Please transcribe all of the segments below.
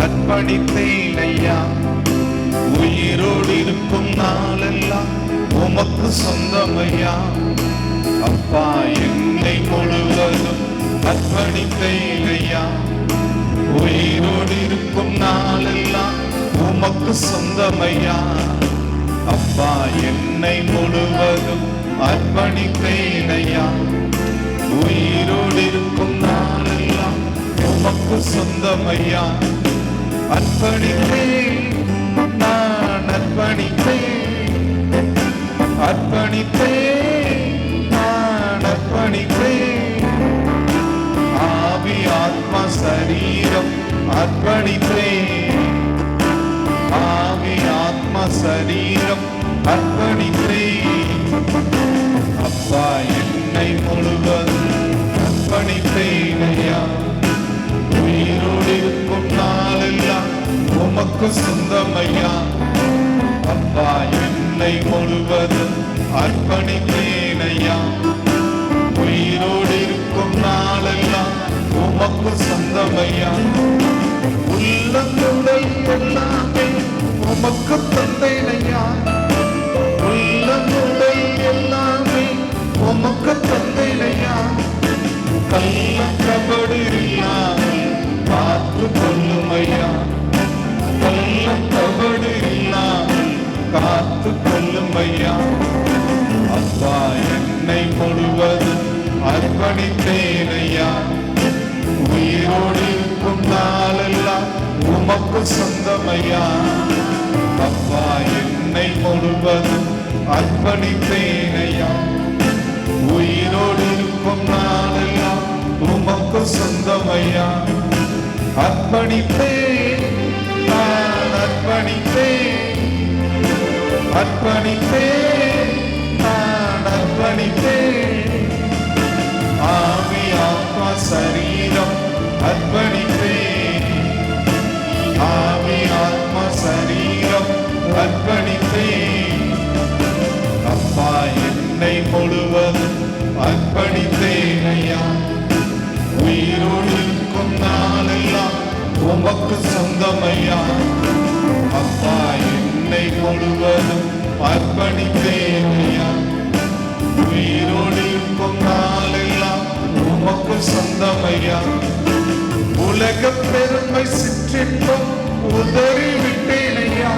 அர்ப்பணித்தேன் ஐயா. உயிரோடு இருக்கும் நாளெல்லாம் உமக்கு சொந்தம் ஐயா. அப்பா என்னை முழுவதும் அர்ப்பணித்தேன் ஐயா. உயிரோடு இருக்கும் நாளெல்லாம் உமக்கு சொந்தம் ஐயா. அப்பா என்னை முழுவதும் அர்ப்பணித்தேன் ஐயா. உயிரோடு இருக்கும் நாளெல்லாம் உமக்கு சொந்தம் ஐயா. அர்ப்பணித்தேன், நான் அர்ப்பணித்தேன், அர்ப்பணித்தேன், நான் அர்ப்பணித்தேன். ஆவி ஆத்மா சரீரம் அர்ப்பணித்தேன். ஆவி ஆத்மா சரீரம் அர்ப்பணித்தேன். அப்பா என்னை முழுவதும் அர்ப்பணித்தேன் ஐயா. உயிரோடு இருக்கும் நாளெல்லாம் உமக்கு சொந்தம் ஐயா. அப்பா என்னை முழுவதும் அர்ப்பணித்தேன் ஐயா. உயிரோடு இருக்கும் நாளெல்லாம் உமக்கு சொந்தம் ஐயா. உள்ளங்குடை எல்லாமே உமக்கு தந்தேன் ஐயா. உள்ளங்குடை எல்லாமே உமக்கு தந்தேன் ஐயா. கள்ளக்கபடு இல்லாமல் காத்து கொள்ளும் ஐயா. கள்ளக்கபடு இல்லாமல் காத்து கொள்ளும் ஐயா. அப்பா என்னை முழுவதும் அர்ப்பணித்தேன் ஐயா. உயிரோடு இருக்கும் நாளெல்லாம் உமக்கு சொந்தம் ஐயா. அப்பா என்னை முழுவதும் அர்ப்பணித்தேன் ஐயா. உயிரோடு இருக்கும் நாளெல்லாம் உமக்கு சொந்தம் ஐயா. அர்ப்பணித்தேன், நான் அர்ப்பணித்தேன், அர்ப்பணித்தேன், நான் அர்ப்பணித்தேன். ஆவி ஆத்மா சரீரம் அர்ப்பணித்தேன். ஆவி ஆத்மா சரீரம் அர்ப்பணித்தேன். அப்பா என்னை முழுவதும் அர்ப்பணித்தேன் ஐயா. உயிரோடு இருக்கும் நாளெல்லாம் உமக்கு சொந்தம் ஐயா. அப்பா என்னை முழுவதும் அர்ப்பணித்தேன் ஐயா. உயிரோடு இருக்கும் நாளெல்லாம் உமக்கு சொந்தம் ஐயா. உலக பெருமை சிற்றின்பம் உதறிவிட்டேன் ஐயா.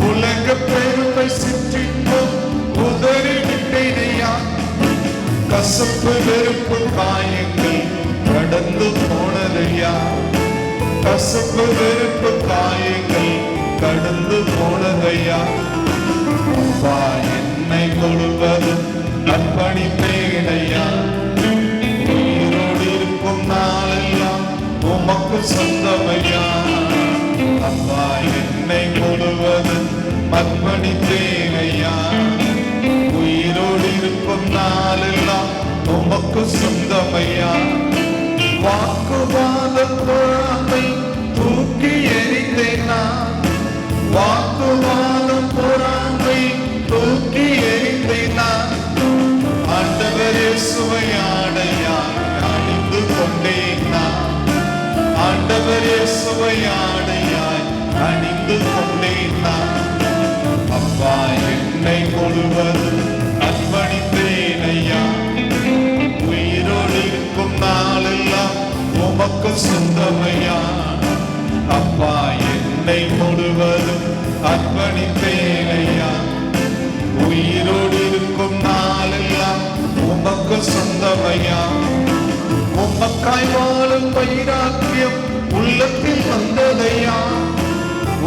உலக பெருமை சிற்றின்பம் உதறிவிட்டேன் ஐயா. கசப்பு வெறுப்பு காயங்கள் கடந்து போனதையா. கசப்பு வெறுப்பு காயங்கள் கடந்து போனதையா. அப்பா என்னை முழுவதும் அர்ப்பணித்தேன் ஐயா. உயிரோடு இருக்கும் நாளெல்லாம் உமக்கு சொந்தமையா. அப்பா என்னை முழுவதும் அர்ப்பணித்தேன் ஐயா. உயிரோடு இருக்கும் நாளெல்லாம் உமக்கு சொந்தமையா. வாக்குவாதம் பொறாமை தூக்கி எறிந்தேன் நான். வாக்குவாதம் பொறாமை தூக்கி எறிந்தேன் நான். ஆண்டவர் இயேசுவை ஆடையாய் அணிந்து கொண்டேன் நான். ஆண்டவர் இயேசுவை ஆடையாய் அணிந்து கொண்டேன் நான். அப்பா என்னை முழுவதும் அர்ப்பணித்தேன் ஐயா. உயிரோடு இருக்கும் நாளெல்லாம் உமக்கு சொந்தமையா. அப்பா என்னை முழுவதும் அர்ப்பணித்தேன் ஐயா. உயிரோடு இருக்கும் நாளெல்லாம் உமக்கு சொந்தமையா. உமக்காய் வாழும் வைராக்கியம் உள்ளத்தில் வந்ததையா.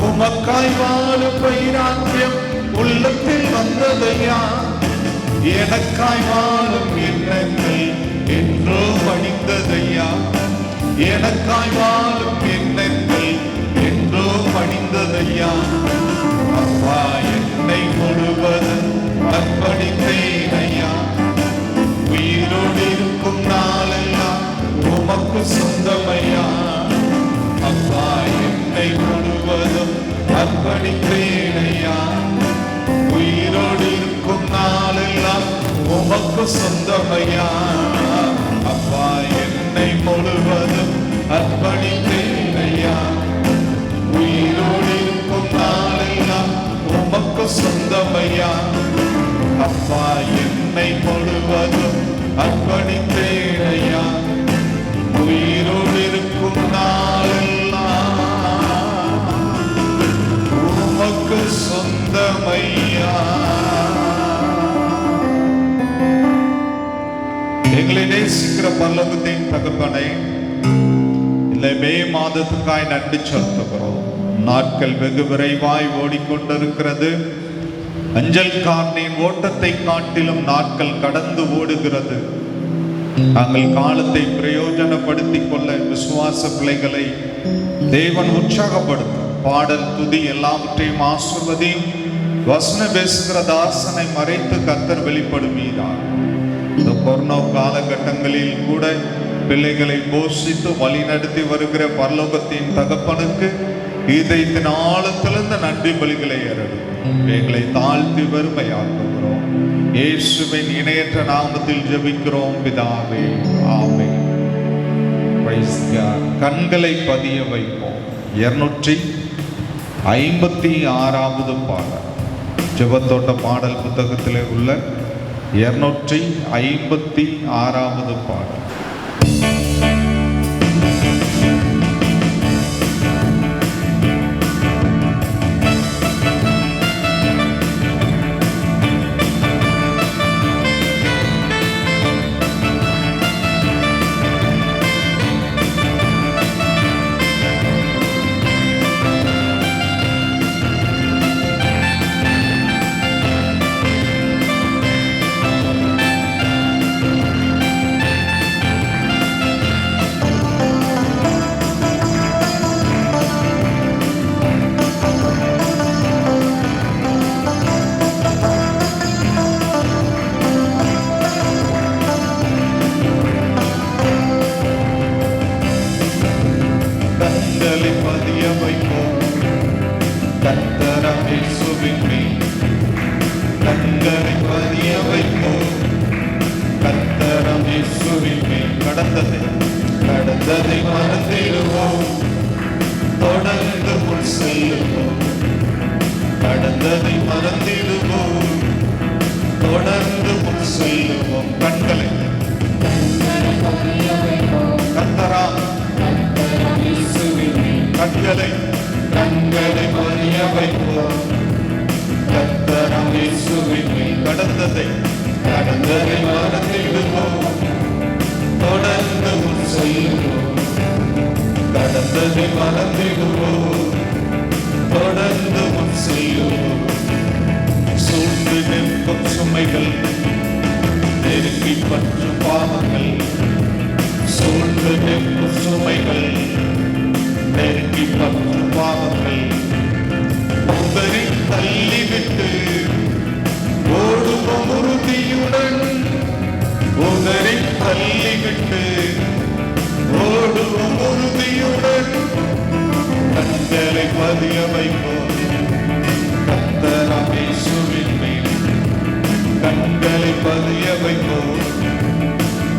உமக்காய் வாழும் வைராக்கியம் உள்ளத்தில் வந்ததையா. எனக்காய் வாழும் எண்ணங்கள் என்றோ மடிந்ததையா. எனக்காய் வாழும் எண்ணங்கள் என்றோ மடிந்ததையா. அப்பா என்னை முழுவதும் அர்ப்பணித்தேன் ஐயா. உயிரோடு இருக்கும் நாளெல்லாம் உமக்கு சொந்தமையா. அப்பா என்னை முழுவதும் அர்ப்பணித்தேன் ஐயா. உயிரோடு இருக்கும் நாளெல்லாம் உமக்கு சொந்தமையா. அப்பா என்னை முழுவதும் அர்ப்பணித்தேன் ஐயா. உயிரோடு இருக்கும் நாளெல்லாம் உமக்கு சொந்தமையா. அப்பா என்னை முழுவதும் அர்ப்பணித்தேன் ஐயா. உயிரோடு இருக்கும் நாளெல்லாம் உமக்கு சொந்தமையா. எங்களை நேசிக்கிற பரலோகத்தின் தகப்பனே, இந்த மே மாதத்துக்காய் நன்றி செலுத்துகிறோம். நாட்கள் வெகு விரைவாய் ஓடிக்கொண்டிருக்கிறது. அஞ்சல் காரனின் ஓட்டத்தை காட்டிலும் நாட்கள் கடந்து ஓடுகிறது. நாங்கள் காலத்தை பிரயோஜனப்படுத்திக் கொள்ள விசுவாச பிள்ளைகளை தேவன் உற்சாகப்படுத்தும். பாடல் துதி எல்லாவற்றையும் ஆசிர்வதியும். வசன பேசுகிற தாசனை மறைத்து கர்த்தர் வெளிப்படுவீரார். இந்த கொரோனா காலகட்டங்களில் கூட பிள்ளைகளை போஷித்து வழி நடத்தி வருகிற பரலோகத்தின் தகப்பனுக்கு இதயத்தின் ஆழத்திலிருந்து நன்றி பலிகளை ஏறடும். எங்களை தாழ்த்தி வறுமையாக்குகிறோம். இயேசுவின் இணையற்ற நாமத்தில் ஜெபிக்கிறோம் பிதாவே, ஆமென். Price God. கண்களை பதிய வைப்போம். 256வது பாடல் ஜெபத்தோட்ட பாடல் புத்தகத்திலே உள்ள 256வது பாடல். கடந்ததை மறந்திடுவோம், தொடர்ந்து முன் செல்லுவோம். கடந்ததை மறந்திடுவோம், தொடர்ந்து முன் செல்லுவோம். கண்களை கர்த்தரா கண்களை கண்களை மறிய வைப்போம். கர்த்தராம் இயேசுவின் மேல் கடந்ததை மறந்திடுவோம், தொடர்ந்து முன் செல்லுவோம். கடந்ததை மறந்திடுவோம், தொடர்ந்து முன் செல்லுவோம். சூழ்ந்து நிற்கும் சுமைகள், நெருங்கி பற்றும் பாவங்கள், சூழ்ந்து நிற்கும் சுமைகள், தள்ளிவிட்டு ஓடுவோம் உறுதியுடன். உதறி தள்ளிவிட்டு ஓடுவோம் உறுதியுடன். கண்களை பதிய வைப்போம் கர்த்தராம் இயேசுவின் மேல். கண்களை பதிய வைப்போம்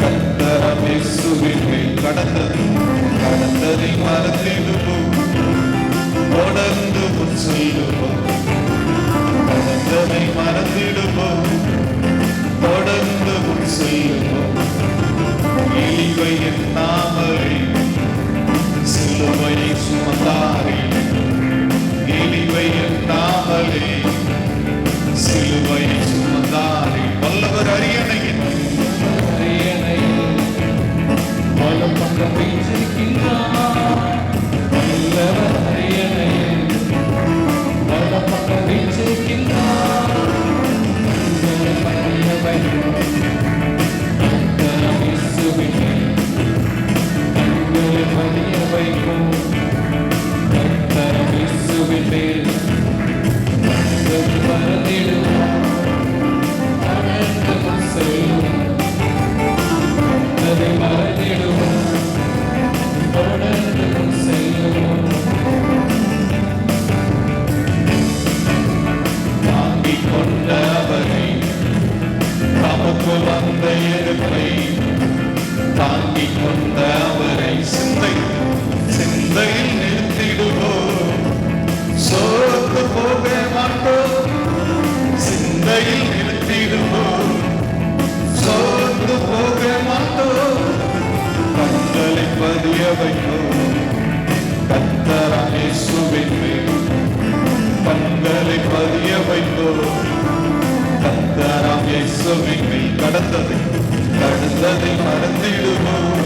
கர்த்தராம் இயேசுவின் மேல். கடந்ததை மறந்திடுவோம், தொடர்ந்து முன் செல்லுவோம். கடந்ததை மறந்திடுவோம், தொடர்ந்து முன் செல்லுவோம். இழிவை எண்ணாமலே சிலுவையை சுமந்தாரே. இழிவை எண்ணாமலே சிலுவையை சுமந்தாரே. வல்லவர் அரியணையின் வலம் பக்கம் வீற்றிருக்கின்றார். வல்லவர் அரியணையில் வலம் பக்கம் வீற்றிருக்கின்றார். கண்களை பதிய வைப்போம் கர்த்தராம் இயேசுவின் மேல். கண்களை பதிய வைப்போம் கர்த்தராம் இயேசுவின் மேல். கண்களை மறந்திடுவோம், தொடர்ந்து முன் செல்லுவோம். கண்களை மறந்திடுவோம், தொடர்ந்து முன் செல்லுவோம். தாங்கிக் கொண்ட அவரை, தமக்கு வந்த எதிர்ப்பை தாங்கிக் கொண்ட அவரை சிந்தையில் நிறுத்திடுவோம். சோர்ந்து போக மாட்டோம், சிந்தையில் நிறுத்திடுவோம். சோர்ந்து போக மாட்டோம், கண்களை பதிய வைப்போம் கர்த்தராம் இயேசுவின் மேல். கண்களை பதிய வைப்போம் கர்த்தராம் இயேசுவின் மேல். கடந்ததை மறந்திடுவோம்,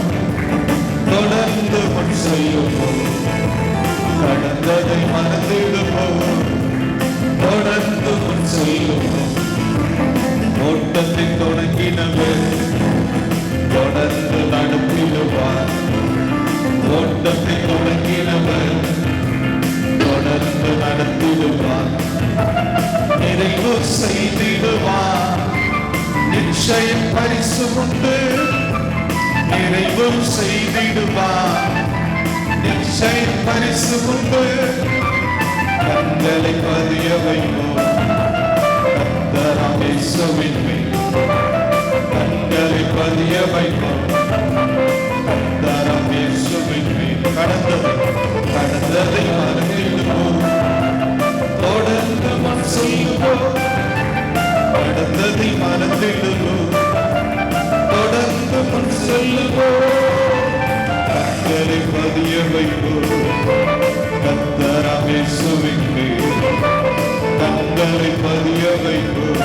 தொடர்ந்து முன் செல்லுவோம். கடந்ததை மறந்திடுவோம், தொடர்ந்து முன் செல்லுவோம். ஓட்டத்தை தொடங்கினவர் தொடர்ந்து நடத்திடுவார். ஓட்டத்தை தொடங்கினவர் தொடர்ந்து நடத்திடுவார். நிறைவு செய்திடுவார். நிச்சயம் பரிசு உண்டு. நிறைவு செய்திடுவார். நிச்சயம் பரிசு உண்டு. கண்களை பதிய வைப்போம் கர்த்தராம் இயேசுவின் மேல். கண்களை பதிய வைப்போம் கர்த்தராம் இயேசுவின் மேல். கடந்ததை மறந்திடுவோம், தொடர்ந்து முன் செல்லுவோம். கடந்ததை மறந்திடுவோம், தொடர்ந்து முன் செல்லுவோம். கண்களை பதிய வைப்போம் கர்த்தராம் இயேசுவின் மேல். கண்களை பதிய வைப்போம்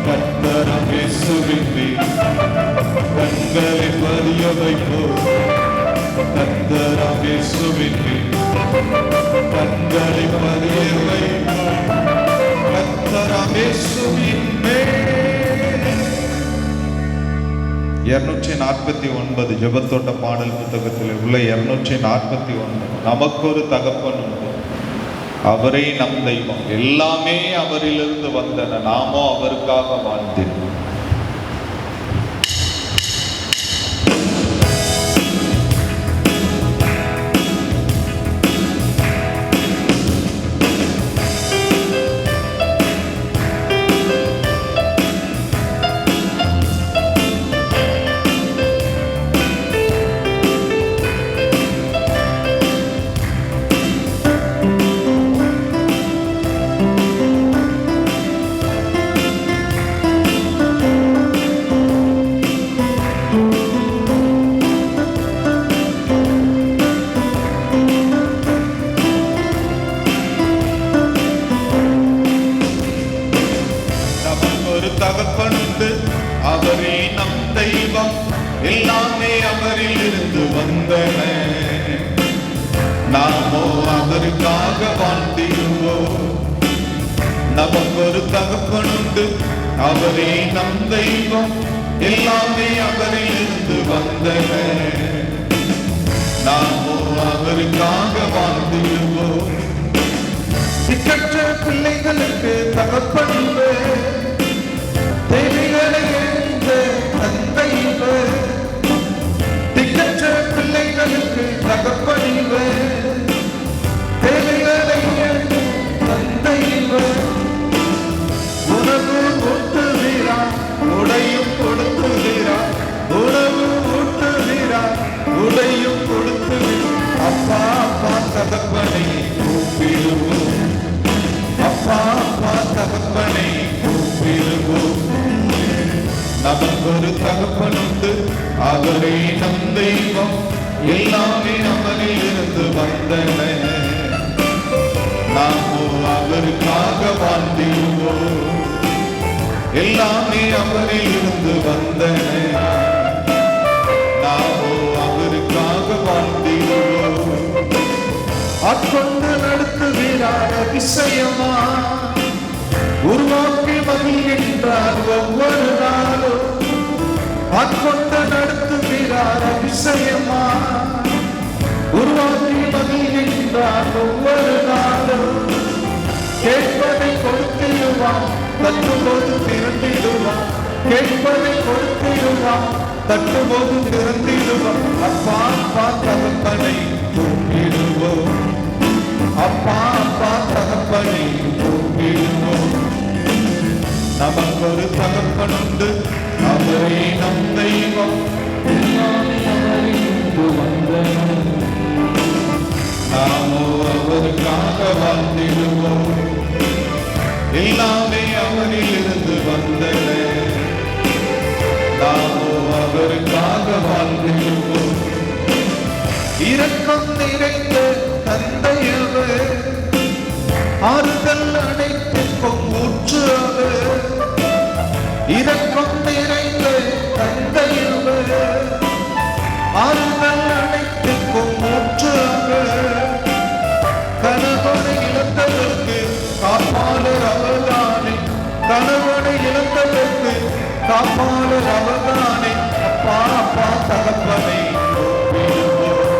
கர்த்தராம் இயேசுவின் மேல். கண்களை பதிய வைப்போம் கர்த்தராம் இயேசுவின் மேல். கண்களை பதிய வைப்போம் கர்த்தராம் இயேசுவின் மேல். 249 ஜெபத்தோட்ட பாடல் புத்தகத்தில் உள்ள 249. நமக்கொரு தகப்பன் உண்டு, அவரே நம் தெய்வம். எல்லாமே அவரிலிருந்து வந்தன, நாமோ அவருக்காக வாழ்ந்தேன். தகப்பனுண்டு, அவரே நம் தெய்வம். எல்லாமே அவரில் இருந்து வந்தன, நாமோ அவருக்காக வாழ்ந்திடுவோம். நமக்கொரு தகப்பனுண்டு, அவரே நம் தெய்வம். எல்லாமே அவரில் இருந்து வந்தன, நாமோ அவருக்காக வாழ்ந்திடுவோம். திக்கற்ற பிள்ளைகளுக்கு தகப்பனிவே, தேவைகளை எந்த தந்தையிவே, திக்கற்ற பிள்ளைகளுக்கு தகப்பனிவே, தேவைகளை எந்த தந்தையிவே, உணவு ஊட்டுகிறார், உடையும் கொடுத்துகிறார், உணவு ஊட்டுகிறார், உடையும் கொடுத்துகிறார். அப்பா அப்பா தகப்பனை கூப்பிடுவோம், அப்பா அப்பா தகப்பனை கூப்பிடுவோம். நமக்கு ஒரு தகப்பன் உண்டு, அவரே நம் தெய்வம், எல்லாமே அவரில் இருந்து வந்தன, நாமோ அவருக்காக வாழ்ந்திடுவோம். எல்லாமே அவரில் இருந்து வந்தன, நாமோ அவருக்காக வாழ்ந்திடுவோம். ஆட்கொண்டு நடத்துகிறார் அதிசயமா, உருவாக்கி மகிழ்கின்றார் ஒவ்வொரு நாளும். ஆட்கொண்டு நடத்துகிறார் அதிசயமா, உருவாக்கி மகிழ்கின்றார் ஒவ்வொரு நாளும். கேட்பதை கொடுத்திடுவான், தட்டும்போது திறந்திடுவான். கேட்பதை கொடுத்திடுவான், தட்டும்போது திறந்திடுவான். அப்பா அப்பா தகப்பனை கூப்பிடுவோம், அப்பா அப்பா தகப்பனை கூப்பிடுவோம். நமக்கு ஒரு தகப்பன் உண்டு, அவரே நம் தெய்வம், எல்லாமே அவரில் இருந்து வந்தன, நாமோ அவருக்காக வாழ்ந்திடுவோம். எல்லாமே அவரில் இருந்து வந்தன, நாமோ அவருக்காக வாழ்ந்திடுவோம். இரக்கம் நிறைந்த தந்தையவர், ஆறுதல் அனைத்துக்கும் ஊற்று அவர். இரக்கம் நிறைந்த தந்தையவர், ஆறுதல் அனைத்துக்கும் ஊற்று அவர். கணவனை இழந்தவர்க்கு காப்பாளர் அவர்தானே, கணவனை இழந்தவர்க்கு காப்பாளர் அவர்தானே. அப்பா அப்பா தகப்பனை கூப்பிடுவோம்,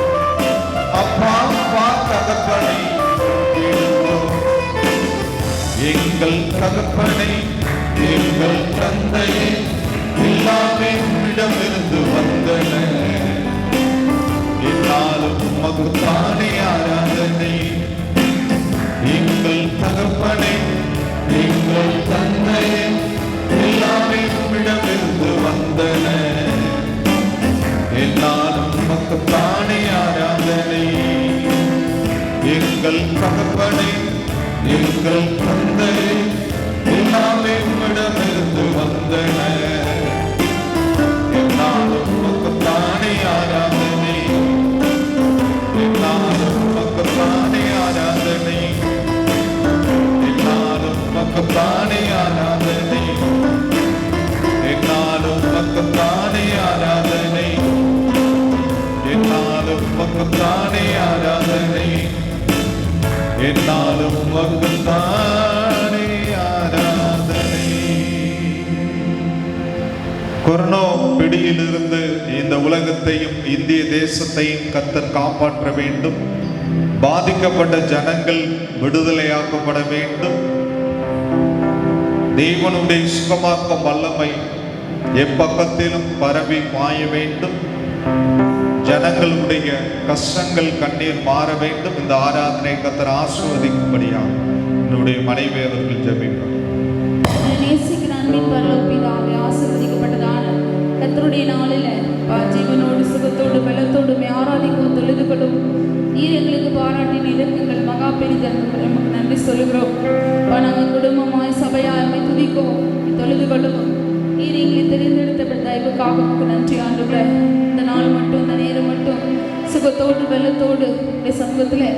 அப்பா அப்பா தகப்பனை கூப்பிடுவோம். எங்கள் தகப்பனை, எங்கள் தந்தையை, எல்லாமே உம்மிடமிருந்து வந்தன, என்னாலும் உமக்கு தானே ஆராதனை. எங்கள் தகப்பனை, எங்கள் தந்தையை, எல்லாமே உம்மிடமிருந்து வந்தன, என்னாலும் உமக்கு தானே ஆராதனை. எங்கள் தகப்பனை, எங்கள் தந்தையை, எல்லாமே உம்மிடமிருந்து வந்தன, என்னாலும் உமக்கு தானே ஆராதனை, என்னாலும் உமக்கு தானே ஆராதனை, என்னாலும் உமக்கு தானே ஆராதனை, என்னாலும் உமக்கு தானே ஆராதனை, என்னாலும் உமக்கு தானே ஆராதனை, என்னாலும் உமக்கு தானே ஆராதனை. கொரோனா பிடியிலிருந்து இந்த உலகத்தையும் இந்திய தேசத்தையும் கர்த்தர் காப்பாற்ற வேண்டும். பாதிக்கப்பட்ட ஜனங்கள் விடுதலையாக்கப்பட வேண்டும். தேவனுடைய சுகமாக்கும் வல்லமை எப்பக்கத்திலும் பரவி பாய வேண்டும். ஜனங்களுடைய கஷ்டங்கள் கண்ணீர் மாற வேண்டும். இந்த ஆராதனை கர்த்தர் ஆசீர்வதிக்கும்படியாக என்னுடைய மனைவி அவர்கள் ஜெபிப்பார். நேசிக்கிற அன்பின் பரலோகபிதாவே, ஆசீர்வதிக்கப்பட்டதான கர்த்தருடைய நாளில் ஜீவனோடு சுகத்தோடு பலத்தோடு ஆராதிக்கவும் தொழுதுகளும் நீர் எங்களுக்கு பாராட்டின இலக்குங்கள் மகா பெரிதல் நமக்கு நன்றி சொல்லுகிறோம். நாங்கள் குடும்பமாய் சபையாய் துதிக்கவும் தொழுதுகளும் நீர் எங்களை தெரிந்தெடுத்த தயவுக்காக நமக்கு நன்றி ஆண்டுகிற. இந்த நாள் மட்டும், இந்த நேரம் மட்டும் சுகத்தோடு வெள்ளத்தோடு உடைய சமூகத்தில்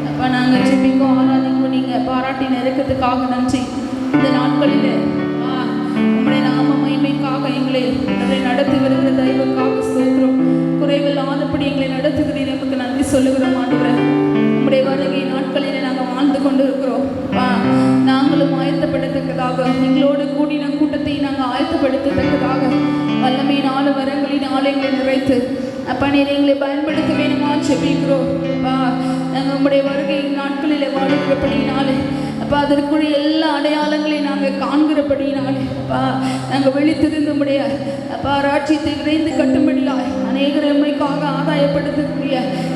அப்போ நாங்கள் ஜெபிக்கும் ஆராதிக்கும் நீங்கள் பாராட்டின இறக்கத்துக்காக நன்றி. இந்த நாட்களில் உங்களுடைய நாம மகிமைக்காக எங்களை நடத்தி வருகிற தயவுக்காக ஸ்தோத்திரம். குறைவில்லாதபடி எங்களை நடத்துகிறீர், நமக்கு நன்றி சொல்லுகிறோம் ஆண்டவரே. உங்களுடைய வருகை நாட்களில் நாங்கள் வாழ்ந்து கொண்டு இருக்கிறோம். நாங்களும் ஆயத்தப்படத்தக்கதாக, எங்களோடு கூடின கூட்டத்தை நாங்கள் ஆயத்தப்படுத்தத்தக்கதாக வல்லமையினால வரங்களினால் எங்களை நிறைத்து அப்பா நீர் எங்களை பயன்படுத்த வேணுமா ஜெபிக்கிறோம். நாங்கள் உங்களுடைய வருகை நாட்களில் வாழுகிறபடினாலே அப்பா அதற்குரிய எல்லா அடையாளங்களையும் நாங்கள் காண்கிறபடினாலே அப்பா நாங்கள் விழித்திருந்து உம்முடைய அப்பா ராட்சியத்தை விரைந்து கட்டும்படியாய் அநேகர் எம்மைக்காக ஆதாயப்படுத்தக்கூடிய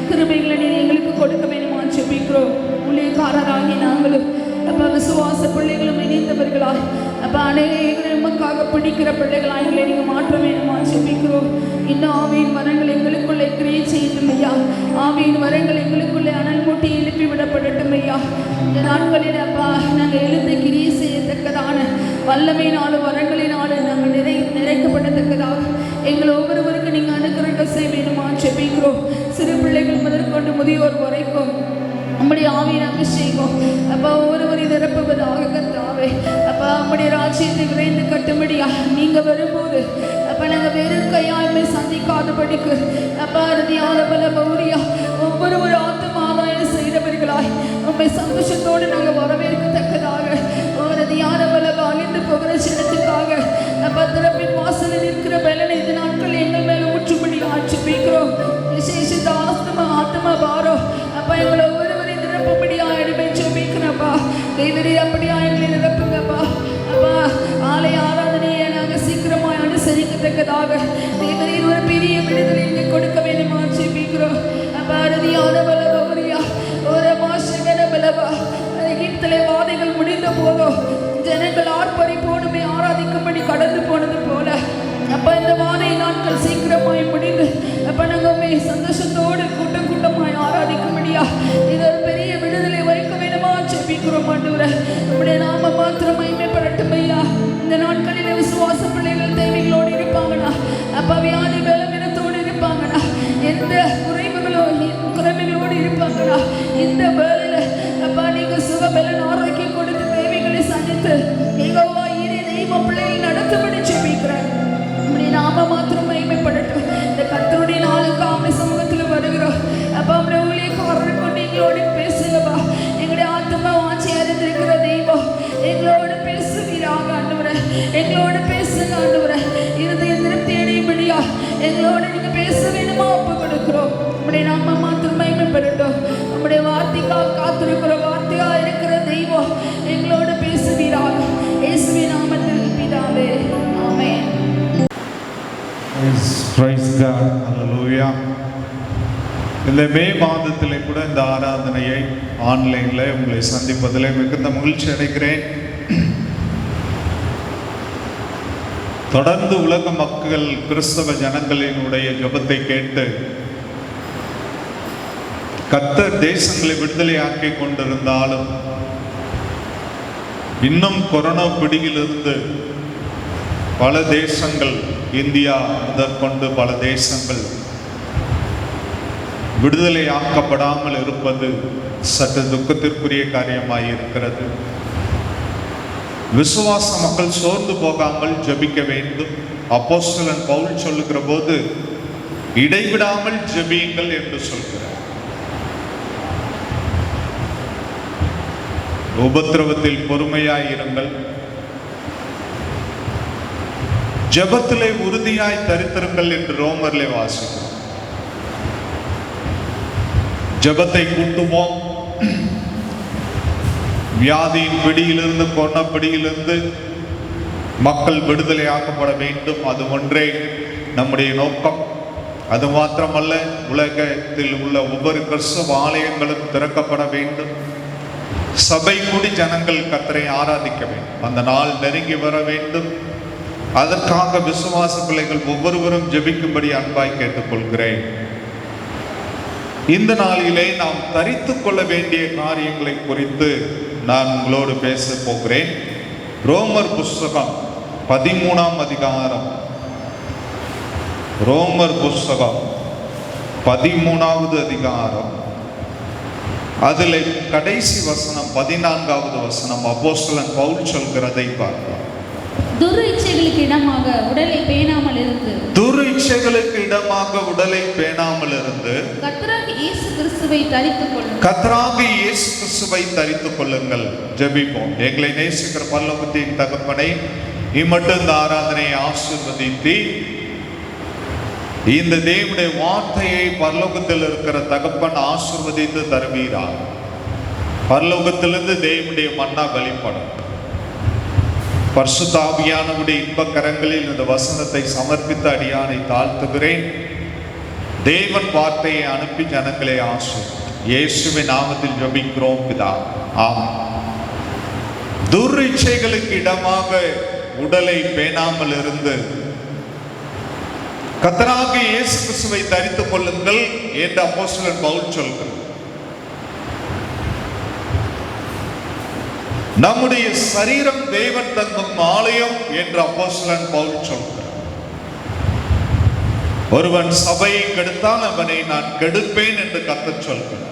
கிருபைகளை நீர் எங்களுக்கு கொடுக்க வேண்டுமா ஜெபிக்கிறோம். ஊழியக்காரராகி நாங்களும் அப்பா விசுவாச பிள்ளைகளும் இணைந்தவர்களாய் அப்பா அநேகர் எமக்காக பிடிக்கிற பிள்ளைகளாய் எங்களை நீங்கள் மாற்ற வேண்டுமா ஜெபிக்கிறோம். இன்னும் ஆவியின் வரங்கள் எங்களுக்குள்ளே கிரியை செய்யட்டும் ஐயா. ஆவியின் வரங்கள் எங்களுக்குள்ளே அனல் மூட்டி எழுப்பி விடப்படட்டும் ஐயா. இந்த நாட்களில் அப்பா நாங்கள் எழுந்து கிரியை செய்யத்தக்கதான வல்லமையினாலும் வரங்களினாலும் நாங்கள் நிறைக்கப்படத்தக்கதாக எங்கள் ஒவ்வொருவருக்கு நீங்கள் அனுகிரகம் செய்ய வேண்டுமா ஜெபிக்கிறோம். சிறு பிள்ளைகள் முதற்கொண்டு முதியோர் வரைக்கும் நம்முடைய ஆவியின் அபிஷேகம் அப்பா ஒவ்வொருவரை நிரப்புவதாக கர்த்தாவே. அப்பா நம்முடைய ராஜ்யத்தை விரைந்து கட்டும்படியா நீங்கள் வரும்போது அப்பா நாங்கள் வெறும் கையாண்மை சந்திக்காதபடிக்கு அப்பா அறுதியான பல பௌரியா ஒவ்வொரு ஆத்தும் ஆதாயம் செய்தவர்களாய் உண்மை சந்தோஷத்தோடு நாங்கள் வரவேற்கத்தக்கதாக அறுதியான பல அழிந்து போகிற சின்னத்துக்காக அப்பா திறப்பின் வாசலில் இருக்கிற பலனை இந்த நாட்கள் எங்கள் மேலே ஊற்றும்படி ஆட்சிப்பிக்கிறோம். விசேஷித்த ஆத்மா பாரோ அப்பா எங்களை ஒவ்வொருவரையும் நிரப்பும்படியா அடிமை ஜெபிக்கிறப்பா. தேவரே அப்படியா எங்களை நிரப்புங்கப்பா. அப்பா ஆலய ஆராதனையை நாங்கள் சீக்கிரமாய் அனுசரிக்கத்தக்கதாக தேவரே ஒரு பெரிய விடுதலை எங்களுக்கு கொடுக்க வேண்டுமா ஜெபிக்கிறோம். அப்பா அறுதியான பல கௌரியா ஒரு மாசகர பலவா எகிப்திலே வாதைகள் முடிந்த போதோ ஜனங்கள் ஆர்ப்பரிப்போடுமே ஆராதிக்கும்படி கடந்து போனது போல அப்பா இந்த வாதை நாட்கள் சீக்கிரமாய் முடிந்து அப்பா நாங்கள் சந்தோஷத்தோடு கூட்டமாய் ஆராதிக்கும்படியா இது ஒரு பெரிய விடுதலை வைக்க வேண்டுமா ஜெபிக்கிறோம் ஆண்டவரே. நம்முடைய நாம மாத்திரம் மகிமைப்படட்டும் ஐயா. இந்த நாட்களில் விசுவாச பிள்ளைகள் தேவைகளோடு இருப்பாங்கண்ணா. அப்பா வியாதி பலவீனத்தோடு இருப்பாங்கண்ணா. எந்த குறைவுகளோடு இருப்பாங்கண்ணா. இந்த வேலையில அப்பா நீங்க சுகபலன் ஆரோக்கியம் கொடுத்து தேவைகளை சந்தித்து யெகோவா ஈரே தெய்வ பிள்ளைகள் நடத்தும்படி ஜெபிக்கிறேன். நம்முடைய நாம மாத்திரம் மகிமைப்படட்டும். இந்த கர்த்தருடைய நாளுக்கு ஆமை சமூகத்தில் வருகிறோம். அப்பா நம்முடைய ஊழியக்காரர் கொண்டு எங்களோடு பேசுங்கப்பா. எங்களுடைய ஆத்மா வாஞ்சி அறிந்திருக்கிற தெய்வம் எங்களோடு பேசுவீராக ஆண்டவரே. எங்களோடு பேசுங்க ஆண்டவரே. இருதய திருப்தி அடையும்படியா எங்களோடு நீங்க பேச வேண்டுமா ஒப்பு கொடுக்கிறோம். நம்முடைய நாம மாத்திரம் மகிமைப்படட்டும். நம்முடைய வார்த்தைக்காக காத்திருக்கிற வார்த்தையா இருக்கிற தெய்வம் எங்களோடு பேசுவீராக. இயேசுவின் நாமத்தில் பிதாவே ஆமென். Praise God. Hallelujah. இந்த மே மாதத்திலே கூட இந்த ஆராதனையை ஆன்லைனில் உங்களை சந்திப்பதில் மிகுந்த மகிழ்ச்சி அடைகிறேன். தொடர்ந்து உலக மக்கள் கிறிஸ்தவ ஜனங்களினுடைய ஜெபத்தை கேட்டு கர்த்தர் தேசங்களை விடுதலையாக்கி கொண்டிருந்தாலும் இன்னும் கொரோனா பிடியிலிருந்து பல தேசங்கள், இந்தியா முதற்கொண்டு பல தேசங்கள் விடுதலையாக்கப்படாமல் இருப்பது சற்று துக்கத்திற்குரிய காரியமாய் இருக்கிறது. விசுவாச மக்கள் சோர்ந்து போகாமல் ஜெபிக்க வேண்டும். அப்போஸ்தலன் பவுல் சொல்லுகிற போது இடைவிடாமல் ஜெபியுங்கள் என்று சொல்கிறார். உபத்திரவத்தில் பொறுமையாய் இருங்கள், ஜெபத்திலே உறுதியாய் தரித்திருங்கள் என்று ரோமர்லே வாசிக்கிறோம். ஜெபத்தை கூட்டுவோம். வியாதியின் பிடியிலிருந்து, கொரோனா பிடியிலிருந்து மக்கள் விடுதலையாக்கப்பட வேண்டும். அது ஒன்றே நம்முடைய நோக்கம். அது மாத்திரமல்ல, உலகத்தில் உள்ள ஒவ்வொரு கிறிஸ்தவ ஆலயங்களும் திறக்கப்பட வேண்டும். சபை கூடி ஜனங்கள் கர்த்தரை ஆராதிக்க வேண்டும். அந்த நாள் நெருங்கி வர வேண்டும். அதற்காக விசுவாச பிள்ளைகள் ஒவ்வொருவரும் ஜெபிக்கும்படி அன்பாய் கேட்டுக்கொள்கிறேன். இந்த நாளிலே நாம் தரித்து கொள்ள வேண்டிய காரியங்களை குறித்து நான் உங்களோடு பேச போகிறேன். ரோமர் புஸ்தகம் 13ஆம் அதிகாரம். ரோமர் புஸ்தகம் 13வது அதிகாரம். அதில் கடைசி வசனம் 14வது வசனம் அப்போஸ்தலன் பவுல் சொல்கிறதை பார்க்கலாம். துர்இச்சைகளுக்கு இடமாக உடலை பேணாமல் இருந்து கர்த்தராகிய இயேசு கிறிஸ்துவை தரித்துக் கொள்ளுங்கள். ஜெபிப்போம். எங்களை நேசிக்கிற பரலோகத்தின் தகப்பனை, இம்மட்டும் இந்த ஆராதனையை ஆசீர்வதித்து இந்த தேவனுடைய வார்த்தையை பரலோகத்தில் இருக்கிற தகப்பன் ஆசீர்வதித்து தருவீராக. பரலோகத்திலிருந்து தேவனுடைய மன்னா வெளிப்படும். பரிசுத்த ஆவியானவருடைய இன்பக் கரங்களில் இந்த வசனத்தை சமர்ப்பித்த அடியானை தாழ்த்துகிறேன். தேவன் வார்த்தையை அனுப்பி ஜனங்களை ஆசீர்வதிப்பார். இயேசுவின் நாமத்தில் ஜெபிக்கிறோம் பிதா, ஆமென். துர்இச்சைகளுக்கு இடமாக உடலை பேணாமல் இருந்து கர்த்தராகிய இயேசு கிறிஸ்துவை தரித்துக் கொள்ளுங்கள் என்று அப்போஸ்தலன் பவுல் சொல்கிறார். நம்முடைய சரீரம் தேவன் தங்கும் ஆலயம் என்று அப்போஸ்தலன் பவுல் சொல்கிறார். ஒருவன் சபையை கெடுத்தால் அவனை நான் கெடுப்பேன் என்று கர்த்தர் சொல்கிறார்.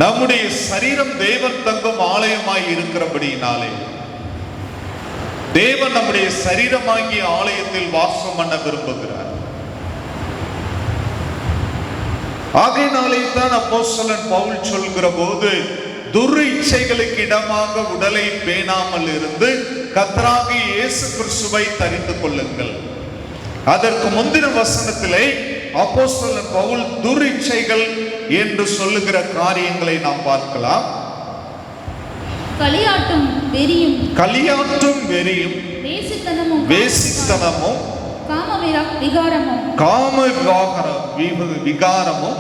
நம்முடைய சரீரம் தேவன் தங்கும் ஆலயமாய் இருக்கிறபடியினாலே தேவன் நம்முடைய சரீரமாகிய ஆலயத்தில் வாசம் பண்ண விரும்புகிறார். ஆகையினாலே தான் அப்போஸ்தலன் பவுல் சொல்கிற போது துர்இச்சைகளுக்கு இடமாக உடலை பேணாமல் இருந்து கர்த்தராகிய இயேசு கிறிஸ்துவை தரித்துக் கொள்ளுங்கள். அதற்கு முந்தின வசனத்திலே அப்போஸ்தலன் பவுல் துர்இச்சைகள் என்று சொல்லுகிற காரியங்களை நாம் பார்க்கலாம். களியாட்டும் வெறியும் வேசித்தனமும் காம விகாரமும்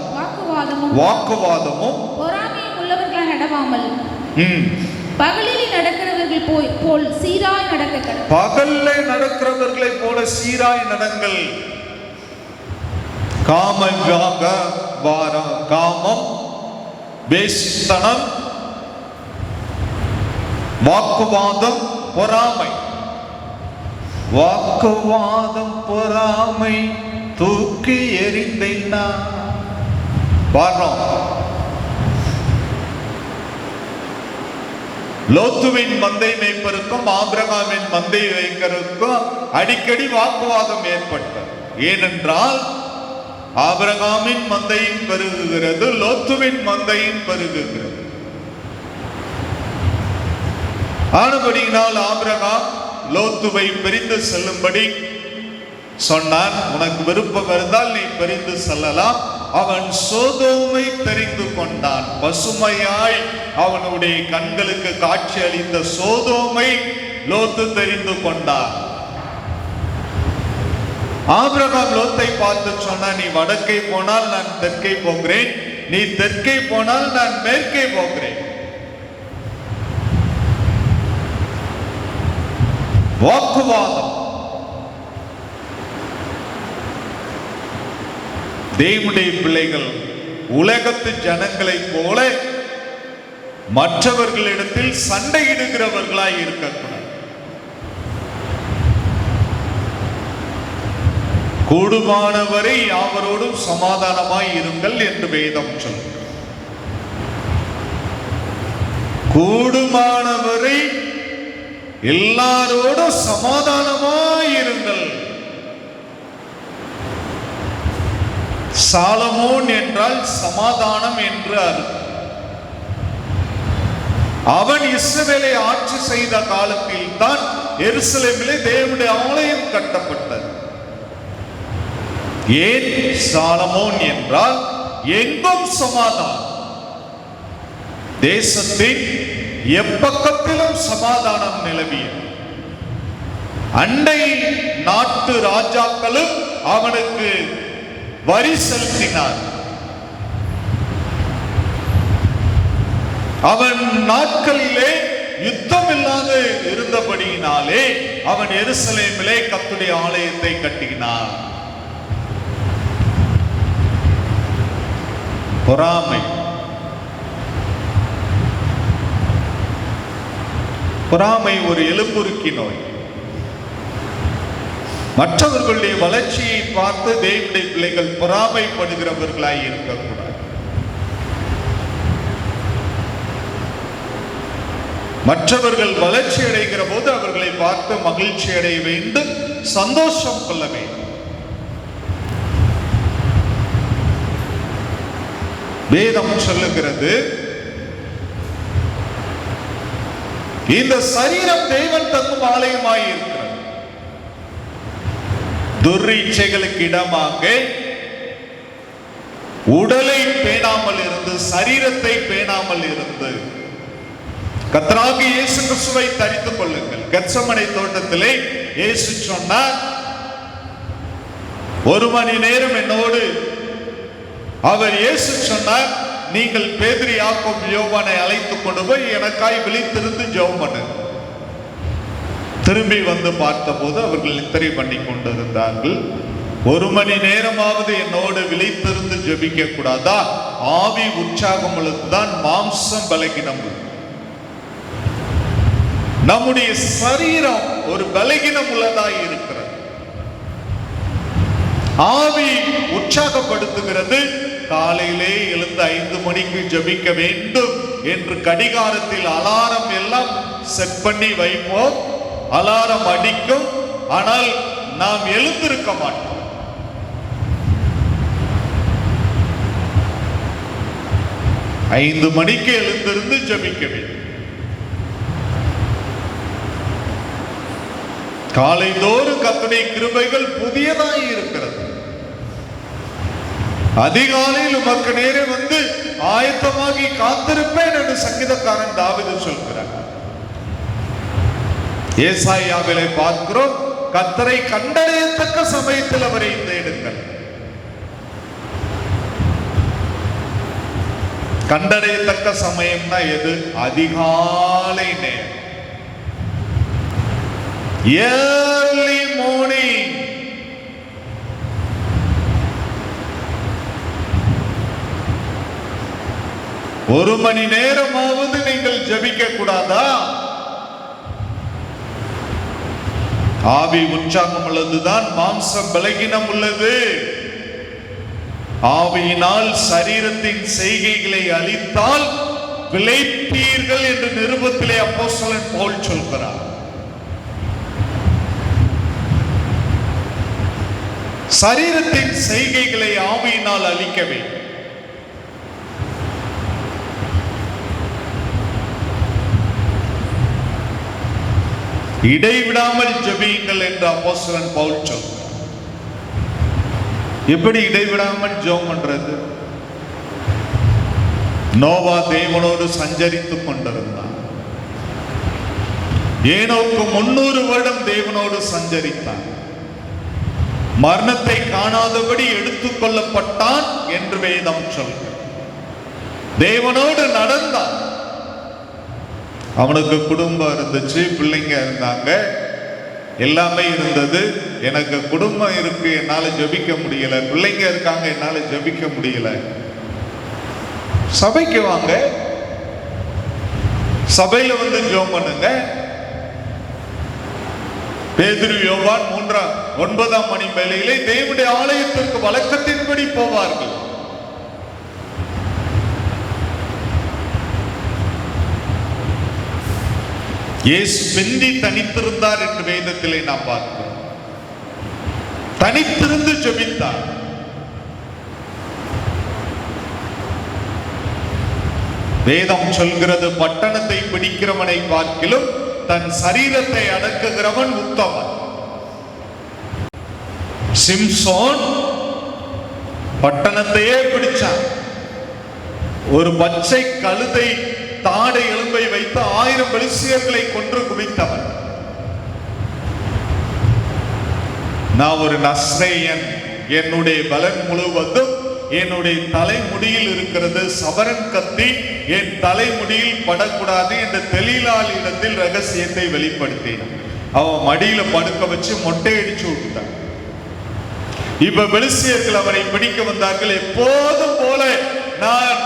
வாக்குவாதமும் பொறாமையும் உள்ளவர்களாய் நடவாமல் பகலிலே நடக்கிறவர்கள் போல் சீராய் நடக்க கடவுள். பகல்லே நடக்கிறவர்களை போல சீராய் நடங்கள். காமம், வேசித்தனம், வாக்குவாதம், பொறாமை. வாக்குவாதம் பொறாமை தூக்கி எறிந்தேனா பாடுறோம். லோத்துவின் மந்தை மேய்ப்பருக்கும் ஆபிரகாமின் மந்தை வைக்கருக்கும் அடிக்கடி வாக்குவாதம் ஏற்பட்டது. ஏனென்றால் ஆபிரகாமின் மந்தையின் பெருகுகிறது, லோத்துவின் மந்தையின் பெருகுகிறது. ஆனபடியினால் ஆபிரகாம் லோத்துவை பிரிந்து செல்லும்படி சொன்னான். உனக்கு விருப்பம் இருந்தால் நீ பிரிந்து செல்லலாம். அவன் சோதோமை தெரிந்து கொண்டான். பசுமையாய் அவனுடைய கண்களுக்கு காட்சி அளித்த சோதோமை லோத்து தெரிந்து கொண்டான். ஆபிரகாம் லோத்தை பார்த்து சொன்னான், நீ வடக்கே போனால் நான் தெற்கே போகிறேன், நீ தெற்கே போனால் நான் மேற்கே போகிறேன். வாக்குவாதம். தேவனுடைய பிள்ளைகள் உலகத்து ஜனங்களை போல மற்றவர்களிடத்தில் சண்டையிடுகிறவர்களாய் இருக்கக்கூடாது. கூடுமானவரை யாவரோடும் சமாதானமாய் இருங்கள் என்று வேதம் சொல்கிறது. கூடுமானவரை எல்லாரோடும் சமாதானமாய் இருங்கள். சாலமோன் என்றால் சமாதானம் என்று அர்த்தம். அவன் இஸ்ரவேலை ஆட்சி செய்த காலத்தில் தான் எருசலேமிலே தேவனுடைய ஆலயம் கட்டப்பட்டது. ஏன் சாலமோன் என்றால் எங்கும் சமாதானம். தேசத்தின் எப்பக்கத்திலும் சமாதானம் நிலவியது. அண்டை நாட்டு ராஜாக்களும் அவனுக்கு வரி செலுத்தினார். அவன் நாட்களிலே யுத்தம் இல்லாத இருந்தபடியினாலே அவன் எருசலேமிலே கர்த்தருடைய ஆலயத்தை கட்டினான். பொறாமை. பொறாமை ஒரு எலும்புருக்கி நோய். மற்றவர்களுடைய வளர்ச்சியை பார்த்து தேவனுடைய பிள்ளைகள் பொறாமைப்படுகிறவர்களாய் இருக்கக்கூடாது. மற்றவர்கள் வளர்ச்சி அடைகிற போது அவர்களை பார்த்து மகிழ்ச்சி அடைய வேண்டும், சந்தோஷம் கொள்ள வேண்டும். வேதம் சொல்லுகிறது, இந்த சரீரம் தேவன் தங்கும் ஆலயமாய் இருக்கிறது. துர்இச்சைகளுக்கு இடமாக உடலை பேணாமல் இருந்து, சரீரத்தை பேணாமல் இருந்து கர்த்தராகிய இயேசு கிறிஸ்துவை தரித்துக் கொள்ளுங்கள். கெத்சமனே தோட்டத்திலே இயேசு சொன்னார், 1 மணி நேரம் என்னோடு அவர் இயேசு சொன்னார், நீங்கள் பேதுரு, யாக்கோபு, யோவானை அழைத்துக் கொண்டு போய் எனக்காய் விழித்திருந்து ஜெபம் பண்ணுங்க. திரும்பி வந்து பார்த்தபோது அவர்கள் நித்திரை பண்ணி கொண்டிருந்தார்கள். 1 மணி நேரமாவது என்னோடு விழித்திருந்து ஜெபிக்க கூடாதா? ஆவி உற்சாகம் உள்ளதுதான், மாம்சம் பலகீனம். நம்முடைய சரீரம் ஒரு பலகீனம் உள்ளதாய் இருக்கிறது. ஆவி உற்சாகப்படுத்துகிறது. காலையிலே எழுந்து 5 மணிக்கு ஜெபிக்க வேண்டும் என்று கடிகாரத்தில் அலாரம் எல்லாம் செட் பண்ணி வைப்போம். அலாரம் அடிக்கும், ஆனால் நாம் எழுந்திருக்க மாட்டோம். ஐந்து மணிக்கு எழுந்திருந்து ஜெபிக்க வேண்டும். காலைதோறும் கர்த்தருடைய கிருபைகள் புதியதாய் இருக்கிறது. அதிகாலையில் உமக்கு நேரே வந்து ஆயத்தமாகி காத்திருப்பேன் என்று சங்கீதக்காரன் தாவீது சொல்கிறார். ஏசாயாவிலே பார்க்கிறோம், கர்த்தரை கண்டறியத்தக்க சமயத்தில் அவரை தேடுங்கள். கண்டறியத்தக்க சமயம்னா எது? அதிகாலை நேரம், early morning. ஒரு மணி நேரமாவது நீங்கள் ஜெபிக்க கூடாதா? ஆவி உற்சாகம் உள்ளதுதான், மாம்சம் பலகீனம் உள்ளது. ஆவியினால் சரீரத்தின் செய்கைகளை அழித்தால் பிழைப்பீர்கள் என்று நிருபத்திலே அப்போஸ்தலன் பவுல் சொல்கிறார். சரீரத்தின் செய்கைகளை ஆவியினால் அழிக்க வேண்டும். இடைவிடாமல் ஜெபியுங்கள் என்று அப்போஸ்தலன் பவுல் சொல்கிறார். எப்படி இடைவிடாமல் ஜெபம் பண்றது? நோவா தேவனோடு சஞ்சரித்துக் கொண்டிருந்தான். ஏனோக்கு 300 வருடம் தேவனோடு சஞ்சரித்தான். மரணத்தை காணாதபடி எடுத்துக் கொள்ளப்பட்டான் என்று வேதம் சொல்கிறது. தேவனோடு நடந்தான். அவனுக்கு குடும்பம் இருந்துச்சு, பிள்ளைங்க இருந்தாங்க, எல்லாமே இருந்தது. எனக்கு குடும்பம் இருக்கு, என்னால ஜெபிக்க முடியல. பிள்ளைங்க இருக்காங்க, என்னால ஜெபிக்க முடியல. சபைக்கு வாங்க, சபையில வந்து ஜெபம் பண்ணுங்க. பேதுரு, யோவான் 9ஆம் மணி வேளையிலே தேவனுடைய ஆலயத்திற்கு வழக்கத்தின்படி போவார்கள். இயேசு பிந்தி தனித்திருந்தார் என்று வேதத்திலே நாம் பார்க்கிறோம். தனித்திருந்து ஜெபித்தார். வேதம் சொல்கிறது, பட்டணத்தை பிடிக்கிறவனை பார்க்கிலும் தன் சரீரத்தை அடக்குகிறவன் உத்தமன். சிம்சோன் பட்டணத்தையே பிடிச்சான். ஒரு பச்சை கழுதை தாடை எலும்பை வைத்து 1000 பெலிஸ்தியர்களை கொன்று குவித்தவன். நான் ஒரு நஸ்ரேயன், என்னுடைய பலன் முழுவதும் என்னுடைய தலைமுடியில் இருக்கிறது. சவரன் கத்தி என் தலைமுடியில் படக்கூடாது என்று தெலீலாளிடத்தில் ரகசியத்தை வெளிப்படுத்தினான். அவன் மடியில படுக்க வச்சு மொட்டை அடிச்சு விட்டான். இப்ப பெலிஸ்தியர்கள் அவரை பிடிக்க வந்தார்கள். எப்போதும் போல நான்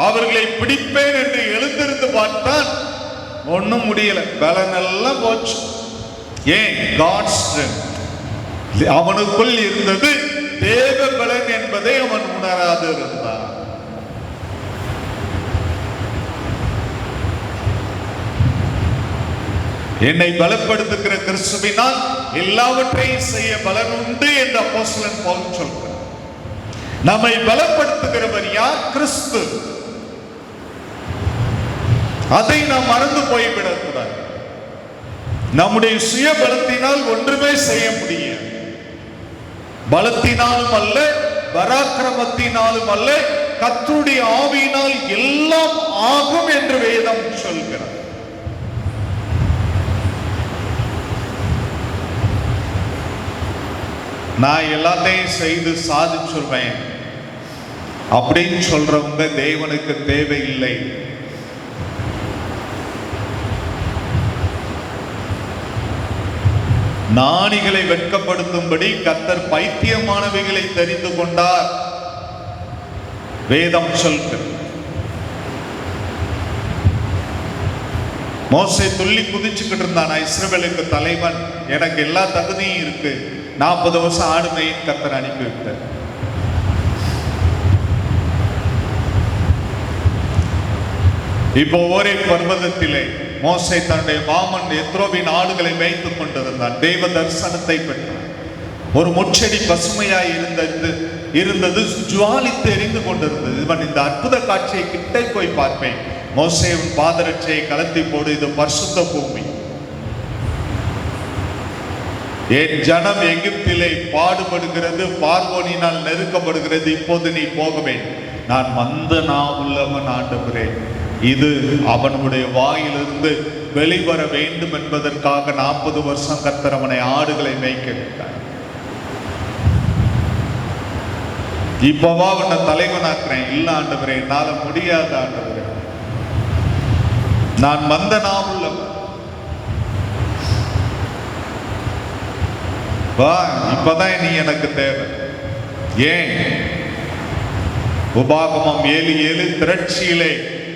அவர்களை பிடிப்பேன் என்று எழுந்திருந்து பார்த்தான். ஒன்னும் முடியல, பலன் எல்லாம் போச்சு. ஏன்? God strength. அவனுக்குள் இருந்தது தேவ பலன் என்பதை அவன் உணராது இருந்தான். என்னை பலப்படுத்துகிற கிறிஸ்துவினால் எல்லாவற்றையும் செய்ய பலன் உண்டு என்று அப்போஸ்தலன் பவுல் சொல்கிறார். நம்மை பலப்படுத்துகிறவர் யார்? கிறிஸ்து. அதை நாம் மறந்து போய்விடக்கூடாது. நம்முடைய சுய பலத்தினால் ஒன்றுமே செய்ய முடியாது. பலத்தினாலும் அல்ல, பராக்கிரமத்தினாலும் அல்ல, கர்த்தருடைய ஆவியினால் எல்லாம் ஆகும் என்று வேதம் சொல்கிறது. நான் எல்லாத்தையும் செய்து சாதிச்சுருவேன் அப்படின்னு சொல்றவங்க தேவனுக்கு தேவையில்லை. ஞானிகளை வெட்கப்படுத்தும்படி கர்த்தர் பைத்தியமானவைகளை தெரிந்து கொண்டார் வேதம் சொல்கிறது. மோசே துள்ளி குதிச்சுக்கிட்டு இருந்தான், இஸ்ரவேலுக்கு தலைவன், எனக்கு எல்லா தகுதியும் இருக்கு, 40 வருஷம் ஆடு மேய்ன்னு கர்த்தர் அனுப்பிவிட்டார். இப்போ ஒரே பர்வதத்திலே மோசே தன்னுடைய மாமன் எத்ரோவின் ஆடுகளை மேய்த்துக் கொண்டிருந்தான். தேவ தரிசனத்தை பெற்றான். ஒரு முச்செடி பசுமையாய் இருந்தது, ஜுவாலித்து எரிந்து கொண்டிருந்தது. இவன் இந்த அற்புத காட்சியை கிட்டே போய் பார்ப்பேன். மோசே உன் பாதரட்சையை கலத்தி போடு, இது பரிசுத்த பூமி. என் ஜனம் எகிப்திலே பாடுபடுகிறது, பார்வோனினால் நெருக்கப்படுகிறது, இப்போது நீ போக வேண்டும். நான் வந்த உள்ளவன் ஆண்டவரே, இது அவனுடைய வாயிலிருந்து வெளிவர வேண்டும் என்பதற்காக 40 வருஷம் கர்த்தர் அவனை ஆடுகளை மேய்க்க விட்டார். இப்பவா உன்னை தலைவனாக்குறேன். இல்ல ஆண்டவரே, என்னால முடியாத ஆண்டவரே, நான் வந்த உள்ளவன். வா, இப்பதான் நீ எனக்கு தேவை. ஏன்? உபாகமம் 7:7 திரட்சியிலே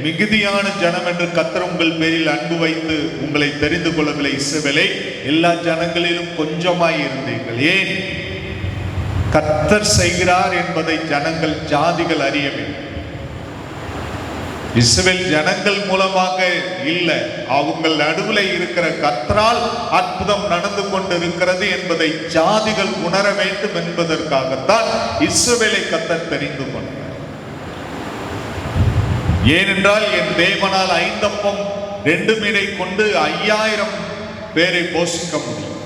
மிகுதியான ஜனம் என்று கர்த்தர் உங்கள் பேரில் அன்பு வைத்து உங்களை தெரிந்து கொள்ளவில்லை. இஸ்ரவேலே, எல்லா ஜனங்களிலும் கொஞ்சமாய் இருந்தீர்கள். ஏன்? கர்த்தர் செய்கிறார் என்பதை ஜனங்கள் ஜாதிகள் அறிய வேண்டும். இஸ்ரவேல் ஜனங்கள் மூலமாக இல்ல, அவங்கள் நடுவில் இருக்கிற கர்த்தரால் அற்புதம் நடந்து கொண்டிருக்கிறது என்பதை ஜாதிகள் உணர வேண்டும் என்பதற்காகத்தான் இஸ்ரவேலை கர்த்தர் தெரிந்து கொண்டார். ஏனென்றால் என் தேவனால் 5 அப்பம் 2 மீனை கொண்டு 5000 பேரை போஷிக்க முடியும்.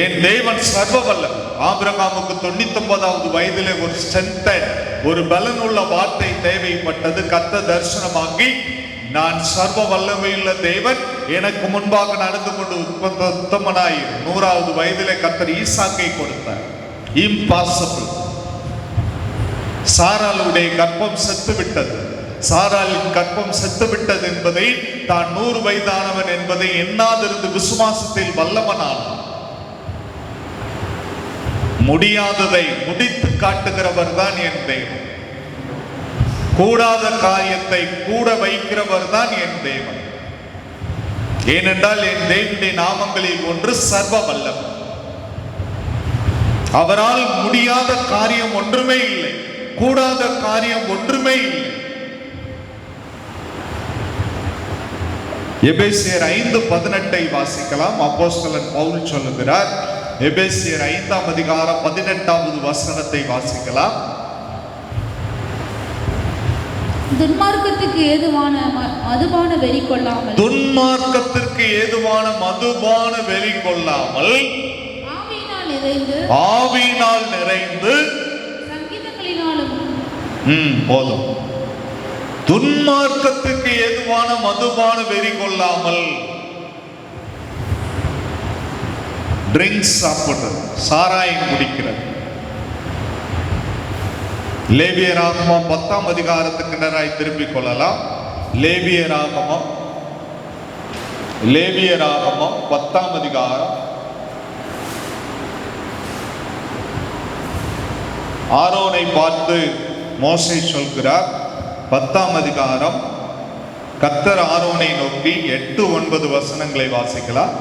என் தேவன் சர்வ வல்லவர். ஆபிரகாமுக்கு 99வது வயதிலே ஒரு ஸ்ட்ரென்த், ஒரு பலனுள்ள வார்த்தை தேவைப்பட்டது. கர்த்தர் தரிசனமாகி, நான் சர்வ வல்லமையுள்ள தேவன், எனக்கு முன்பாக நடந்து கொண்டு உத்தமனாய் 100வது வயதிலே கர்த்தர் ஈசாக்கை கொடுத்தார். இம்பாசிபிள். சாராளுடைய கர்ப்பம் செத்து விட்டது. சாராளின் கர்ப்பம் செத்து விட்டது என்பதை, தான் 100 வயதானவன் என்பதை எண்ணாதிருந்து விசுவாசத்தில் வல்லவனானான். முடியாததை முடித்து காட்டுகிறவர் தான் என் தேவன். கூடாத காரியத்தை கூட வைக்கிறவர் தான் என் தேவன். ஏனென்றால் என் தேவனுடைய நாமங்களில் ஒன்று சர்வ வல்லவர். அவரால் முடியாத காரியம் ஒன்றுமே இல்லை, கூடாத காரியம் ஒன்றுமே இல்லை. எபேசியர் 5:18 வாசிக்கலாம். அப்போஸ்தலன் பவுல் சொல்லுகிறார். எபேசியர் 5ஆம் அதிகாரம் 18வது வசனத்தை வாசிக்கலாம். துன்மார்க்கத்துக்கு ஏதுவான மதுபான வெறி கொள்ளாமல், துன்மார்க்கத்திற்கு ஏதுவான மதுபான வெறி கொள்ளாமல், ஆவியினால் நிறைந்து சங்கீதங்களினாலும். போதும். துன்மார்க்கத்துக்கு ஏதுவான மதுபான வெறி கொள்ளாமல், ட்ரிங்க்ஸ் சாப்பிடுறது, சாராயம் குடிக்கிறது. லேவியராகமம் 10ஆம் அதிகாரத்துக்கு நேராய் திருப்பிக் கொள்ளலாம். லேவியராகமம் 10ஆம் அதிகாரம் ஆரோனை பார்த்து மோசே சொல்கிறார். 10ஆம் அதிகாரம் கர்த்தர் ஆரோனை நோக்கி 8-9 வசனங்களை வாசிக்கலாம்.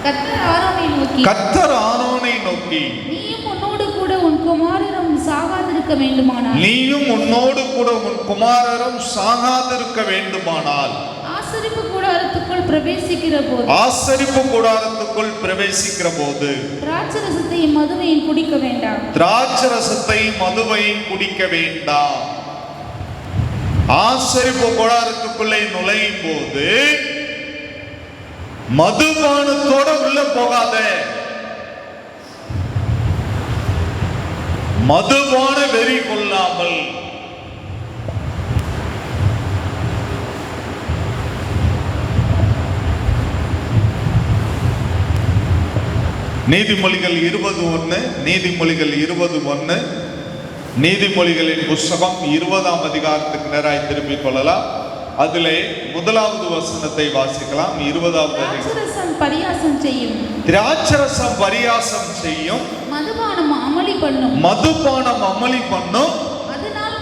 கர்த்தர் ஆரோனை நோக்கி, நீயும் உன்னோடு கூட உன் குமாரரும் சாகாதிருக்க வேண்டுமானால், நீயும் உன்னோடு கூட உன் குமாரரும் சாகாதிருக்க வேண்டுமானால், ஆசரிப்பு கூடாரத்துக்குள் பிரவேசிக்கிற போது திராட்சரசத்தையும் மதுவையும் குடிக்க வேண்டாம். திராட்சரசத்தையும் மதுவையும் குடிக்க வேண்டாம். ஆசரிப்பு கூடாரத்துக்குள்ளே நுழையும் போது மதுபானத்தோட உள்ள போகாத. மதுபான வெறி கொள்ளாமல். நீதிமொழிகள் 20:1, நீதிமொழிகள் 20:1, நீதிமொழிகளின் புஸ்தகம் 20ஆம் அதிகாரத்துக்கு நேராய் திரும்பிக் கொள்ளலாம். அதிலே 1வது வசனத்தை வாசிக்கலாம். 20வது திராட்சரசம் பரியாசம் செய்யும், திராட்சரசம் பரியாசம் செய்யும், மதுபானம் அமளி பண்ணும், மதுபானம் அமளி பண்ணும், அதனால்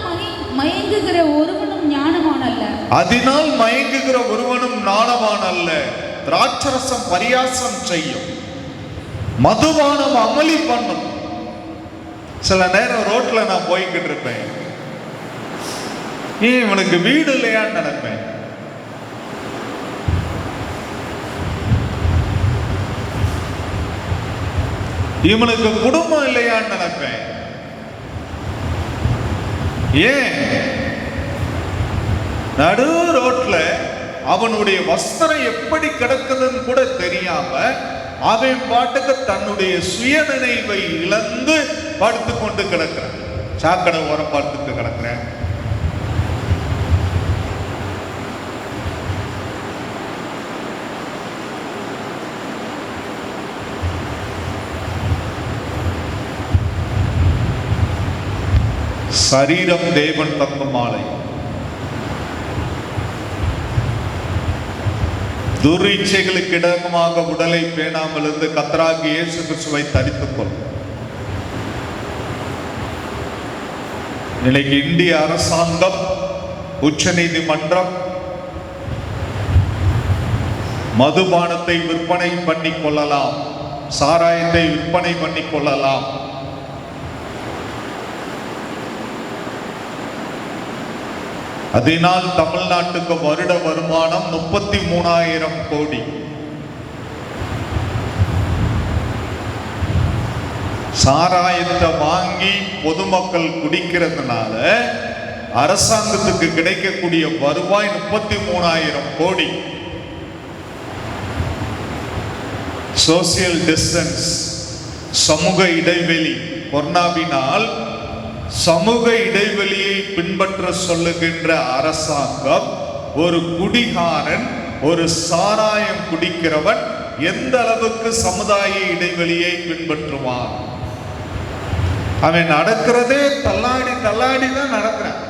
மயங்குகிற ஒருவனும் ஞானவான் அல்ல, அதனால் மயங்குகிற ஒருவனும் ஞானவான் அல்ல. திராட்சரசம் பரியாசம் செய்யும், மதுபானம் அமளி பண்ணும். சில நேரம் ரோட்ல நான் போய்கிட்டு இருப்பேன், ஏன் இவனுக்கு வீடு இல்லையான்னு நினைப்பேன். இவனுக்கு குடும்பம் இல்லையான்னு நினைப்பேன். ஏன் நடு ரோட்ல அவனுடைய வஸ்திரம் எப்படி கிடக்குதுன்னு கூட தெரியாம அவன் பாட்டுக்கு தன்னுடைய சுயநினைவை இழந்து படுத்து கொண்டு கிடக்கிறான். சாக்கடை ஓரம் படுத்துட்டு கிடக்கிறேன். சரீரம் தேவன் தந்த மாலை, துரிச்சைகளுக்கு இடமாக உடலை பேணாமல் இருந்து கர்த்தராகிய இயேசு கிறிஸ்துவை தரித்துக் கொள். இன்னைக்கு இந்திய அரசாங்கம், உச்ச நீதிமன்றம் மதுபானத்தை விற்பனை பண்ணி கொள்ளலாம், சாராயத்தை விற்பனை பண்ணி கொள்ளலாம். அதனால் தமிழ்நாட்டுக்கு வருட வருமானம் 33,000 கோடி. சாராயத்தை வாங்கி பொதுமக்கள் குடிக்கிறதுனால அரசாங்கத்துக்கு கிடைக்கக்கூடிய வருவாய் 33,000 கோடி. சோசியல் டிஸ்டன்ஸ், சமூக இடைவெளி, கொரோனாவினால் சமூக இடைவெளியை பின்பற்ற சொல்லுகின்ற அரசாங்கம் ஒரு குடிகாரன், ஒரு சாராயம் குடிக்கிறவன் எந்த அளவுக்கு சமுதாய இடைவெளியை பின்பற்றுவான்? அவன் நடக்கிறதே தள்ளாடி தள்ளாடி தான் நடக்கிறான்.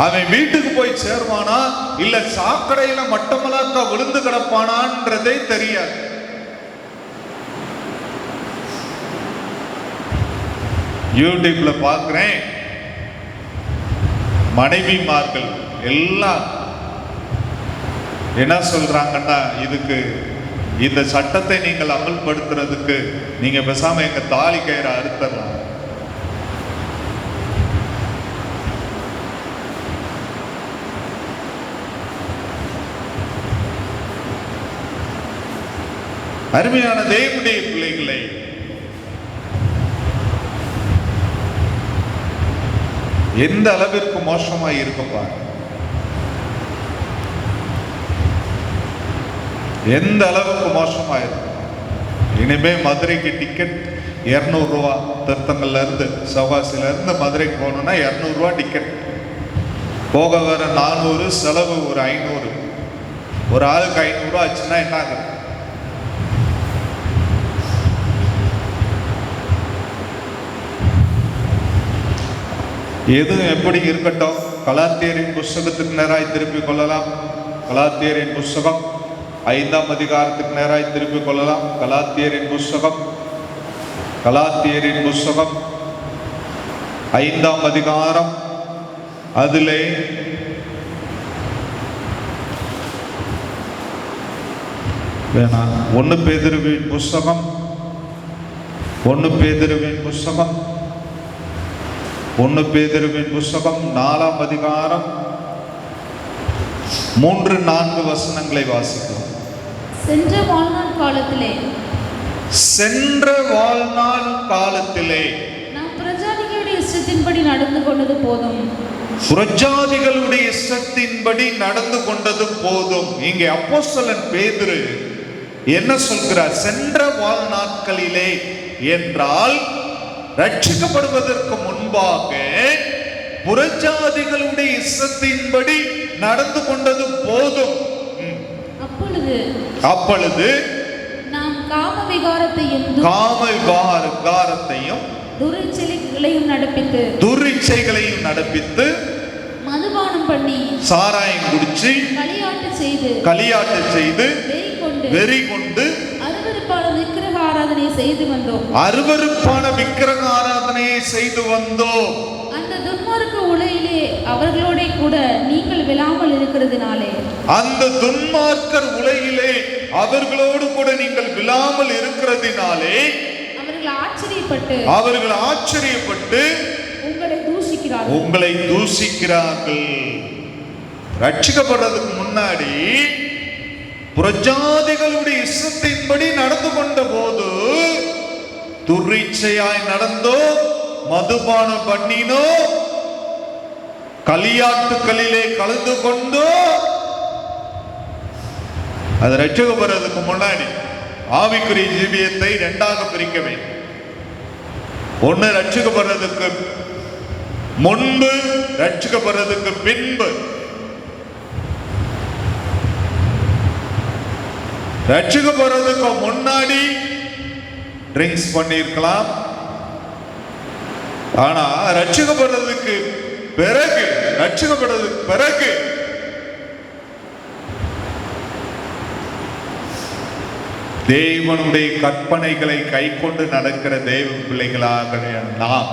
அவன் வீட்டுக்கு போய் சேர்வானா இல்ல சாக்கடையில மட்டமலாக்க விழுந்து கிடப்பானான்றதே தெரியாது. யூடியூப்ல பார்க்கிறேன், மனைவிமார்கள் எல்லாம் என்ன சொல்றாங்கன்னா, இதுக்கு இந்த சட்டத்தை நீங்கள் அமல்படுத்துறதுக்கு நீங்க பேசாம எங்க தாலி கயிறை அறுத்தரலாம். அருமையான தேவனுடைய பிள்ளைகளை, எந்த அளவிற்கு மோசமாய் இருக்கப்பா, எந்த அளவுக்கு மோசமாயிருக்கும். இனிமே மதுரைக்கு டிக்கெட் 200 ரூபா. திருத்தங்கல்ல இருந்து சவாசில இருந்து மதுரைக்கு போகணும்னா 200 ரூபா டிக்கெட். போக வர 400, செலவு ஒரு 500. ஒரு ஆளுக்கு 500 ரூபா ஆச்சுன்னா என்ன ஆகுது? எது எப்படி இருக்கட்டும், கலாத்தியரின் புஸ்தகத்துக்கு நேராய் திருப்பிக் கொள்ளலாம். கலாத்தியரின் புஸ்தகம் 5ஆம் அதிகாரத்துக்கு நேராய் திருப்பிக் கொள்ளலாம். கலாத்தியரின் புஸ்தகம் 5ஆம் அதிகாரம், அதிலே 1 பேதுருவின் புஸ்தகம் 1 பேதுருவின் புஸ்தகம் 4ஆம் அதிகாரம் 3-4 வசனங்களை வாசிக்கலாம். சென்ற வாழ்நாள் காலத்திலே நாம் பிரஜாதிகளுடைய இஷ்டத்தின்படி நடந்து கொண்டது போதும். புறஜாதிகளுடைய இஷ்டத்தின்படி நடந்து கொண்டது போதும். இங்கே அப்போஸ்தலன் பேதுரு என்ன சொல்கிறார்? சென்ற வாழ்நாட்களிலே என்றால் ரட்சிக்கப்படுவதற்கு முன்பாக புறஜாதிகளுடைய இஷ்டத்தின்படி நடந்து கொண்டது போதும். அப்பொழுது நாம் காம விகாரத்தையும் துரிச்சைகளையும் நடப்பித்து மதுபானம் பண்ணி சாராயம் குடிச்சு களியாட்டு செய்து வெறி கொண்டு அருவருப்பான விக்கிரக ஆராதனையை செய்து வந்தோம். அந்த துன்மார்க்க உலையிலே அவர்களோட கூட நீங்கள் விழாமல் இருக்கிறதுனாலே அவர்களோடு கூட நீங்கள் விழாமல் இருக்கிறதினாலே அவர்கள் ஆச்சரியப்பட்டு உங்களை தூஷிக்கிறார்கள். ரட்சிக்கப்படுறதுக்கு முன்னாடி புறஜாதிகளுடைய இஷ்டத்தின்படி நடந்து கொண்ட போது துரிச்சையாய் நடந்தோ, மதுபானம் பண்ணினோ, களியாட்டுக்களிலே கலந்து கொண்டோ, அது ரட்சிக்கப்படுறதுக்கு முன்னாடி ஆவிக்குரிய ஜீவியத்தை இரண்டாக பிரிக்க வேண்டும். ஒன்னு ரட்சிக்கப்படுறதுக்கு முன்பு, ரட்சிக்கப்படுறதுக்கு பின்பு. ரட்சிக்கப்படுறதுக்கு முன்னாடி ட்ரிங்க்ஸ் பண்ணிருக்கலாம், ஆனா ரட்சிக்கப்படுறதுக்கு பிறகு தேவனுடைய கற்பனைகளை கை கொண்டு நடக்கிற தேவ பிள்ளைகளாக நாம்,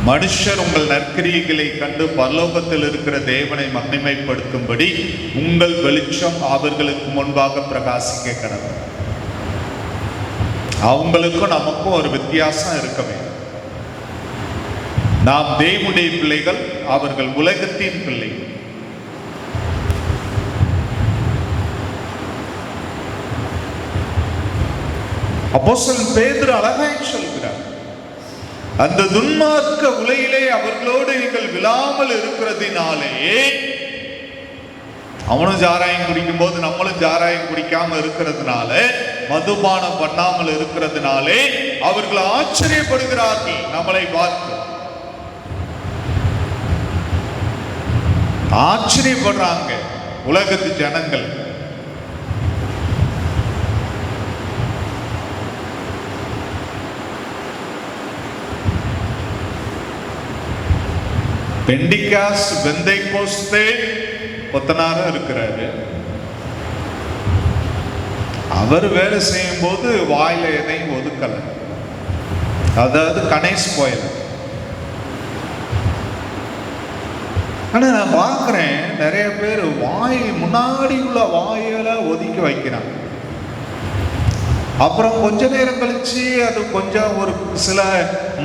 மனுஷர் உங்கள் நற்கிரியைகளை கண்டு பரலோகத்தில் இருக்கிற தேவனை மகிமைப்படுத்தும்படி உங்கள் வெளிச்சம் அவர்களுக்கு முன்பாக பிரகாசிக்க கடவுள். அவங்களுக்கும் நமக்கும் ஒரு வித்தியாசம் இருக்க வேண்டும். நாம் தேவனுடைய பிள்ளைகள், அவர்கள் உலகத்தின் பிள்ளைகள். அப்போஸ்தலன் பேதுரு அழகாய் சொல்கிறார், அந்த துன்மார்க்க உலையிலே அவர்களோடு நீங்கள் விழாமல் இருக்கிறதினாலே, அவனும் ஜாராயம் குடிக்கும் போது நம்மளும் ஜாராயம் குடிக்காம இருக்கிறதுனால, மதுபானம் பண்ணாமல் இருக்கிறதுனாலே அவர்கள் ஆச்சரியப்படுகிறார்கள். நம்மளை பார்த்து ஆச்சரியப்படுறாங்க உலகத்து ஜனங்கள். பெண்டிகாஸ்ட் பெந்தைகோஸ்தே கொத்தனாரும் இருக்கிறாரு. அவர் வேலை செய்யும் போது வாயில எதையும் ஒதுக்கல, அதாவது கணேஷ் போயல. ஆனா நான் பார்க்கிறேன் நிறைய பேர் வாய் முன்னாடி உள்ள வாயில ஒதுக்கி வைக்கிறாங்க. அப்புறம் கொஞ்ச நேரம் கழிச்சு அது கொஞ்சம் ஒரு சில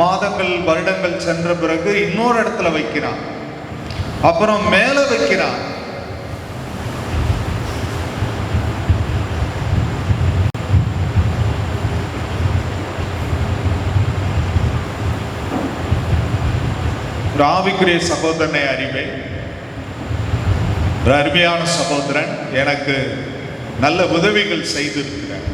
மாதங்கள் வருடங்கள் சென்ற பிறகு இன்னொரு இடத்துல வைக்கிறான், அப்புறம் மேல வைக்கிறான். ஆவிக்குரிய சகோதரனை அறிவேன், ஒரு அருமையான சகோதரன் எனக்கு நல்ல உதவிகள் செய்திருக்கிறார்.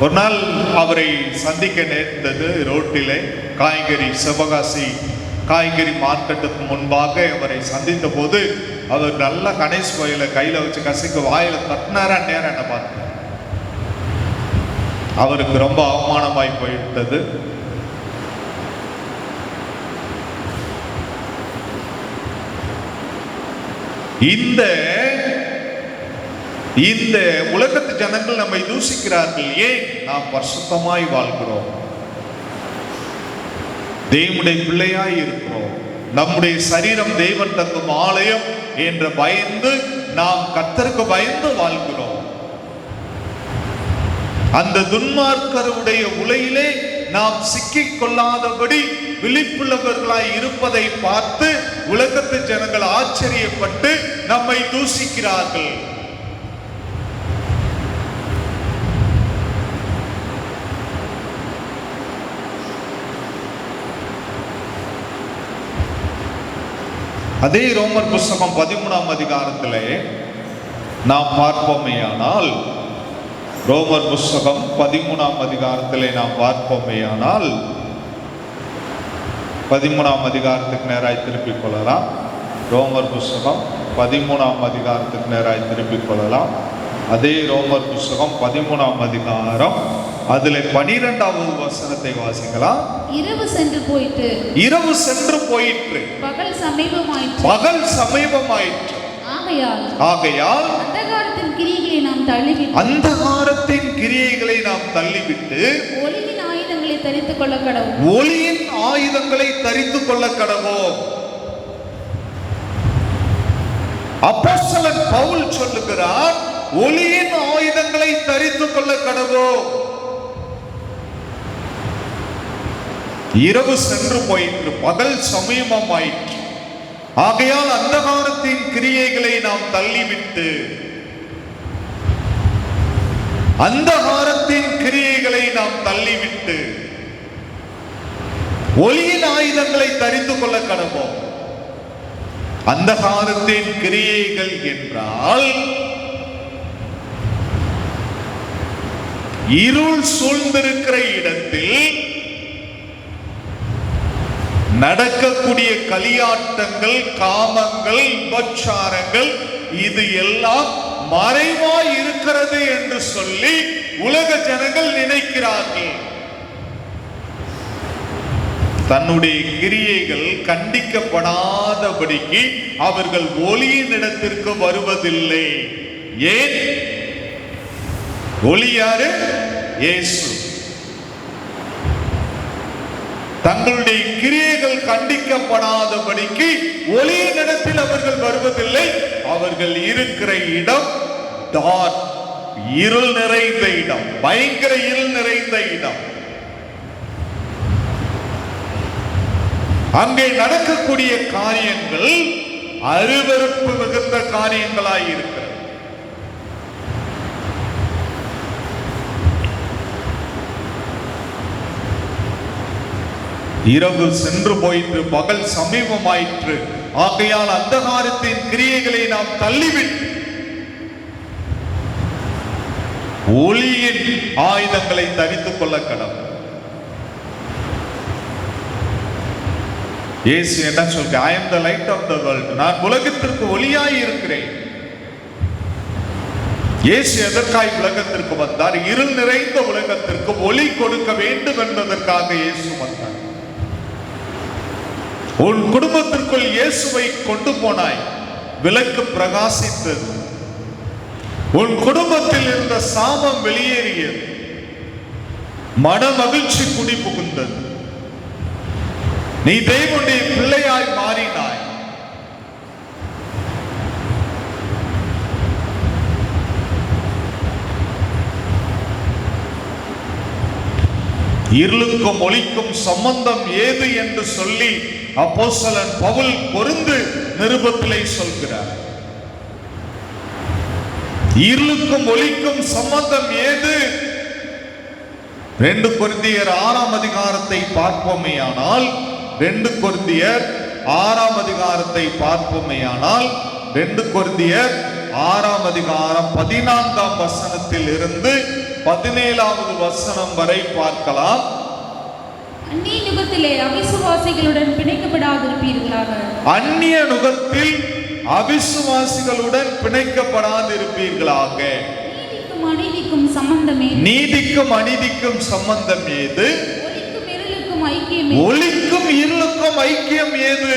ஒரு நாள் அவரை சந்திக்க நேர்ந்தது. ரோட்டிலே காய்கறி சிவகாசி காய்கறி மார்க்கெட்டுக்கு முன்பாக அவரை சந்தித்த போது அவர் நல்ல கணேஷ் கோயில கையில வச்சு கசைக்கு வாயில தட்டினாரா நேரம் என்ன பார்த்தார். அவருக்கு ரொம்ப அவமானமாய் போயிட்டது. இந்த உலகத்து ஜனங்கள் நம்மை தூஷிக்கிறார்கள். ஏன்? நாம் பரிசுத்தமாய் வாழ்கிறோம், தேவனுடைய பிள்ளையாய் இருக்கிறோம், நம்முடைய சரீரம் தேவன் தங்கும் ஆலயம் என்று பயந்து நாம் கர்த்தருக்கு பயந்து வாழ்கிறோம். அந்த துன்மார்க்கருடைய உலையிலே நாம் சிக்கிக் கொள்ளாதபடி விழிப்புள்ளவர்களாய் இருப்பதை பார்த்து உலகத்து ஜனங்கள் ஆச்சரியப்பட்டு நம்மை தூஷிக்கிறார்கள். அதே ரோமர் புஸ்தகம் 13ஆம் அதிகாரத்திலே நாம் பார்ப்போமேயானால் ரோமர் புஸ்தகம் 13ஆம் அதிகாரத்திலே நாம் பார்ப்போமேயானால் 13ஆம் அதிகாரத்துக்கு நேராய் திருப்பிக் கொள்ளலாம். ரோமர் புஸ்தகம் 13ஆம் அதிகாரத்துக்கு நேராய் திருப்பிக் கொள்ளலாம். அதே ரோமர் புஸ்தகம் 13ஆம் அதிகாரம் அதில் 12வது வசனத்தை வாசிக்கலாம். இரவு சென்று போயிட்டு, இரவு சென்று போயிற்று, பகல் சமீபமாயிற்று, பகல் சமீபமாயிற்று. ஆகையால் அந்தகாரத்தின் கிரியைகளை நாம் தள்ளிவிட்டு, அந்தகாரத்தின் கிரியைகளை நாம் தள்ளிவிட்டு ஒளியின் ஆயுதங்களை தரித்துக் கொள்ள கடவோம். ஒளியின் ஆயுதங்களை தரித்துக் கொள்ள கடவோம். அப்போஸ்தலன் பவுல் சொல்லுகிறார், ஒளியின் ஆயுதங்களை தரித்துக் கொள்ள கடவோம். இரவு சென்று போயிற்று, பகல் சமீபமாயிற்று. ஆகையால் அந்தகாரத்தின் கிரியைகளை நாம் தள்ளிவிட்டு, அந்தகாரத்தின் கிரியைகளை நாம் தள்ளிவிட்டு ஒளியின் ஆயுதங்களை தரித்துக் கொள்ள கடவோம். அந்தகாரத்தின் கிரியைகள் என்றால் இருள் சூழ்ந்திருக்கிற இடத்தில் நடக்கக்கூடிய களியாட்டங்கள், காமங்கள், உபச்சாரங்கள், இது எல்லாம் மறைவாய் இருக்கிறது என்று சொல்லி உலக ஜனங்கள் நினைக்கிறார்கள். தன்னுடைய கிரியைகள் கண்டிக்கப்படாதபடிக்கு அவர்கள் ஒளியின் இடத்திற்கு வருவதில்லை. ஏன்? ஒளி யாரு? இயேசு. தங்களுடைய கிரியைகள் கண்டிக்கப்படாதபடிக்கு ஒளியின் இடத்தில் அவர்கள் வருவதில்லை. அவர்கள் இருக்கிற இடம் டார்க், இருள் நிறைந்த இடம், பயங்கர இருள் நிறைந்த இடம். அங்கே நடக்கக்கூடிய காரியங்கள் அருவருப்பு மிகுந்த காரியங்களாய் இருக்கிறது. இரவு சென்று போயிற்று, பகல் சமீபமாயிற்று. ஆகையால் அந்தகாரத்தின் கிரியைகளை நாம் தள்ளிவிட்டு ஒளியின் ஆயுதங்களை தரித்துக் கொள்ள கடவுள். இயேசு என்ன சொல்ற? I am the light of the world. நான் உலகத்திற்கு ஒளியாய் இருக்கிறேன். இயேசு எதற்காய் உலகத்திற்கு வந்தார்? இருள் நிறைந்த உலகத்திற்கு ஒளி கொடுக்க வேண்டும் என்பதற்காக இயேசு வந்தார். உன் குடும்பத்திற்குள் இயேசுவை கொண்டு போனாய், விளக்கு பிரகாசித்தது. உன் குடும்பத்தில் இருந்த சாபம் வெளியேறியது, மன மகிழ்ச்சி குடி புகுந்தது. நீ தேவனுடைய பிள்ளையாய் மாறினாய். இருளுக்கும் ஒளிக்கும் சம்பந்தம் ஏது என்று சொல்லி அப்போஸ்தலன் பவுல் கொரிந்து நிருபத்திலே சொல்கிறார். இருளுக்கும் ஒளிக்கும் சம்பந்தம் ஏது? 2 கொரிந்தியர் 6ஆம் அதிகாரத்தை பார்ப்போமேயானால் 2 கொரிந்தியர் 6ஆம் அதிகாரத்தை பார்ப்போமேயானால் 2 கொரிந்தியர் 6ஆம் அதிகாரம் 14ஆம் வசனத்தில் இருந்து 17ஆவது வசனம் வரை பார்க்கலாம். அந்நிய நுகத்திலே அவிசுவாசிகளுடன் பிணைக்கப்படாதிருப்பீர்களாக. அந்நிய நுகத்தில் அவிசுவாசிகளுடன் பிணைக்கப்படாதிருப்பீர்களாக. நீதிக்கும் அநீதிக்கும் சம்பந்தம் ஏது? நீதிக்கும் அநீதிக்கும் சம்பந்தம் ஏது? ஒளிக்கும் இருளுக்கும் ஐக்கியம் ஏது? ஒளிக்கும் இருளுக்கும் ஐக்கியம் ஏது?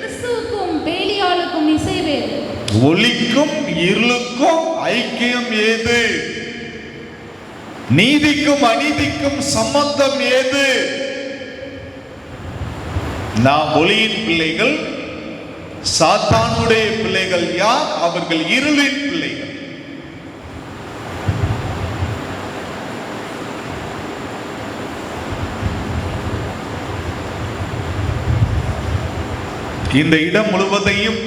கிறிஸ்துவுக்கும் பேலியாளுக்கும் இசைவேது. ஒளிக்கும் இருளுக்கும் ஐக்கியம் ஏது? நீதிக்கும் அநீதிக்கும் சம்பந்தம் ஏது? நாம் ஒளியின் பிள்ளைகள், சாத்தானுடைய பிள்ளைகள் யார்? அவர்கள் இருளின் பிள்ளைகள். இந்த இடம் முழுவதையும்,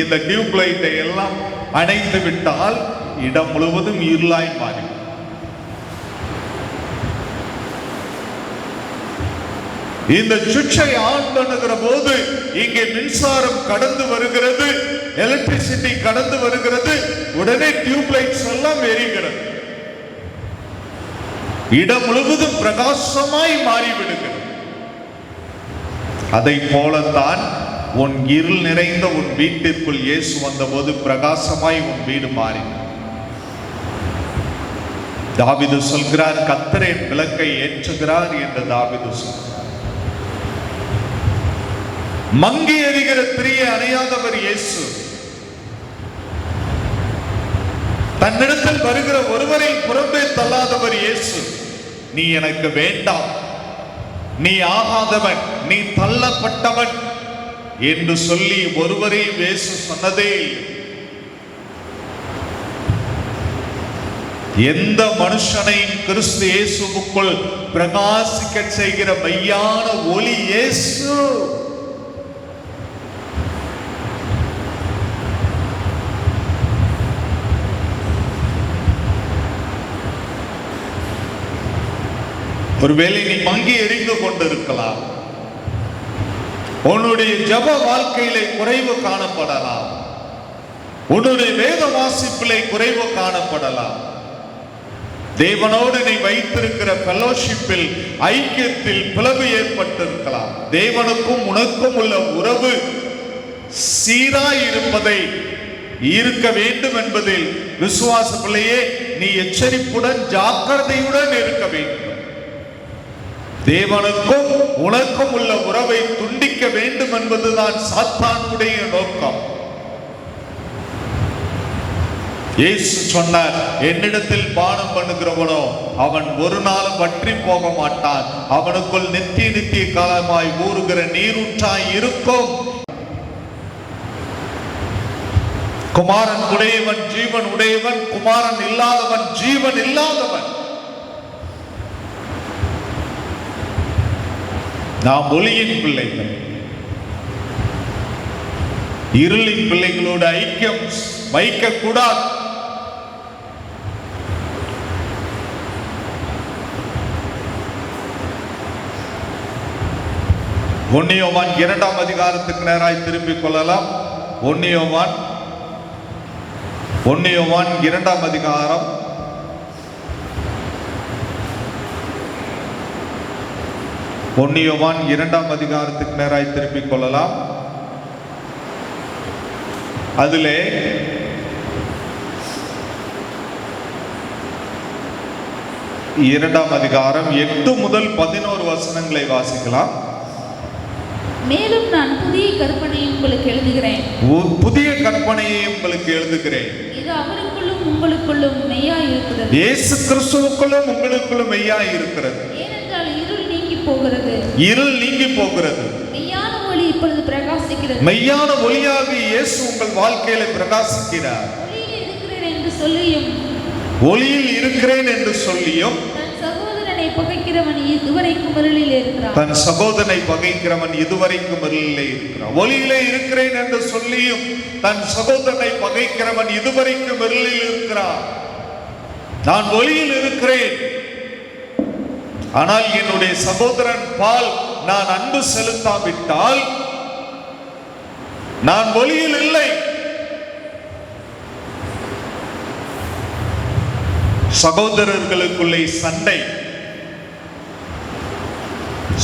இந்த டியூப் லைட்டை எல்லாம் அணைத்து விட்டால் இடம் முழுவதும் இருளாய் மாறி. இந்த சுவிட்சை ஆன் பண்ணுகிற போது இங்கே மின்சாரம் கடந்து வருகிறது, எலக்ட்ரிசிட்டி கடந்து வருகிறது, உடனே டியூப் லைட்ஸ் எல்லாம் எரிகிறது. இடம் முழுவதும் பிரகாசமாய் மாறிவிடுகிறது. அதை போலத்தான் உன் இருள் நிறைந்த உன் வீட்டிற்குள் இயேசு வந்தபோது பிரகாசமாய் உன் வீடு மாறின. தாவீது சொல்கிறார், கர்த்தர் என் விளக்கை ஏற்றுகிறார் என்று தாவீது சொல்கிறார். மங்கி எரிகிற திரியை அணையாதவர் இயேசு. தன்னிடத்தில் வருகிற ஒருவரை புறம்பே தள்ளாதவர் இயேசு. நீ எனக்கு வேண்டாம், நீ ஆகாதவன், நீ தள்ளப்பட்டவன் என்று சொல்லி ஒருவரை இயேசு சொன்னதே. எந்த மனுஷனையும் கிறிஸ்து இயேசுவுக்குள் பிரகாசிக்க செய்கிற மெய்யான ஒளி இயேசு. ஒருவேளை நீ மங்கி எரிந்து கொண்டிருக்கலாம். உன்னுடைய ஜப வாழ்க்கையிலே குறைவு காணப்படலாம். உன்னுடைய வேத வாசிப்பிலே குறைவு காணப்படலாம். தேவனோடு நீ வைத்திருக்கிற ஃபெலோஷிப்பில், ஐக்கியத்தில் பிளவு ஏற்பட்டிருக்கலாம். தேவனுக்கும் உனக்கும் உள்ள உறவு சீராய் இருக்க வேண்டும் என்பதில் விசுவாச பிள்ளையே நீ எச்சரிப்புடன் ஜாக்கிரதையுடன் இருக்க வேண்டும். தேவனுக்கும் உனக்கும் உள்ள உறவை துண்டிக்க வேண்டும் என்பதுதான் சாத்தானுடைய நோக்கம். இயேசு சொன்னார், என்னிடத்தில் பானம் பண்ணுகிறவனோ அவன் ஒரு நாளும் வற்றி போக மாட்டான், அவனுக்குள் நித்திய காலமாய் ஊறுகிற நீரூற்றாய் இருக்கும். குமாரன் உடையவன் ஜீவன் உடையவன், குமாரன் இல்லாதவன் ஜீவன் இல்லாதவன். நாம் ஒளியின் பிள்ளைகள். இருளின் பிள்ளைகளோடு ஐக்கியம் வைக்க கூடாது. ஒன்னியோவான் 2ஆம் அதிகாரத்துக்கு நேராய் திரும்பிக் கொள்ளலாம். ஒன்னியோவான் 2ஆம் அதிகாரம் 2ஆம் அதிகாரத்துக்கு நேராய் திருப்பிக் கொள்ளலாம். அதிலே 2ஆம் அதிகாரம் 8 முதல் 11 வசனங்களை வாசிக்கலாம். மேலும் நான் புதிய கற்பனையை உங்களுக்கு எழுதுகிறேன். புதிய கற்பனையை உங்களுக்கு எழுதுகிறேன். இது அவருக்குள்ளும் உங்களுக்குள்ளும் மெய்யாய் இருக்கிறது. இயேசு கிறிஸ்துவுக்குள்ளும் உங்களுக்குள்ளும் மெய்யாய் இருக்கிறது. ஏனென்றால் இருள் நீங்கி போகிறது. இருள் நீங்கி போகிறது. மெய்யான ஒளி இப்பொழுது பிரகாசிக்கிறது. மெய்யான ஒளியாக இயேசு உங்கள் வாழ்க்கையில பிரகாசிக்கிறார். ஒளியில் இருக்கிறேன் என்று சொல்லியும் தன் சகோதரனை பகைக்கிறவன் இதுவரைக்கும் இருளிலே இருக்கிறான். ஒளியிலே இருக்கிறேன் என்று சொல்லியும் தன் சகோதரனை பகைக்கிறவன் இதுவரைக்கும் இருளில் இருக்கிறான். நான் ஒளியில் இருக்கிறேன், ஆனால் என்னுடைய சகோதரன் பால் நான் அன்பு செலுத்தாவிட்டால் நான் ஒளியில் இல்லை. சகோதரர்களுக்குள்ளே சண்டை,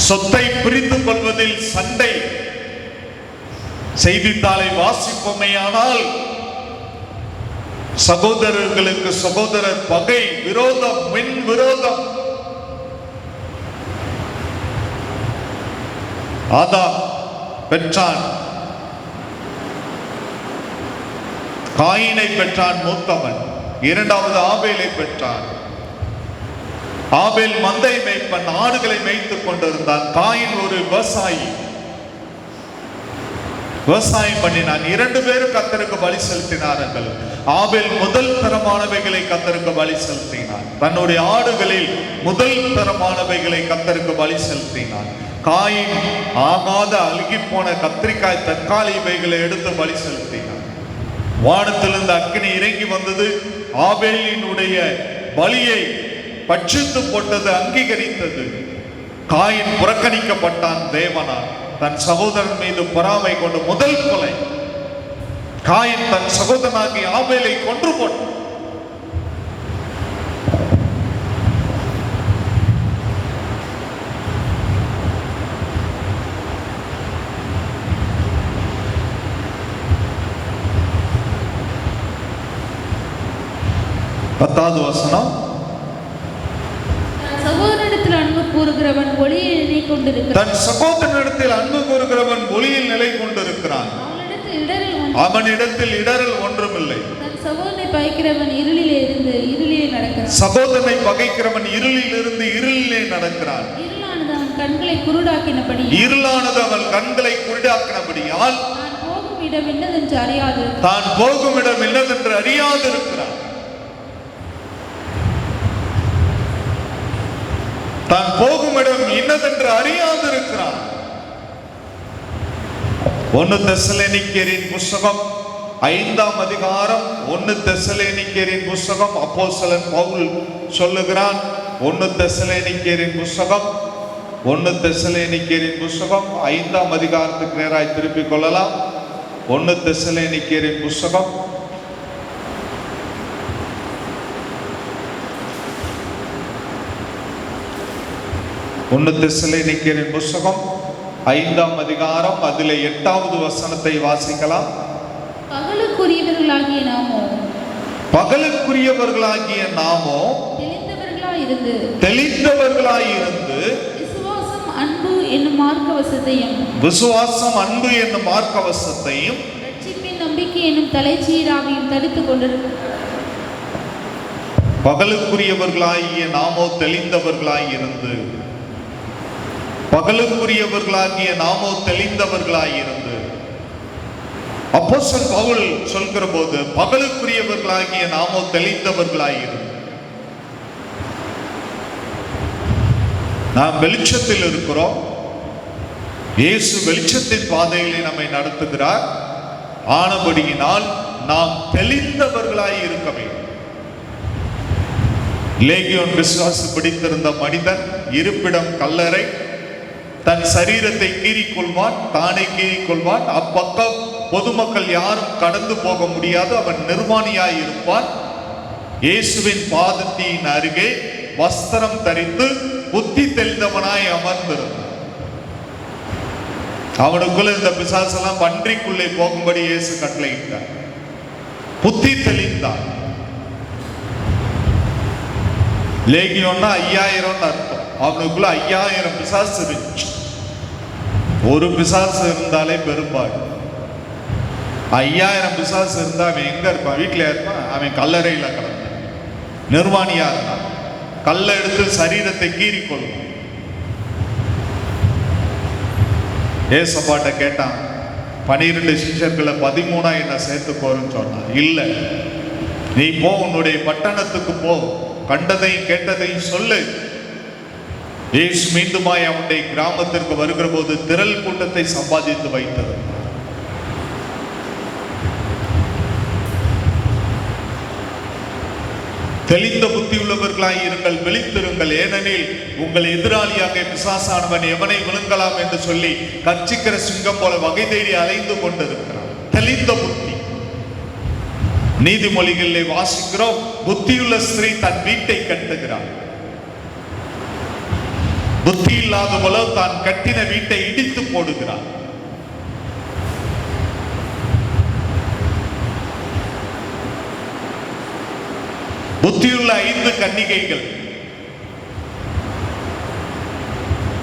சொத்தை பிரித்துக் கொள்வதில் சண்டை. செய்தித்தாளை வாசிப்போமேயானால் சகோதரர்களுக்கு சகோதரர் பகை, விரோதம், மின் விரோதம். ஆதாம் பெற்றான், காயினை பெற்றான் மூத்தவன். இரண்டாவது ஆபேலை பெற்றான். ஆபேல் மந்தை மேய்ப்பன், ஆடுகளை மேய்த்துக் கொண்டிருந்தான். காயின் ஒரு விவசாயம் பண்ணினான். 2 பேரும் கர்த்தருக்கு பலி செலுத்தினார்கள். ஆபேல் முதல் தரமானவைகளை கர்த்தருக்கு பலி செலுத்தினான். தன்னுடைய ஆடுகளில் முதல் தரமானவைகளை கர்த்தருக்கு பலி செலுத்தினான். காயின் ஆகாத அழுகி போன கத்திரிக்காய், தக்காளி இவைகளை எடுத்து பலி செலுத்தினான். வானத்திலிருந்து அக்கினி இறங்கி வந்தது. ஆபேலினுடைய பலியை பட்சித்து போட்டது, அங்கீகரித்தது. காயின் புறக்கணிக்கப்பட்டான் தேவனால். தன் சகோதரன் மீது பொறாமை கொண்டு முதல் கொலை. காயின் தன் சகோதரனாகி ஆபேலை கொன்று போட்டான். 10வது வசனம். சகோதரனிடத்தில் அன்பு கூறுகிறவன் ஒளியை நிலை கொண்டிருக்கிறான். தன் சகோதரனிடத்தில் அன்பு கூறுகிறவன் ஒளியில் நிலை கொண்டிருக்கிறான். அவனிடத்தில் இடரல் ஒன்றுமில்லை. தன் சகோதரனை பகைக்கிறவன் இருளிலே இருந்து இருளிலே நடக்கிறான். சகோதரனை பகைக்கிறவன் இருளில் இருந்து இருளிலே நடக்கிறான். இருளானது அவன் கண்களை குருடாக்கினபடி குருடாக்கினபடியால் தான் போகும் இடம் என்னதென்று அறியாது இருக்கிறான். தான் போகும் இடம் இன்னதென்று அறியாது இருக்கிறான். 1 தெசலோனிக்கேயரின் புஸ்தகம் 5ஆம் அதிகாரம் 1 தெசலோனிக்கேயரின் புஸ்தகம் அப்போஸ்தலன் பவுல் சொல்லுகிறான். 1 தெசலோனிக்கேயரின் புஸ்தகம் 5ஆம் அதிகாரத்துக்கு நேராய் திருப்பிக் கொள்ளலாம். 1 தெசலோனிக்கேயரின் புஸ்தகம் 5ஆம் அதிகாரம் அதிலே 8வது வசனத்தை வாசிக்கலாம். பகலுக்குரியவர்களாகிய நாமோ தெளிந்தவர்களாயிருந்து விசுவாசம் அன்பு என்னும் மார்க்கவசத்தையும் ரட்சிப்பின் நம்பிக்கை என்னும் தலைச்சீராவையும் தரித்துக் கொண்டிருக்கிறோம். பகலுக்குரியவர்களாகிய நாமோ தெளிந்தவர்களாயிருந்து அப்போஸ்தலன் பவுல் சொல்கிற போது பகலுக்குரியவர்களாகிய நாமோ தெளிந்தவர்களாயிருந்து நாம் வெளிச்சத்தில் இருக்கிறோம். இயேசு வெளிச்சத்தின் பாதையிலே நம்மை நடத்துகிறார். ஆனபடியினால் நாம் தெளிந்தவர்களாய் இருக்க வேண்டும். லேகியோன் விசுவாசி பிடித்திருந்த மனிதன் இருப்பிடம் கல்லறை, தன் சரீரத்தை கீறிக்கொள்வான், தானே கீறிக்கொள்வான். அப்பக்கம் பொதுமக்கள் யாரும் கடந்து போக முடியாது. அவன் நிர்வாணியாய் இருப்பான். இயேசுவின் பாதத்தின் அருகே வஸ்திரம் தரித்து புத்தி தெளிந்தவனாய் அமர்ந்திருந்தான். அவனுக்குள்ள இந்த பிசாசெல்லாம் பன்றிக்குள்ளே போகும்படி இயேசு கட்டளையிட்டார். புத்தி தெளிந்தான். லேகியோன்னா 5000 அர்த்தம். அவனுக்குள்ள 5000 பிசாசு இருந்துச்சு. ஒரு பிசாசு இருந்தாலே பெரும்பாடு. 5000 பிசாசு இருந்தா அவன் எங்க இருப்பான்? வீட்டில் இருப்பான். அவன் கல்லறையில கிடந்தான், நிர்வாணியா இருந்தான். கல்லை எடுத்து சரீரத்தை கீறிக்கொள்ளும். ஏசப்பாட்ட கேட்டான், 12 சிஷ்யர்களை 13 என்ன சேர்த்துக்கோருன்னு சொன்னான். இல்ல, நீ போ, உன்னுடைய பட்டணத்துக்கு போ, கண்டதையும் கேட்டதையும் சொல்லு. இயேசு மீண்டுமாய் அவனுடைய கிராமத்திற்கு வருகிற போது திரள் கூட்டத்தை சம்பாதித்து வைத்தது. தெளிந்த புத்தி உள்ளவர்களாய் இருங்கள், விழித்திருங்கள். ஏனெனில் உங்கள் எதிராளியாக பிசாசானவன் எவனை விழுங்கலாம் என்று சொல்லி கர்ச்சிக்கிற சிங்கம் போல வகை தேடி அலைந்து கொண்டிருக்கிறான். தெளிந்த புத்தி. நீதிமொழிகளிலே வாசிக்கிறோம், புத்தியுள்ள ஸ்திரீ தன் வீட்டை கட்டுகிறாள். புத்தி இல்லாதவளோ தான் கட்டின வீட்டை இடித்து போடுகிறாள். புத்தியுள்ள 5 கன்னிகைகள்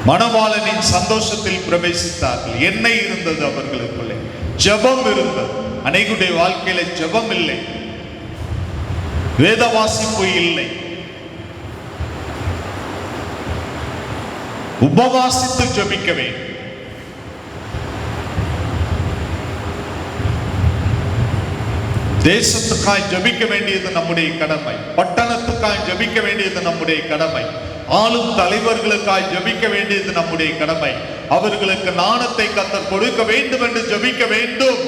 மணவாளனின் சந்தோஷத்தில் பிரவேசித்தார்கள். எண்ணெய் இருந்தது அவர்களுக்குள்ளே, ஜெபம் இருந்தது. அநேகருடைய வாழ்க்கையில ஜெபம் இல்லை, வேத வாசிப்பு இல்லை, உபவாசித்து ஜெபிக்க வேண்டும். தேசத்துக்காய் ஜெபிக்க வேண்டியது நம்முடைய கடமை. பட்டணத்துக்காய் ஜெபிக்க வேண்டியது நம்முடைய கடமை. ஆளும் தலைவர்களுக்காய் ஜெபிக்க வேண்டியது நம்முடைய கடமை. அவர்களுக்கு ஞானத்தை கர்த்தர் கொடுக்க வேண்டும் என்று ஜெபிக்க வேண்டும்.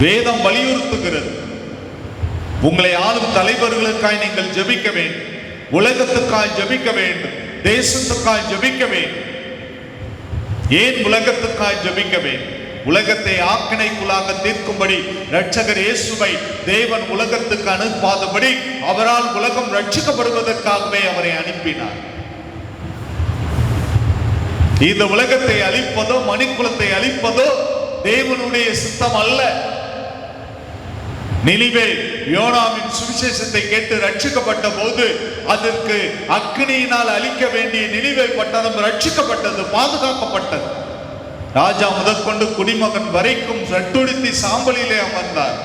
வேதம் வலியுறுத்துகிறது. உங்களை ஆளும் தலைவர்களுக்காய் நீங்கள் ஜெபிக்க வேண்டும். உலகத்துக்காய் ஜெபிக்க வேண்டும். தேசத்துக்காய் ஜெபிக்க வேண்டும். ஏன் உலகத்துக்காய் ஜெபிக்க வேண்டும்? உலகத்தை ஆக்கினைக்குள்ளாக தீர்க்கும்படி இரட்சகர் இயேசுவை தேவன் உலகத்துக்கு அனுப்பாதபடி அவரால் உலகம் ரட்சிக்கப்படுவதற்காகவே அவரை அனுப்பினார். இந்த உலகத்தை அழிப்பதோ மனிதகுலத்தை அழிப்பதோ தேவனுடைய சித்தம் அல்ல. நினிவே யோனாவின் சுவிசேஷத்தை கேட்டு ரட்சிக்கப்பட்ட போது அதற்கு அக்கினியினால் அழிக்க வேண்டிய நினிவே பட்டணம் ரட்சிக்கப்பட்டது, பாதுகாக்கப்பட்டது. ராஜா முதற்கொண்டு குடிமகன் வரைக்கும் ரட்டுடுத்தி சாம்பலிலே அமர்ந்தார்.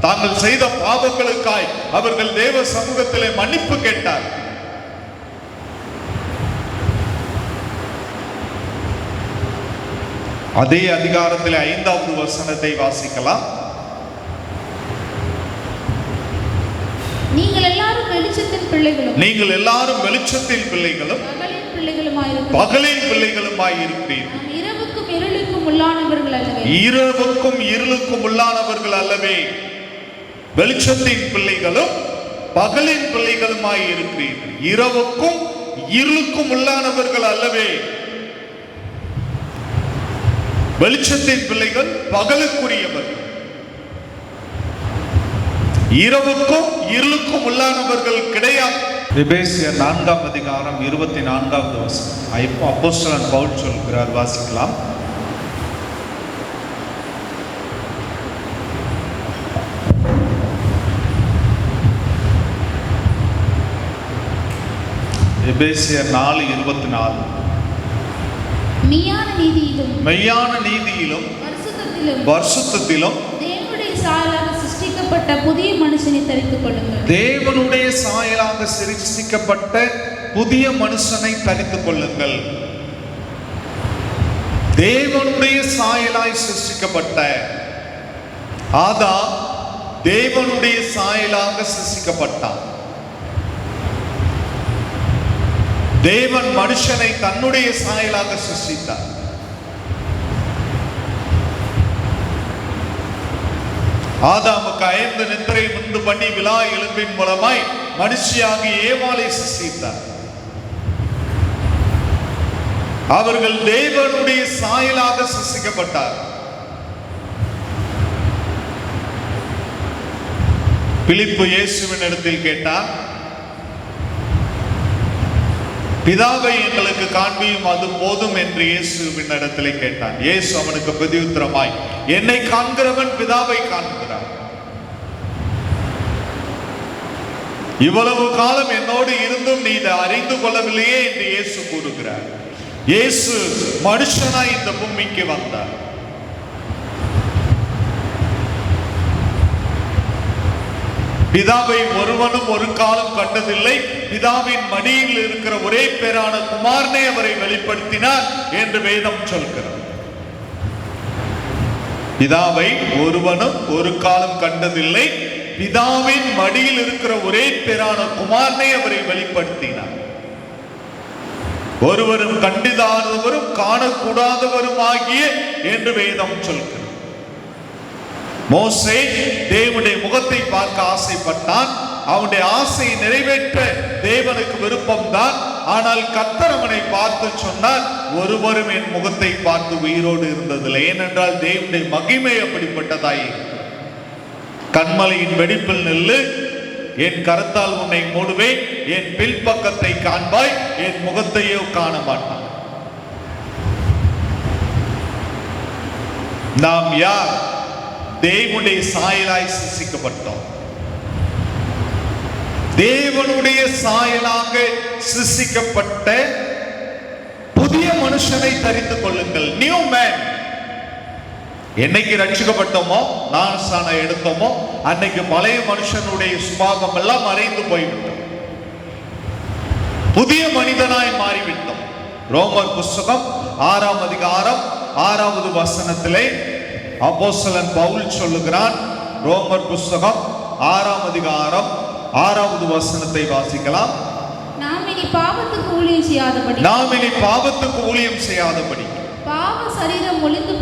தாங்கள் செய்த பாவங்களுக்காய் அவர்கள் தேவ சமூகத்திலே மன்னிப்பு கேட்டார். அதே அதிகாரத்தில் 5வது வசனத்தை வாசிக்கலாம். நீங்கள் எல்லாரும் வெளிச்சத்தின் பிள்ளைகளும் பகலின் பிள்ளைகளுமாய் இருக்கிறீர்கள். இரவுக்கும் இருளுக்கும் உள்ளானவர்கள் அல்லவே. வெளிச்சத்தின் பிள்ளைகளும் பகலின் பிள்ளைகளுமாய் இருக்கிறீர்கள். இரவுக்கும் இருளுக்கும் உள்ளானவர்கள் அல்லவே. வெளிச்சத்தின் பிள்ளைகள் பகலுக்குரியவர்கள், இரவுக்கும் இருளுக்கும் உள்ளானவர்கள் கிடையாது. எபேசியர் 4ஆம் அதிகாரம் 24வது வசனம் அப்போஸ்தலன் பவுல் சொல்கிறார், வாசிக்கலாம். எபேசியர் 4:24. மெய்யான நீதியிலும் பரிசுத்தத்திலும் தேவனுடைய சாயலாக சிருஷ்டிக்கப்பட்ட புதிய மனுஷனை தரித்துக் கொள்ளுங்கள். தேவனுடைய சாயலாக சிருஷ்டிக்கப்பட்ட புதிய மனுஷனை தரித்துக் கொள்ளுங்கள். தேவனுடைய சாயலாய் சிருஷ்டிக்கப்பட்ட ஆதாம் தேவனுடைய சாயலாக சிருஷ்டிக்கப்பட்டான். தேவன் மனுஷனை தன்னுடைய சாயலாக சிருஷ்டித்தார். ஆதாமுக்கு 5 நித்திரை உண்டு பண்ணி விலா எலும்பின் மூலமாய் மனுஷியாகி ஏவாளை சிருஷ்டித்தார். அவர்கள் தேவனுடைய சாயலாக சிருஷ்டிக்கப்பட்டார். பிலிப்பு இயேசுவின் இடத்தில் கேட்டார், பிதாவை எங்களுக்கு காண்பியும், அது போதும் என்று இயேசுவின் இடத்திலே கேட்டான். இயேசு அவனுக்கு பிரதியுத்தரமாய், என்னை காண்கிறவன் பிதாவை காண்கிறான். இவ்வளவு காலம் என்னோடு இருந்தும் நீ இதை அறிந்து கொள்ளவில்லையே என்று இயேசு கூறுகிறார். இயேசு மனுஷனாய் இந்த பூமிக்கு வந்தார். பிதாவை ஒருவனும் ஒரு காலம் கண்டதில்லை. பிதாவின் மடியில் இருக்கிற ஒரே பேரான குமாரனை அவரை வெளிப்படுத்தினார் என்று வேதம் சொல்கிறது. பிதாவை ஒருவனும் ஒரு காலம் கண்டதில்லை. பிதாவின் மடியில் இருக்கிற ஒரே பேரான குமாரனை அவரை வெளிப்படுத்தினார். ஒருவரும் கண்டிடாதவரும் காணக்கூடாதவரும் ஆகிய என்று வேதம் சொல்கிறது. மோசே தேவனுடைய முகத்தை பார்க்க ஆசைப்பட்டான். அவனுடைய ஆசையை நிறைவேற்ற தேவனுக்கு விருப்பம்தான். ஆனால் கர்த்தர் அவனை பார்த்து சொன்னார், ஒருவரும் என் முகத்தை பார்த்து உயிரோடு இருந்ததில்லை. ஏனென்றால் தேவனுடைய மகிமை அப்படிப்பட்டதாய். கண்மலையின் வெடிப்பில் நில்லு, என் கரத்தால் உன்னை மூடுவேன், என் பின்பக்கத்தை காண்பாய், என் முகத்தையோ காண மாட்டான். நாம் யார்? தேவனுடைய சாயலாய் சிருஷ்டிக்கப்பட்டோம். தேவனுடைய சாயலாக சிருஷ்டிக்கப்பட்ட புதிய மனுஷனை தரித்துக் கொள்ளுங்கள். New man. என்னைக்கு ரட்சிக்கப்பட்டோமோ, ஞானஸ்நானம் எடுத்தோமோ, அன்னைக்கு பழைய மனுஷனுடைய சுபாவம் எல்லாம் மறைந்து போய்விட்டோம். புதிய மனிதனாய் மாறிவிட்டோம். ரோமர் புஸ்தகம் 6ஆம் அதிகாரம் 6வது வசனத்திலே அப்போஸ்தலன் பவுல் சொல்லுகிறான். ரோமர் புஸ்தகம் 6ஆம் அதிகாரம் 6வது வசனத்தை வாசிக்கலாம். நாம் இனி பாவத்துக்கு ஊழியம் செய்யாதபடி பாவ சரீரம் ஒளிந்து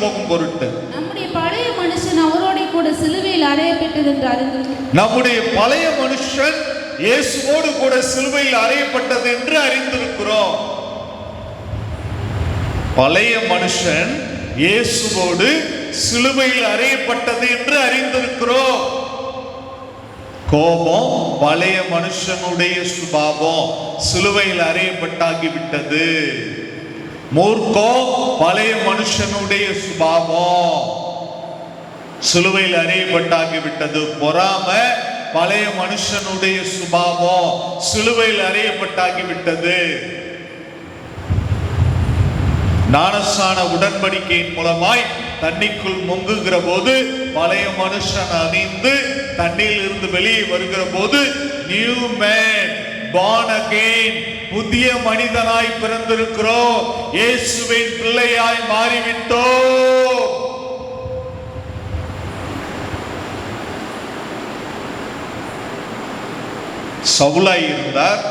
போகும் பொருட்டு நம்முடைய பழைய மனுஷன் அவரோட கூட சிலுவையில் அறையப்பட்டது என்று அறிந்திருக்கிறோம். நம்முடைய பழைய மனுஷன் இயேசுவோடு கூட சிலுவையில் அறையப்பட்டது என்று அறிந்திருக்கிறோம். பழைய மனுஷன் இயேசுவோடு சிலுவையில் அறையப்பட்டது என்று அறிந்திருக்கிறோம். கோபம் பழைய மனுஷனுடைய சுபாவம், சிலுவையில் அறையப்பட்டாகிவிட்டது. மூர்க்கம் பழைய மனுஷனுடைய சுபாவம். சிலுவையில் அறையப்பட்டாகிவிட்டது. பொறாமை, பழைய மனுஷனுடைய சுபாவம் சிலுவையில் அறையப்பட்டாகிவிட்டது. ஞானஸ்நான உடன்படிக்கையின் மூலமாய் தண்ணிக்குள் முங்குகிற போது பழைய மனுஷன் அணிந்து தண்ணியில் இருந்து வெளியே வருகிற போது நியூ மேன், born again, புதிய மனிதனாய் பிறந்திருக்கிறோம். இயேசுவின் பிள்ளையாய் மாறிவிட்டோம். சவுலாய் இருந்தார்,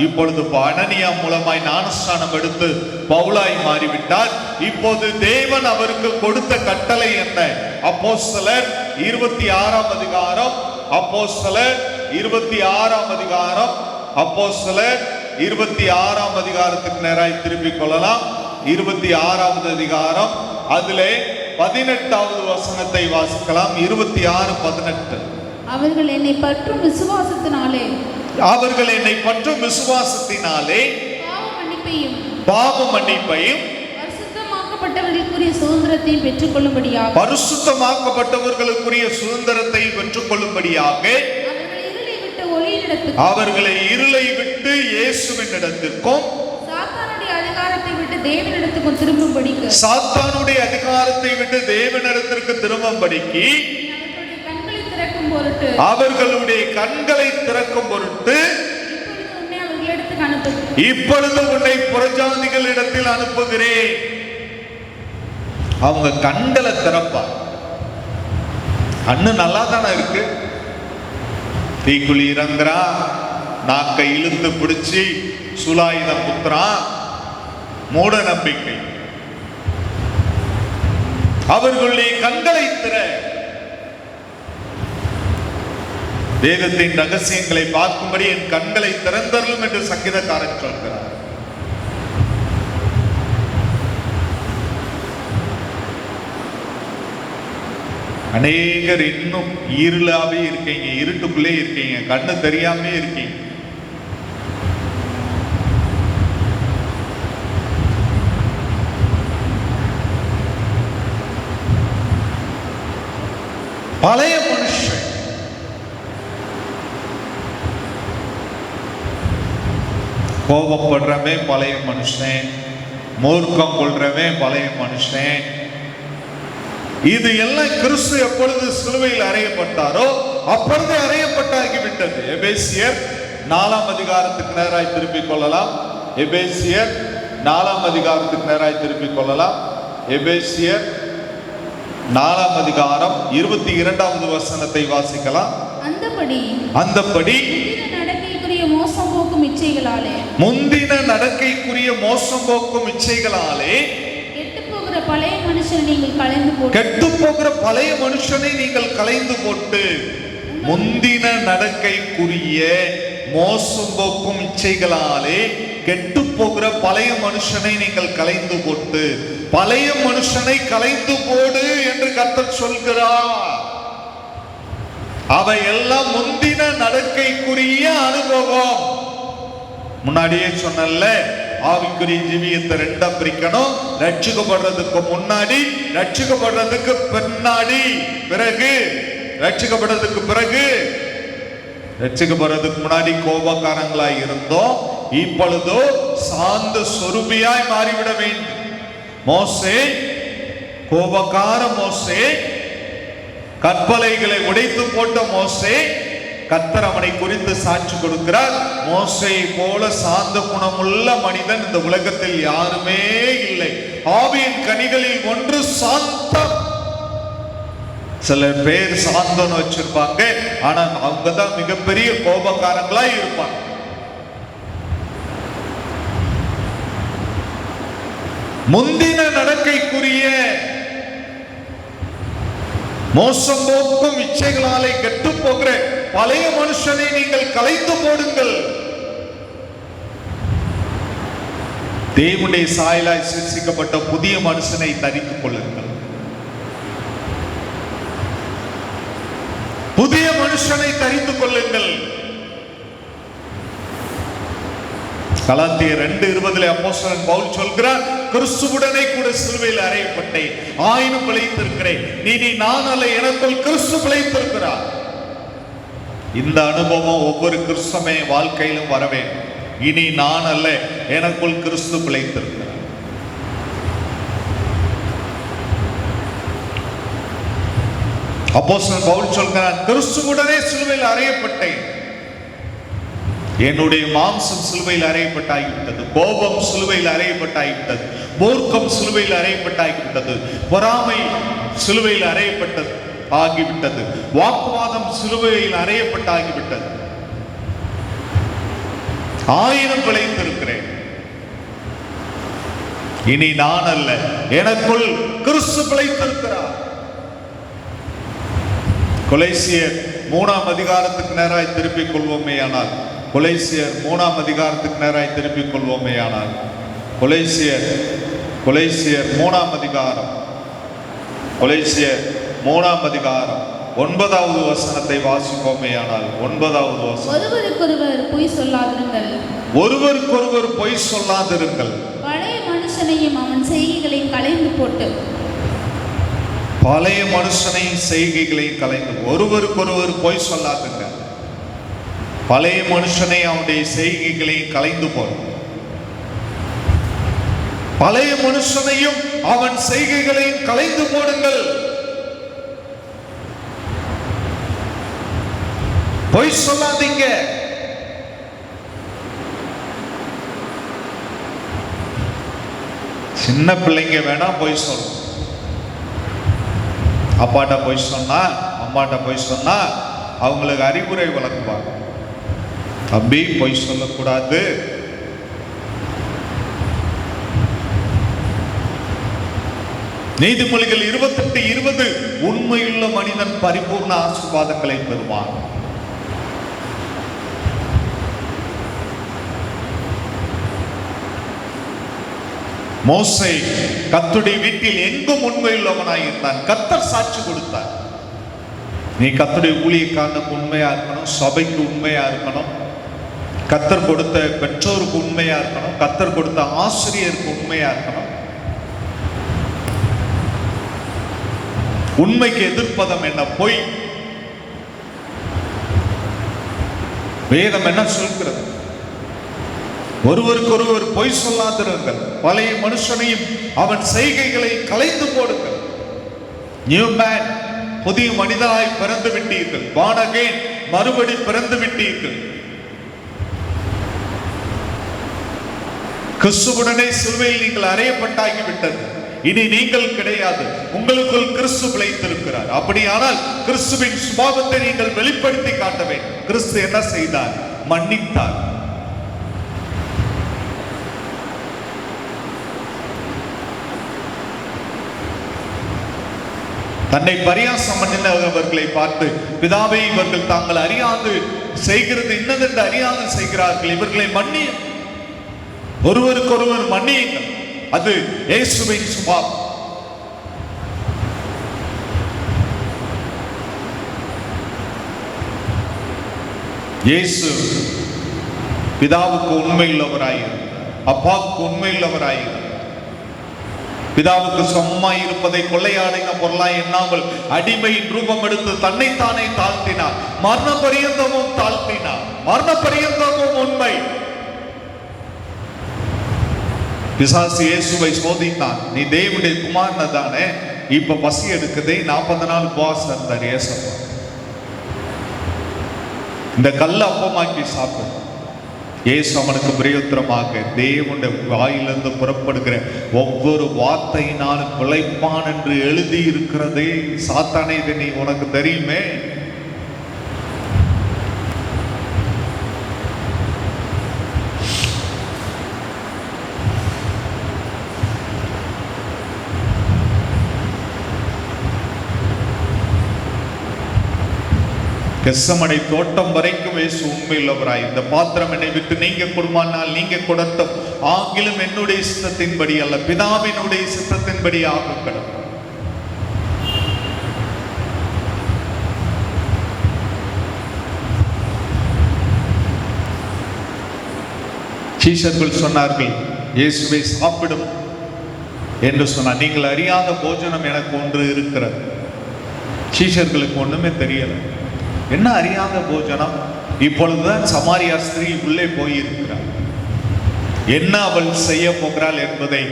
இப்பொழுது அனனியா மூலமாய் ஞானஸ்நானம் எடுத்து பவுலாய் மாறிவிட்டார். இப்போது தேவன் அவருக்கு கொடுத்த கட்டளை என்ன? அப்போஸ்தலர் 26ஆம் அதிகாரம், அப்போஸ்தலர் 26ஆம் அதிகாரம், அப்போஸ்தலர் 26ஆம் அதிகாரத்துக்கு நேராய் திருப்பிக் கொள்ளலாம். 26ஆவது அதிகாரம், அதிலே 18வது வசனத்தை வாசிக்கலாம். 26:18. அவர்கள் என்னை பற்றும் விசுவாசத்தினாலே பாவ மன்னிப்பையும் பரிசுத்தமாக்கப்பட்டவர்களுக்குரிய சுதந்திரத்தையும் பெற்றுக்கொள்ளும்படியாக அவர்களை இருளை விட்டு இயேசுவின் இடத்திற்கும் சாத்தானுடைய அதிகாரத்தை விட்டு தேவனிடத்திற்கு திரும்பும்படிக்கு அவர்களுடைய கண்களை திறக்கும் பொருட்டு இப்பொழுது உன்னை புறஜாதிகளிடத்தில் அனுப்புகிறேன். அவங்க கண்களை திறப்பா. கண்ணு நல்லா தானே இருக்கு. தீக்குழி இறங்குறான், நாக்கை இழுத்து பிடிச்சி சுலாயுதம் குத்துறான். மூட நம்பிக்கை. அவர்களுடைய கண்களை திற. வேதத்தின் ரகசியங்களை பார்க்கும்படி என் கண்களை திறந்தருளும் என்று சங்கீதக்காரன் சொல்கிறார். அநேகர் இன்னும் இருளாவே இருக்கீங்க, இருட்டுக்குள்ளே இருக்கீங்க, கண்ணு தெரியாமே இருக்கீங்க. பழைய மனுஷன் கோபப்படுறவன் பழைய மனுஷன், மூர்க்கம் கொள்றவன் பழைய மனுஷன். இது எல்லாம் கிறிஸ்து எப்பொழுது சிலுவையில் அறையப்பட்டாரோ அப்பொழுதே அறையப்பட்டாகிவிட்டது. எபேசியர் 4ஆம் அதிகாரத்துக்கு நேராய் திருப்பிக் கொள்ளலாம். எபேசியர் 4ஆம் அதிகாரத்துக்கு நேராய் திருப்பிக் கொள்ளலாம். எபேசியர் 4ஆம் அதிகாரம் 22வது வசனத்தை வாசிக்கலாம். அந்தபடி முந்தின நடக்கைக்குரிய மோசம் போக்கும் இச்சைகளாலே கெட்டுப்போகிற பழைய மனுஷனை நீங்கள் களைந்து போட்டு, முந்தின நடக்கைக்குரிய மோசம் போக்கும் இச்சைகளாலே கெட்டு போகிற பழைய மனுஷனை நீங்கள் களைந்து போட்டு, பழைய மனுஷனை களைந்து போடு என்று கர்த்தர் சொல்கிறார். அவை எல்லாம் முந்தின நடக்கைக்குரிய அனுபவம். முன்னாடியே சொன்னல, ஆவிக்குரிய ஜீவியத்தை ரெண்டா பிரிக்கணும். ரட்சிக்கப்படுறதுக்கு முன்னாடி, ரட்சிக்கப்படுறதுக்கு பின்னாடி, பிறகு ரட்சிக்கப்படுறதுக்கு பிறகு. ரட்சிக்கப்படுறதுக்கு முன்னாடி கோபக்காரங்களாய் இருந்தோம், இப்பொழுதோ சாந்த சொரூபியாய் மாறிவிட வேண்டும். மோசே கோபக்கார மோசே, கற்பலைகளை உடைத்து போட்ட மோசே, கர்த்தர் அவனை குறித்து சாட்சி கொடுக்கிறார். மோசேயை போல சாந்த குணமுள்ள மனிதன் இந்த உலகத்தில் யாருமே இல்லை. ஆவியின் கனிகளில் ஒன்று சாந்தம். சில பேர் சாந்தம் வச்சிருப்பாங்க, ஆனா அவங்க தான் மிகப்பெரிய கோபக்காரங்களா இருப்பாங்க. முந்தின நடக்கைக்குரிய மோசம் போக்கும் இச்சைகளாலே கெட்டு போகிற பழைய மனுஷனை நீங்கள் களைந்து போடுங்கள். தேவனுடைய சாயலாய் சிருஷ்டிக்கப்பட்ட புதிய மனுஷனை தரித்துக் கொள்ளுங்கள். புதிய மனுஷனை தரித்துக் கொள்ளுங்கள். கலாத்தியர் 2:20 அப்போஸ்தலன் பவுல் சொல்கிறார், கிறிஸ்துவுடனே கூட சிலுவையில் அறையப்பட்டேன், ஆயினும் பிழைத்திருக்கிறேன். நீ நான் அல்ல, எனக்குள் கிறிஸ்து பிழைத்திருக்கிறார். இந்த அனுபவம் ஒவ்வொரு கிறிஸ்தவ வாழ்க்கையிலும் வர வேண்டும். இனி நான் அல்ல, எனக்குள் கிறிஸ்து பிழைத்திருக்கிறார். அப்போஸ்தலன் பவுல் சொல்கிறார், கிறிஸ்துவுடனே சிலுவையில் அறையப்பட்டேன். என்னுடைய மாம்சம் சிலுவையில் அறையப்பட்டாகிவிட்டது, கோபம் சிலுவையில் அறையப்பட்டாகிவிட்டது, மூர்க்கம் சிலுவையில் அறையப்பட்டாகிவிட்டது, பொறாமை சிலுவையில் அறையப்பட்டது ஆகிவிட்டது, வாக்குவாதம் சிலுவையில் அறையப்பட்டாகிவிட்டது. ஆயினும் பிழைத்திருக்கிறேன். இனி நான் அல்ல, எனக்குள் கிறிஸ்து பிழைத்திருக்கிறார். கொலைசியர் 3ஆம் அதிகாரத்துக்கு நேராய் திருப்பிக் கொள்வோமேயானால், கொலைசியர் 3ஆம் அதிகாரத்துக்கு நேராய் திருப்பிக் கொள்வோமேயானால், கொலைசியர் 3ஆம் அதிகாரம், கொலைசியர் 3ஆம் அதிகாரம் 9வது வசனத்தை வாசிப்போமேயானால், 9வது வசனம். ஒருவருக்கொருவர் பொய் சொல்லாதிருங்கள், ஒருவருக்கொருவர் பொய் சொல்லாதிருங்கள், பழைய மனுஷனையும் அவன் செய்கைகளை களைந்து போட்டு. பழைய மனுஷனையும் செய்கைகளை களைந்து. ஒருவருக்கொருவர் பொய் சொல்லாதுங்க, பழைய மனுஷனை அவனுடைய செய்கைகளை களைந்து போடும். பழைய மனுஷனையும் அவன் செய்கைகளையும் களைந்து போடுங்கள். பொய் சொல்லாதீங்க. சின்ன பிள்ளைங்க வேணா பொய் சொல்லும். அப்பாட்ட பொய் சொன்னா, அம்மாட்ட பொய் சொன்னா அவங்களுக்கு அறிவுரை வழங்குவாங்க. தம்பி பொய் சொல்லக்கூடாது, நீதிமொழிகள் 28:20 உண்மையுள்ள மனிதன் பரிபூர்ண ஆசீர்வாதங்களை பெறுவான். மோசே கர்த்தருடைய வீட்டில் எங்கும் உண்மையுள்ளவனாய் இருந்தான். கர்த்தர் சாட்சி கொடுத்தார். நீ கர்த்தருடைய ஊழியக்காரனுக்கு உண்மையா இருக்கணும், சபைக்கு உண்மையா இருக்கணும், கர்த்தர் கொடுத்த பெற்றோருக்கு உண்மையா இருக்கணும், கர்த்தர் கொடுத்த ஆசிரியருக்கு உண்மையா இருக்கணும். உண்மைக்கு எதிர்ப்பதம் என்ன? பொய். வேதம் என்ன சொல்கிறது? ஒருவருக்கொருவர் பொய் சொல்லாதிருங்கள், பழைய மனுஷனையும் அவன் செய்கைகளை களைந்து போடுங்கள். நியூ மேன், புதிய மனிதனாய் பிறந்து விட்டீர்கள். born again, மறுபடி பிறந்து விட்டீர்கள். கிறிஸ்துவுடனே சிலுவையில் நீங்கள் அறையப்பட்டாகிவிட்டது. இனி நீங்கள் கிடையாது, உங்களுக்குள் கிறிஸ்து பிழைத்திருக்கிறார். அப்படியானால் கிறிஸ்துவின் சுபாவத்தை நீங்கள் வெளிப்படுத்தி காட்ட வேண்டும். கிறிஸ்து என்ன செய்தார்? மன்னித்தார். தன்னை பரியாசம் பண்ணினவர்களை பார்த்து, பிதாவை இவர்கள் தாங்கள் அறியாது செய்கிறது இன்னதென்று அறியாது செய்கிறார்கள், இவர்களை மன்னியும். ஒருவருக்கொருவர் மன்னியுங்கள். அது இயேசுவின் சுபாவம். இயேசு பிதாவுக்கு உண்மையுள்ளவராயிருந்தார், அப்பாவுக்கு உண்மையுள்ளவராயிருந்தார். பிதாவுக்கு சமமாய் இருப்பதை கொள்ளையாடின பொருளாய் எண்ணாமல் அடிமையின் ரூபம் எடுத்து தன்னைத்தானே தாழ்த்தினார். மரண பரியந்தமும் தாழ்த்தினார். மரண பரியந்தமும் உண்மை. பிசாசு இயேசுவை சோதித்தான். நீ தேவனுடைய குமாரன் தானே, இப்ப பசி எடுக்குதே, 40 நாள் உபவாசம் இருந்தார் இயேசப்பா. இந்த கல்லை அப்பமாக்கி சாப்பிடு. இயேசு அவனுக்கு பிரயோத்திரமாக தேவனுடைய வாயிலிருந்து புறப்படுகிற ஒவ்வொரு வார்த்தையினாலும் பிழைப்பான் என்று எழுதி இருக்கிறதே. சாத்தானே, இது நீ உனக்கு தெரியுமே. கெத்சமனை தோட்டம் வரைக்கும் இயேசு உண்மையுள்ளவராய், இந்த பாத்திரம் என்னை விட்டு நீங்க கொடுமானால் நீங்க கொடுத்த, ஆகிலும் என்னுடைய சித்தத்தின்படி அல்ல பிதாவினுடைய சித்தத்தின்படி ஆகுங்கள். சீஷர்கள் சொன்னார்கள், இயேசுவை சாப்பிடும் என்று சொன்னார். நீங்கள் அறியாத போஜனம் எனக்கு ஒன்று இருக்கிறது. சீஷர்களுக்கு ஒண்ணுமே தெரியல. என்ன அறியாத போஜனம்? இப்பொழுதுதான் சமாரியா ஸ்திரீ உள்ளே போயிருக்கிறார். என்ன அவள் செய்ய போகிறாள் என்பதை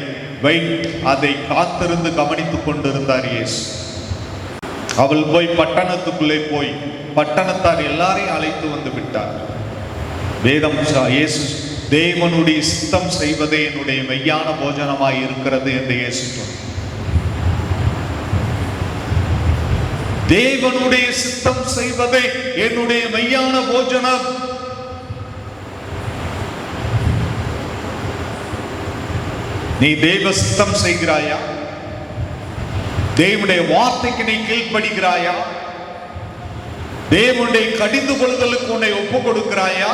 அதை காத்திருந்து கவனித்துக் கொண்டிருந்தார் இயேசு. அவள் போய் பட்டணத்துக்குள்ளே போய் பட்டணத்தார் எல்லாரையும் அழைத்து வந்து விட்டார். வேதம் இயேசு தேவனுடைய சித்தம் செய்வதே என்னுடைய மெய்யான போஜனமாய் இருக்கிறது என்று இயேசு சொன்னார். தேவனுடைய சித்தம் செய்வதே என்னுடைய மெய்யான போஜனம். நீ தேவ சித்தம் செய்கிறாயா? தேவனுடைய வார்த்தைக்கு நீ கீழ்ப்படுகிறாயா? தேவனுடைய கடிந்து கொள்ளுதலுக்கு உன்னை ஒப்பு கொடுக்கிறாயா?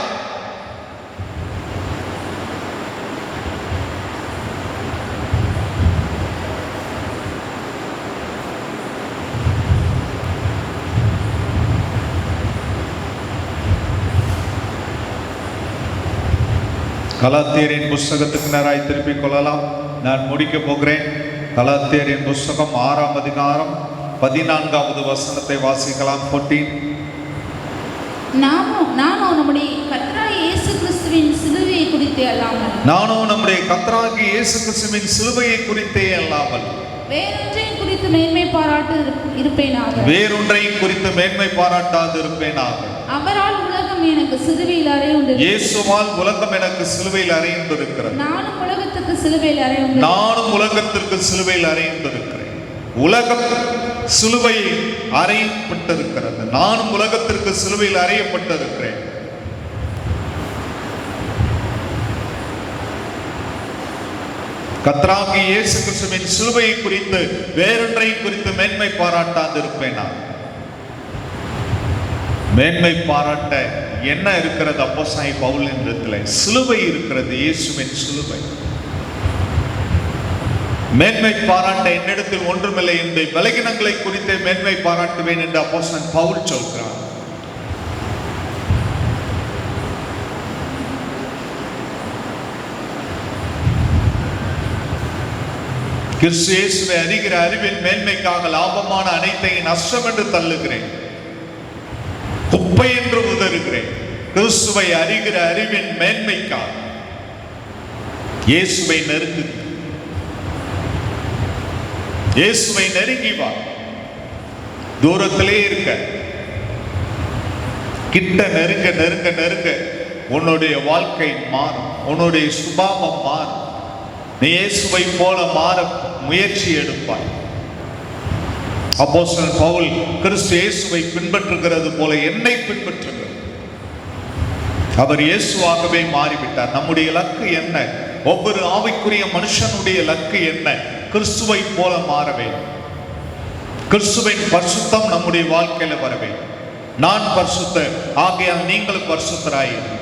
கலாத்தியரின் புஸ்தகத்துக்கு நேராய் திருப்பிக் கொள்ளலாம். நான் முடிக்க போகிறேன். கலாத்தியரின் புஸ்தகம் 6ஆம் அதிகாரம் 14வது வசனத்தை வாசிக்கலாம். 14. நானோ நம்முடைய கர்த்தராகிய இயேசு கிறிஸ்துவின் சிலுவையை குறித்தே அல்லாமல் வேறொன்றையும் குறித்து மேன்மை பாராட்டாது இருப்பேனாக. அவரால் உலகம் எனக்கு சிலுவையில் அறையுண்டு. இயேசுவால் உலகம் எனக்கு சிலுவையில் அறையுண்டிருக்கிறது. நானும் உலகத்துக்கு சிலுவையில் அறையுண்டிருக்கிறேன். உலகம் சிலுவையில் அறையப்பட்டிருக்கிறது. நானும் உலகத்திற்கு சிலுவையில் அறையப்பட்டிருக்கிறேன். கர்த்தராகிய இயேசு கிறிஸ்துவின் சிலுவையை குறித்து வேறொன்றை குறித்து மேன்மை பாராட்டாது இருப்பேனா? மேன்மை பாராட்ட என்ன இருக்கிறது? அப்போஸ்தலனாகிய பவுலின் இடத்திலே சிலுவை இருக்கிறது. இயேசுவின் சிலுவை. மேன்மை பாராட்ட என்னிடத்தில் ஒன்றுமில்லை, இந்த பலகீனங்களை குறித்து மேன்மை பாராட்டுவேன் என்று அப்போஸ்தலன் பவுல் சொல்கிறார். கிறிஸ்து இயேசுவை அறிகிற அறிவின் மேன்மைக்காக லாபமான அனைத்தையும் நஷ்டம் என்று தள்ளுகிறேன், குப்பை என்று உதறுகிறேன். கிறிஸ்துவை அறிகிற அறிவின் மேன்மைக்காக இயேசுவை நெருங்கு. இயேசுவை நெருங்கி வா. தூரத்திலே இருக்க, கிட்ட நெருங்க நெருங்க நெருங்க உன்னுடைய வாழ்க்கை மாறும், உன்னுடைய சுபாவம் மாறும். நீ இயேசுவை போல மாற முயற்சி எடுப்பாய். அப்போஸ்தலன் பவுல் கிறிஸ்து இயேசுவை பின்பற்றுகிறது போல என்னை பின்பற்றுங்கள். அவர் இயேசுவாகவே மாறிவிட்டார். நம்முடைய இலக்கு என்ன? ஒவ்வொரு ஆவிக்குரிய மனுஷனுடைய இலக்கு என்ன? கிறிஸ்துவை போல மாறவே. கிறிஸ்துவின் பரிசுத்தம் நம்முடைய வாழ்க்கையில வரவே. நான் பரிசுத்தர், ஆகையால் நீங்கள் பரிசுத்தராயிரு.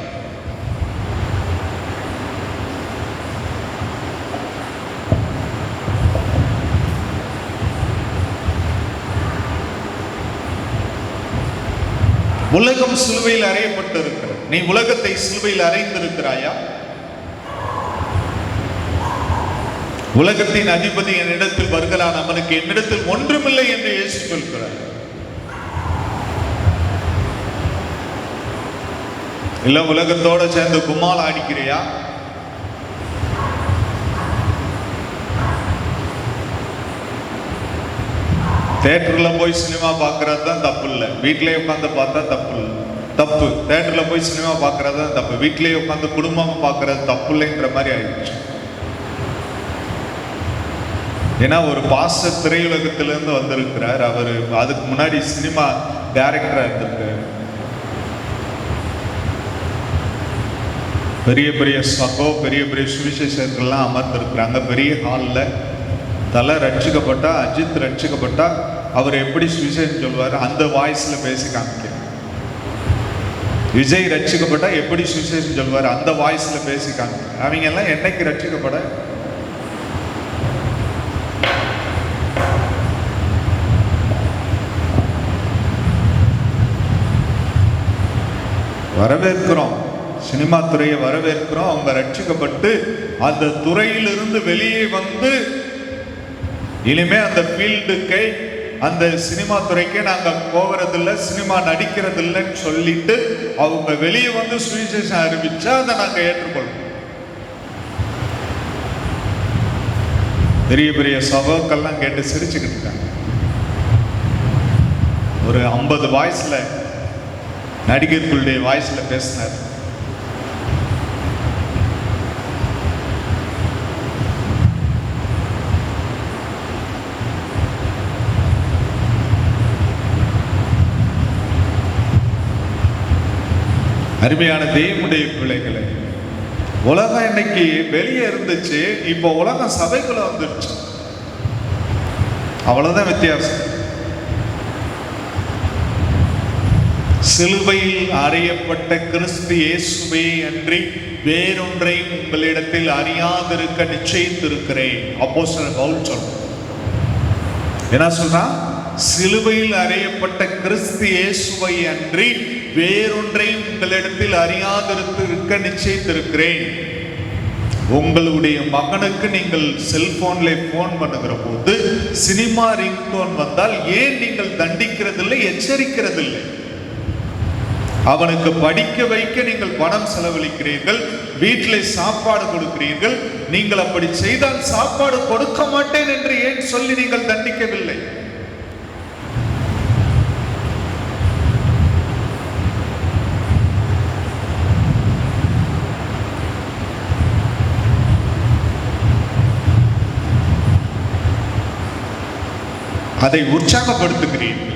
உலகம் சிலுவையில் அறையப்பட்டு இருக்கிறது. நீ உலகத்தை சிலுவையில் அறைந்திருக்கிறாயா? உலகத்தின் அதிபதி என்னிடத்தில் வருகிறான், அவனுக்கு என்னிடத்தில் ஒன்றுமில்லை என்று இயேசு சொல்கிறார். இல்ல உலகத்தோட சேர்ந்து கும்மால் ஆடிக்கிறியா? தேட்டர்ல போய் சினிமா பார்க்கறது தான் தப்பு இல்லை, வீட்டிலேயே உட்காந்து பார்த்தா தப்பு. தேட்டர்ல போய் சினிமா பார்க்கறது தான் தப்பு, வீட்டிலேயே உட்காந்து குடும்பமா பார்க்கறது தப்பு இல்லைன்ற மாதிரி ஆயிடுச்சு. ஏன்னா ஒரு பாஸ்டர் திரையுலகத்திலிருந்து வந்திருக்கிறார். அவர் அதுக்கு முன்னாடி சினிமா டைரக்டரா இருந்திருக்காரு. பெரிய பெரிய சகோ, பெரிய பெரிய சுவிசேஷர்கள்லாம் அமர்ந்திருக்கிறாங்க பெரிய ஹாலில். தலை ரட்சிக்கப்பட்டா, அஜித் ரட்சிக்கப்பட்டா அவர் எப்படி சுவிசேஷம் சொல்வார் அந்த வாய்ஸ்ல பேசி காமிக்கிறார். விஜய் ரட்சிக்கப்பட்டா எப்படி சுவிசேஷம் சொல்வார் அந்த வாய்ஸ்ல பேசி காமிக்கிறார். அவங்க எல்லாம் என்னைக்கு ரட்சிக்கப்பட? வரவேற்கிறோம், சினிமா துறையை வரவேற்கிறோம். அவங்க ரட்சிக்கப்பட்டு அந்த துறையிலிருந்து வெளியே வந்து இனிமே அந்த ஃபீல்டுக்கே அந்த சினிமா துறைக்கே நாங்கள் போகிறதில்ல, சினிமா நடிக்கிறதில்லைன்னு சொல்லிட்டு அவங்க வெளியே வந்து சுவிசேஷம் அறிவிச்சா அதை நாங்கள் ஏற்றுக்கொள்வோம். பெரிய பெரிய சபைக்கெல்லாம் கேட்டு சிரிச்சுக்கிட்டு இருக்காங்க. ஒரு 50 வாய்ஸ்ல நடிகர்களுடைய வாய்ஸ்ல பேசினார். அருமையான தேவனுடைய பிள்ளைகளை, உலகம் இன்னைக்கு வெளியே இருந்துச்சு, இப்போ உலகம் சபைக்குள்ள வந்துருச்சு. அவ்வளவுதான் வித்தியாசம். சிலுவையில் அறையப்பட்ட கிறிஸ்து இயேசுவே அன்றி வேறொன்றையும் உங்களிடத்தில் அறியாதிருக்க நிச்சயித்திருக்கிறேன். அப்போஸ்தலன் பவுல் சொல்றார். என்ன சொல்றான்? சிலுவையில் அறையப்பட்ட கிறிஸ்து இயேசுவை அன்றி வேறொன்றையும் உங்களிடத்தில் அறியாதிருக்க நிச்சயித்திருக்கிறேன். உங்களுடைய மகனுக்கு நீங்கள் செல்போன்ல போன் பண்ணுகிற போது சினிமா ரிங்டோன் வந்தால் ஏன் நீங்கள் தண்டிக்கிறதில்லை, எச்சரிக்கிறதில்லை? அவனுக்கு படிக்க வைக்க நீங்கள் பணம் செலவழிக்கிறீர்கள், வீட்டில் சாப்பாடு கொடுக்கிறீர்கள். நீங்கள் அப்படி செய்தால் சாப்பாடு கொடுக்க மாட்டேன் என்று ஏன் சொல்லி நீங்கள் தண்டிக்கவில்லை? அதை உற்சாகப்படுத்துகிறீர்கள்.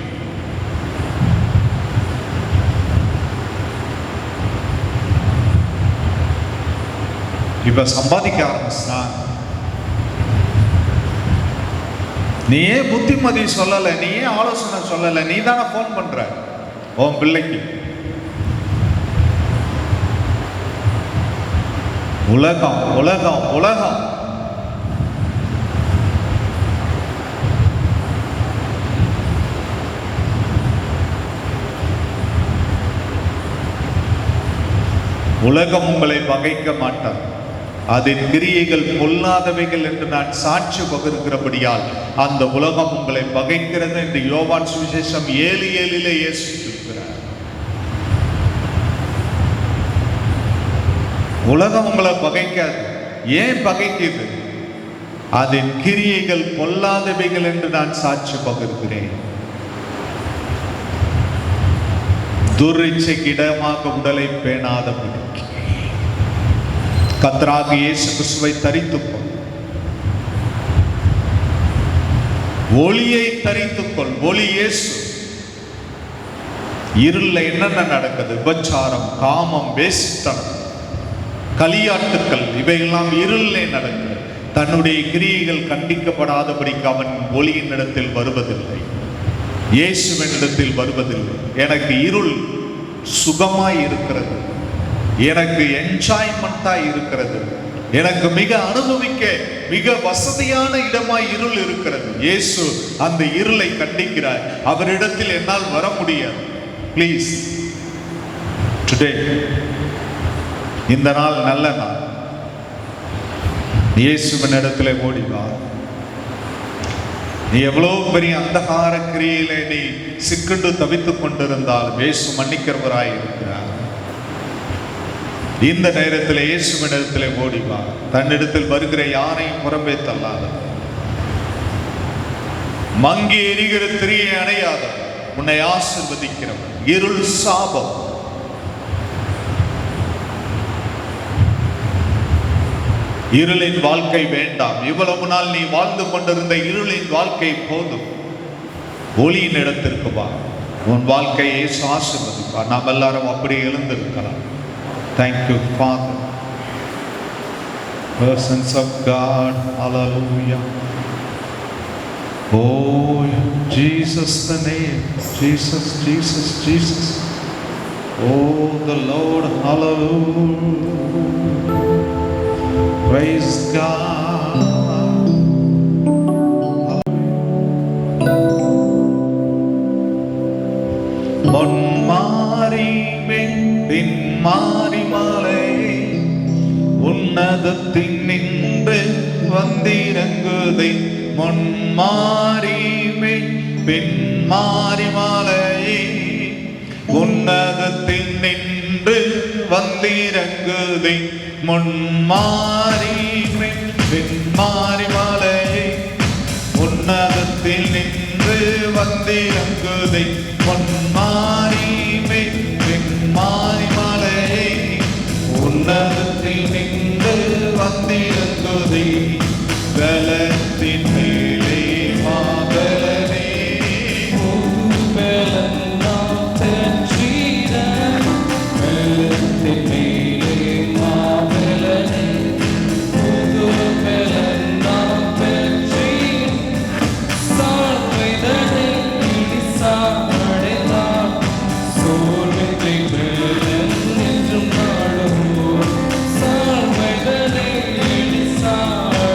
இப்ப சம்பாதிக்க ஆரம்பிச்சா நீ ஏன் புத்திமதி சொல்லல, நீ ஏன் ஆலோசனை சொல்லல? நீ தானே போன் பண்ற உன் பிள்ளைக்கு. உலகம் உலகம் உலகம் உலகம் உங்களை பகைக்க மாட்டார். அதன் கிரியைகள் பொல்லாதவைகள் என்று நான் சாட்சி பகிர்கிறபடியால் அந்த உலகம் உங்களை பகைக்கிறது என்று யோவான் சுவிசேஷம் 7:7 இயேசு சொல்கிறார். உலகம் உங்களை பகைக்காது. ஏன் பகைக்குது? அதன் கிரியைகள் பொல்லாதவைகள் என்று நான் சாட்சி பகிர்கிறேன். துர்ச்சைக்கு இடமாக உடலை பேணாதபடி கர்த்தராகிய இயேசு கிறிஸ்துவை தரித்துக்கொள். ஒளியை தரித்துக்கொள். ஒளி இயேசு. இருள என்னென்ன நடக்குது? விபச்சாரம், காமம், வேசித்தனம், களியாட்டுக்கள், இவையெல்லாம் இருளே நடக்குது. தன்னுடைய கிரியைகள் கண்டிக்கப்படாதபடிக்கு அவன் ஒளியின் இடத்தில் வருவதில்லை, இயேசுவினிடத்தில் வருவதில்லை. எனக்கு இருள் சுகமாய் இருக்கிறது, எனக்கு என்ஜாய்மெண்டா இருக்கிறது, எனக்கு மிக அனுபவிக்க மிக வசதியான இடமாய் இருள் இருக்கிறது. இயேசு அந்த இருளை கண்டிக்கிறார். அவரிடத்தில் என்னால் வர முடியாது. ப்ளீஸ் டுடே, இந்த நாள் நல்ல நாள். இயேசுவின் இடத்துல ஓடி வா. நீ எவ்வளவு பெரிய அந்தகார கிரியில நீ சிக்கண்டு தவித்துக் கொண்டிருந்தால் இயேசு மன்னிக்கிறவராய் இருக்கிறார். இந்த நேரத்தில் இயேசுவினிடத்தில் ஓடி வா. தன்னிடத்தில் வருகிற யாரையும் புறம்பே தள்ளாத. மங்கி எரிகிற திரியை அணையாத. உன்னை ஆசீர்வதிக்கிறவன். இருள் சாபம். இருளின் வாழ்க்கை வேண்டாம். இவ்வளவு நாள் நீ வாழ்ந்து கொண்டிருந்த இருளின் வாழ்க்கை போதும். ஒளியின் இடத்திற்கு வா. உன் வாழ்க்கையை ஆசீர்வதிப்பார். நாம் எல்லாரும் அப்படி எழுந்திருக்கலாம். Thank you, Father. Persons of God, hallelujah. Oh, Jesus, the name, Jesus, Jesus, Jesus. Oh, the Lord, hallelujah. Praise God. Ponmari பின்மாரி மலை உன்னதத்தின் நின்று வந்திறங்குதை முன்மாரி பின்மாரி மலை உன்னதத்தின் நின்று வந்திறங்குதை முன்மாரி பின்மாரி மலை உன்னதத்தில் நின்று வந்திறங்குதை பொன்மாரி பின்மாரி மலை உன்னதத்தில் நின்று வந்திறங்குதை பலத்தின் மேலே மாபலனே பலனாம் பெற்றிட பலத்தின் மேலே மாபலனே புது பலனாம் பெற்றிட சார்வைதனை இடி சாடைதான் சோர்விதை பலன் என்றும் நாடுவோம் சார்வைதனை இடி சாடைதான்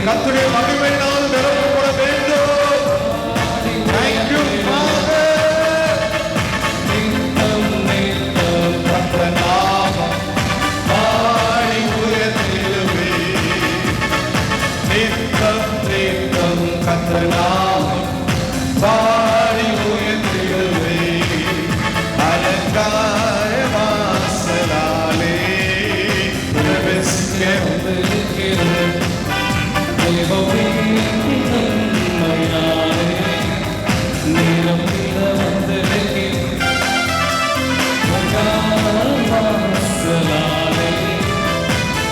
கர்த்தருடைய மகிமையினால் நிரப்பப்பட வேண்டும். Thank you, Father. நித்தம் நித்தம் கர்த்தர் நாமம் பாடி உயர்த்திடுவே. நித்தம் நித்தம் கர்த்தர் நாமம் பாடி உயர்த்திடுவே. அலங்கார வாசலாலே பிரவேசிக்க வந்திருக்கிறோம். தேவமே நன்மையாலே நிரம்பிட வந்திருக்கிறோம். வாசலாலே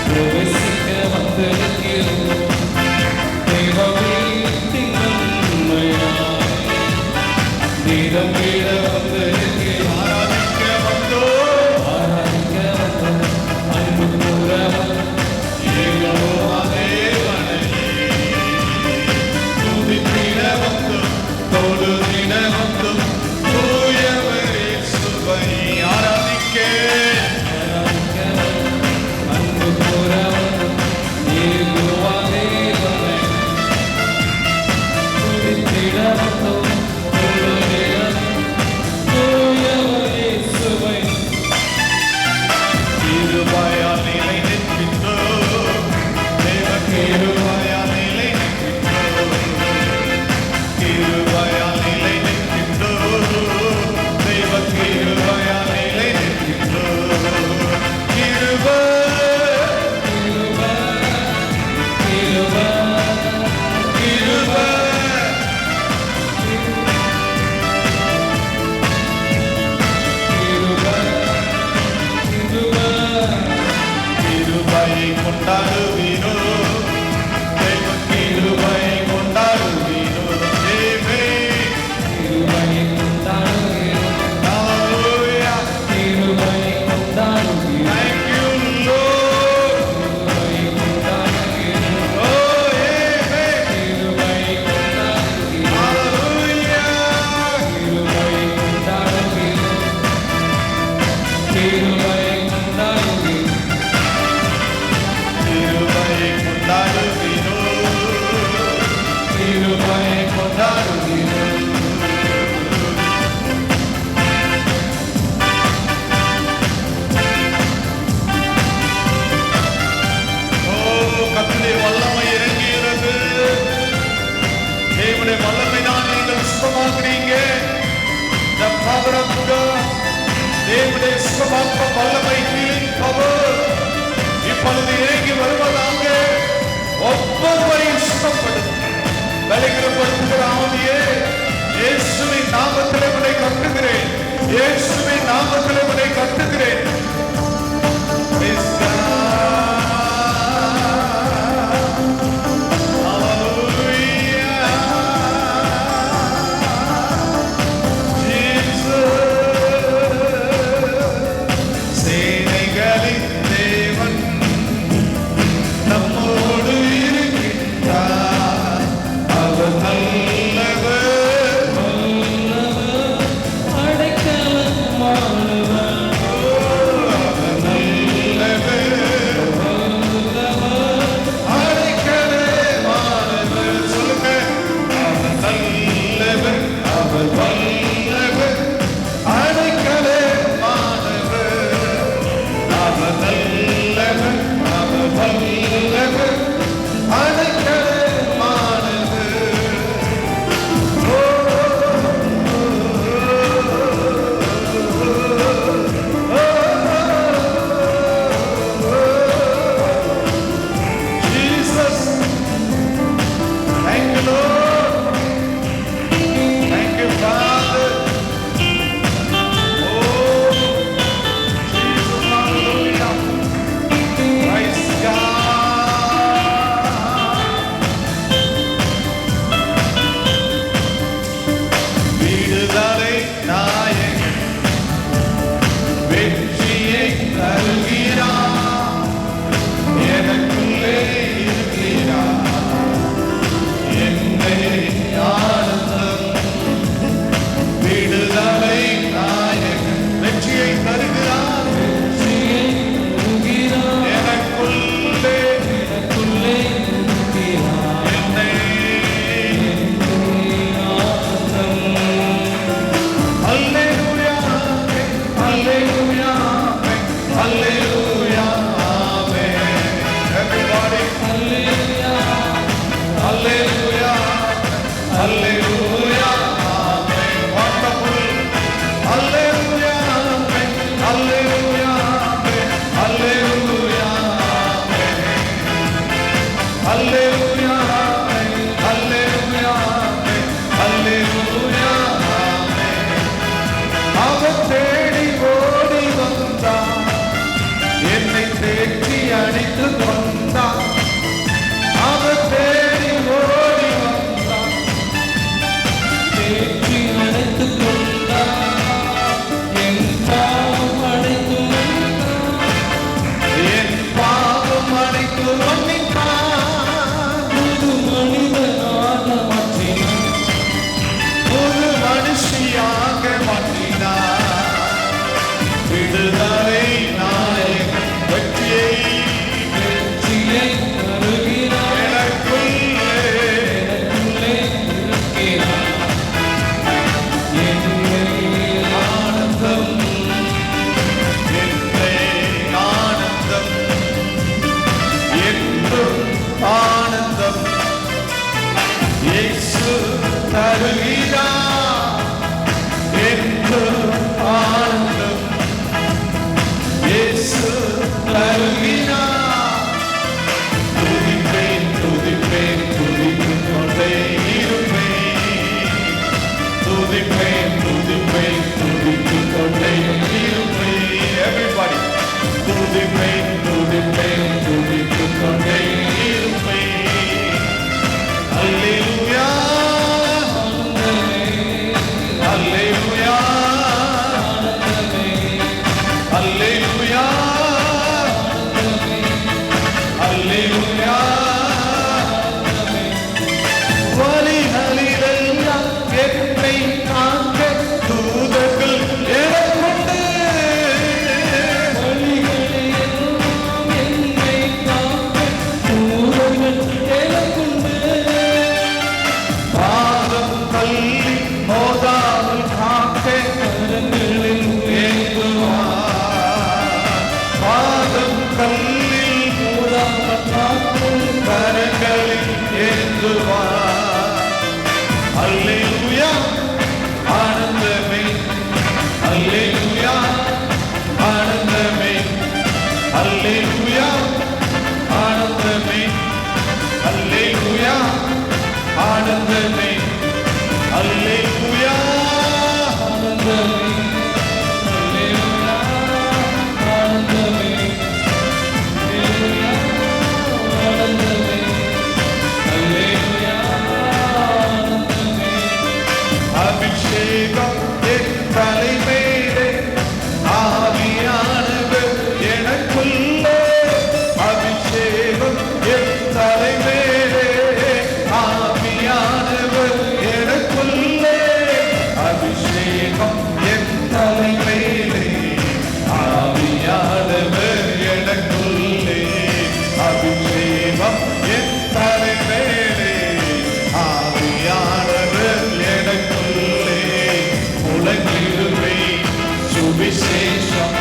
பிரவேசிக்க வந்திருக்கிறோம். தேவமே நன்மையாலே நிரம்பிட வந்திருக்கிறோம். ஆராதிக்க வந்தோம். ஆராதிக்க வந்த அன்பு கூறவர் யெகோவா தேவனை துதித்திட வந்தோம். தொழுதிட வந்தோம். தூயவர் இயேசுவை ஆராதிக்க. அன்பு கூறவர் யெகோவா தேவனை துதித்திட வந்தோம். தொழுதிட தூயவர் இயேசுவை கிருபையால் நிலை நிற்கின்றோம். தேவ கிருபையால் நிலை நிற்கின்றோம். கிருபையால் நிலை நிற்கின்றோம். தேவ கிருபையால் நிலை நிற்கின்றோம். கிருபை கிருபை கிருபை கிருபை கிருபையை கொண்டாடுவீரோ. தேவ கிருபையை கொண்டாடுவீரோ. தேவே ஹalleluya. Thank you, Lord. Oh, amen. Hallelujah. கிருபையை கொண்டாடுவீரோ. கிருபையை கொண்டாடுவீரோ. ஓ, கர்த்தருடைய வல்லமை இறங்குகிறது. தேவனுடைய வல்லமையினால் நீங்கள் சுகமாக்குறீங்க. The power of God. தேவனுடைய சுகமாக்கும் வல்லமை healing power இப்பொழுது இறங்கி வருவதாக ஒவ்வொருவரையும் சுகப்படுத்தும். பலகீனப்படுத்துகிற ஆவியே, இயேசுவின் நாமத்திலே உன்னை கட்டுகிறேன். இயேசுவின் நாமத்திலே உன்னை கட்டுகிறேன். Praise God. Hallelujah. Jesus. சேனைகளின் தேவன் நம்மோடு இருக்கின்றார். அவர் நல்லவர். அடைக்கலம் மாணவன் அல்லேலூயா அல்லேலூயா அல்லேலூயா அவர் தேடி ஓடி வந்தான், என்னை தேடி அடித்து கொண்டான். அவர் தேடி ஓடி வந்தான், தேற்றி அணைத்துக் கொண்டார், என் பாவம் அடைத்து என் பாவம் அடைத்து மன்னித்தான். புது மனிதனாக மாற்றினார், ஒரு மனுஷியாக மாற்றினார். விடுதலை நாயகன் வெற்றியை வெற்றியை தருகிறார், எனக்குள்ளே எனக்குள்ளே இருக்கிறார். என்னை ஆனந்தம், என்னை ஆனந்தம், என்றும் ஆனந்தம் இயேசு தருகிறார். என்றும் ஆனந்தம் இயேசு தருகிறார். துதிப்பேன் துதிப்பேன் துதித்துக் கொண்டே இருப்பேன். துதிப்பேன் துதிப்பேன் துதித்துக் கொண்டே இருப்பேன். Everybody. துதிப்பேன் துதிப்பேன் துதித்துக் கொண்டே இருப்பேன். அல்லேலூயா அல்லேலூயா அல்லேலூயா அல்லேலூயா. வழிகளிலெல்லாம் என்னை காக்க தூதர்கள் எனக்குண்டு. வழிகளெல்லாம் என்னை காக்க தூதர்கள் எனக்குண்டு. பாதம் தள்ளி மோதாமல் காக்க கரங்களில் ஏந்துவார். பாதம் தள்ளி மூடாமல் காத்து கரங்களில் ஏந்துவார். அல்லேலூயா ஆனந்தமே அல்லேலூயா ஆனந்தமே அல்லேலூயா ஆனந்தமே அல்லேலூயா ஆனந்தமே அல்லேலூயா ஆனந்தமே, அல்லேலூயா, ஆனந்தமே, அல்லேலூயா, ஆனந்தமே, அல்லேலூயா, ஆனந்தமே. அபிஷேகம் என் தலைமேலே, ஆவியானவர் எனக்குள்ளே. அபிஷேகம் என் தலைமேலே, ஆவியானவர் எனக்குள்ளே. அபிஷேகம் என் தலைமேலே, ஆவியானவர் எனக்குள்ளே. அபிஷேகம் என் தலைமேலே, ஆவியானவர் எனக்குள்ளே. உலகிலுமே சுவிசேஷம்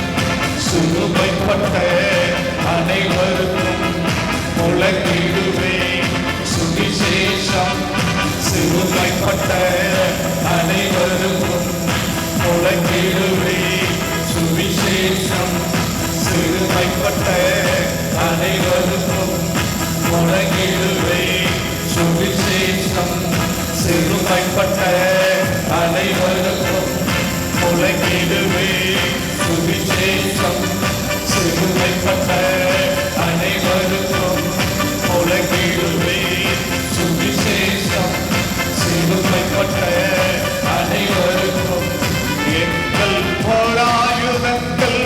சிலுவைப்பட்ட அனைவருக்கும். உலகிலுமே சுவிசேஷம் சிலுவைப்பட்ட அனைவருக்கும். உலகிலுமே சுவிசேஷம் சிலுவைப்பட்ட அனைவருக்கும். உலகிலுமே சுவிசேஷம் சிலுவைப்பட்ட அனைவருக்கும். உலகிலுமே சுவிசேஷம் சிலுவைப்பட்ட அனைவருக்கும். உலகிலுமே சுவிசேஷம் சிலுவைப்பட்ட அனைவருக்கும். எங்கள் போராயுதங்கள்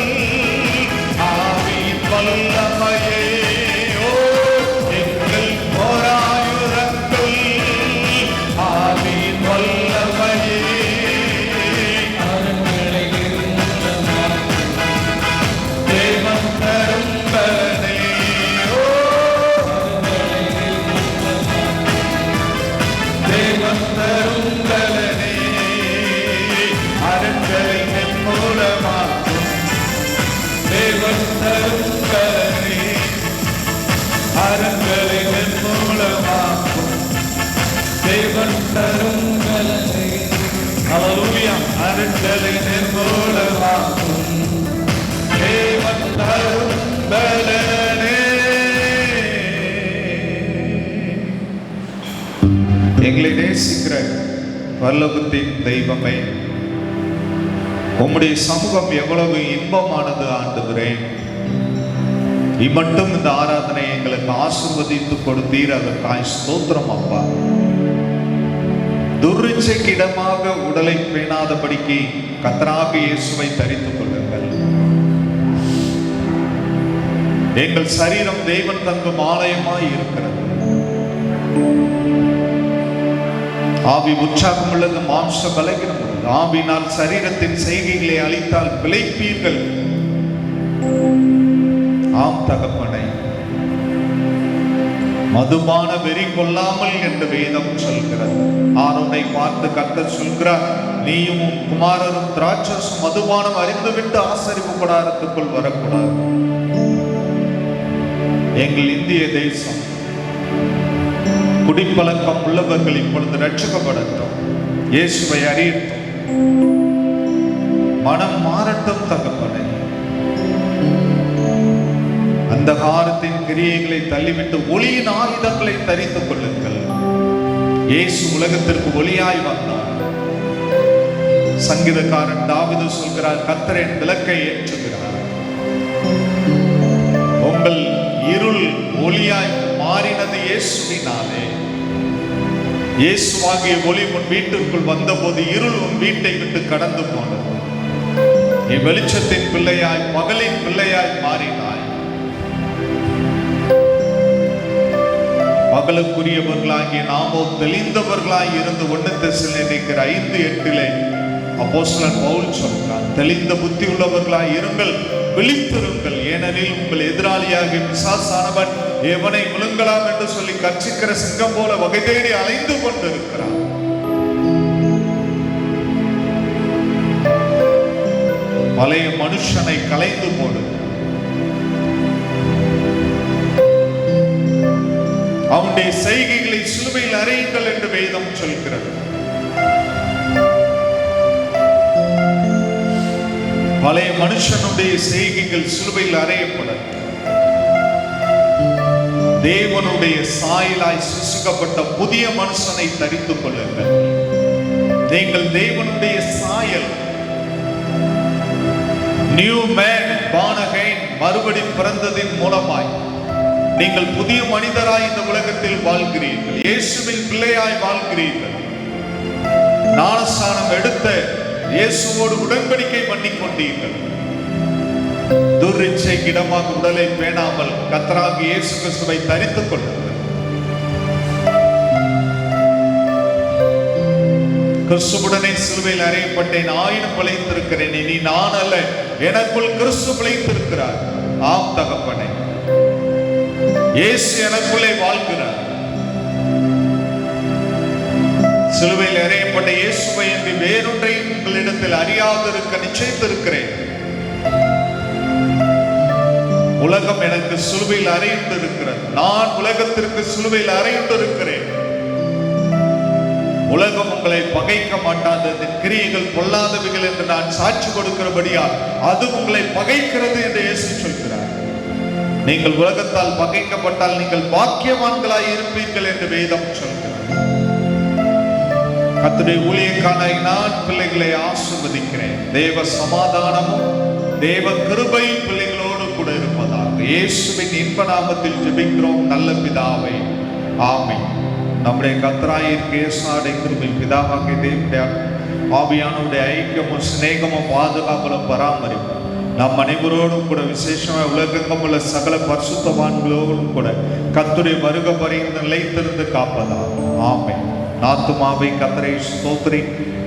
ஆவியின் வல்லமையே. ஓ எங்கள் போராயுதங்கள் ஆவியின் வல்லமையே. கரங்களை மூடமாக்கும் தேவன் தரும் பலனே. ஓ தேவன் தரும் பலனே. அரண்களை மூலமாக்கும் தேவன் தரும் பலனே. அரண்களை மூலமாக்கும் தேவன் தரும் பலனே. ஹல்லேலூயா. அரண்களை மூலமாக்கும் தேவன் தரும் பலனே. எங்களை நேசிக்கிற பரலோகத்தின் தெய்வமே, உம்முடைய சமூகம் எவ்வளவு இன்பமானது ஆண்டவரே. இம்மட்டும் இந்த ஆராதனை எங்களுக்கு ஆசீர்வதித்து கொடுத்தீர், அதற்காய் ஸ்தோத்திரம் அப்பா. துர்ரிச்சைக்கு இடமாக உடலை பேணாதபடிக்கு கர்த்தராக இயேசுவை தரித்துக் கொள்ளுங்கள். எங்கள் சரீரம் தேவன் தங்கும் ஆலயமாய் இருக்கிறது. ஆவி உற்சாகம் உள்ளது, மாம்ச பலகீனம் உள்ளது. ஆவினால் சரீரத்தின் செய்கைகளை அழித்தால் பிழைப்பீர்கள். ஆம் தகப்பனை, மதுபான வெறி கொள்ளாமல் என்று வேதம் சொல்கிறது. ஆரோனை பார்த்து கர்த்தர் சொல்கிறார், நீயும் குமாரரும் திராட்சரசும் மதுபானம் அறிந்துவிட்டு ஆசரிப்பு கூடாரத்துக்குள் வரக்கூடாது. எங்கள் இந்திய தேசம் குடிப்பழக்கம் உள்ளவர்கள் இப்பொழுது ரட்சிக்கப்படட்டும், இயேசுவை அறியட்டும், மனம் மாறட்டும் தகப்பனை. அந்த காலத்தின் கிரியைகளை தள்ளிவிட்டு ஒளியின் ஆயுதங்களை தரித்துக் கொள்ளுங்கள். இயேசு உலகத்திற்கு ஒளியாய் வந்தார். சங்கீதக்காரன் தாவீது சொல்கிறார், கர்த்தர் என் விளக்கை ஏற்றுகிறார். உங்கள் இருள் ஒளியாய் மாறினது இயேசுவினாலே. இயேசுவாகிய ஒளி உன் வீட்டிற்குள் வந்தபோது இருள் உன் வீட்டை விட்டு கடந்து போனது. நீ வெளிச்சத்தின் பிள்ளையாய், பகலின் பிள்ளையாய் மாறினாய். பகலுக்குரியவர்களாகிய நாமோ தெளிந்தவர்களாய் இருந்து 1 தெசலோனிக்கர் 5:8 அப்போஸ்தலன் பவுல் சொல்கிறார், தெளிந்த புத்தி உள்ளவர்களாய் இருங்கள், விழித்திருங்கள், ஏனெனில் உங்கள் எதிராளியாக பிசாசானவன் எவனை முழுங்கலாம் என்று சொல்லி கர்ச்சிக்கிற சிங்கம் போல வகை தேடி அலைந்து கொண்டிருக்கிறான். பழைய மனுஷனை கலைந்து போடு, அவனுடைய செய்கைகளை சிலுவையில் அறையுங்கள் என்று வேதம் சொல்கிறது. பழைய மனுஷனுடைய செய்கைகள் சிலுவையில் அறையப்பட தேவனுடைய சாயலாய் சிருஷ்டிக்கப்பட்ட புதிய மனுஷனை தரித்துக் கொள்ளுங்கள். நீங்கள் தேவனுடைய சாயல், நியூ மேன் born again, மறுபடி பிறந்ததின் மூலமாய் நீங்கள் புதிய மனிதராய் இந்த உலகத்தில் வாழ்கிறீர்கள். இயேசுவின் பிள்ளையாய் வாழ்கிறீர்கள். ஞானஸ்நானம் எடுத்த இயேசுவோடு உடன்படிக்கை பண்ணிக் கொண்டீர்கள். துர்ரிச்சைக்கு இடமாக உடலை பேணாமல் கர்த்தராகிய இயேசு கிறிஸ்துவை தரித்துக் கொள்ளுங்கள். கிறிஸ்துவுடனே சிலுவையில் அறையப்பட்டேன், ஆயினும் பிழைத்திருக்கிறேன். இனி நான் அல்ல, எனக்குள் கிறிஸ்து பிழைத்திருக்கிறார். ஆம் தகப்பனே, இயேசு எனக்குள்ளே வாழ்கிறார். சிலுவையில் அறையப்பட்ட இயேசுவை என்று வேறொன்றை உங்களிடத்தில் அறியாதிருக்க நிச்சயித்திருக்கிறேன். உலகம் எனக்கு சிலுவையில் அறையுண்டிருக்கிறது, நான் உலகத்திற்கு சிலுவையில் அறையுண்டிருக்கிறேன். உலகம் உங்களை பகைக்க மாட்டாது, கிரியைகள் பொல்லாதவைகள் என்று நான் சாட்சி கொடுக்கிறபடியால் அது உங்களை பகைக்கிறது என்று இயேசு சொல்கிறார். நீங்கள் உலகத்தால் பகைக்கப்பட்டால் நீங்கள் பாக்கியவான்களாய் இருப்பீர்கள் என்று வேதம் சொல்கிறார். கர்த்தருடைய ஊழியக்கானாய் நான் பிள்ளைகளை ஆசீர்வதிக்கிறேன். தேவ சமாதானமும் தேவ கிருபையும் பிள்ளைகளோடு கூட இருப்பதாக இயேசுவின் இன்ப நாமத்தில் ஜெபிக்கிறோம் நல்ல பிதாவே, ஆமென். நம்முடைய கர்த்தராயிருக்கிற இயேசுவின் கிருபை, பிதாவாகிய தேவனுடைய ஆவியானவருடைய ஐக்கியமும் சிநேகமும் பாதுகாப்பும் பராமரிப்பும் நம் அனைவரோடும் கூட விசேஷமாக உலகெங்கும் உள்ள சகல பரிசுத்தவான்களோடும் கூட கர்த்தருடைய வருக பரிந்து நிலைத்திருந்து காப்பதாக. ஆமென். ஆத்துமாவை கர்த்தரை ஸ்தோத்திரி,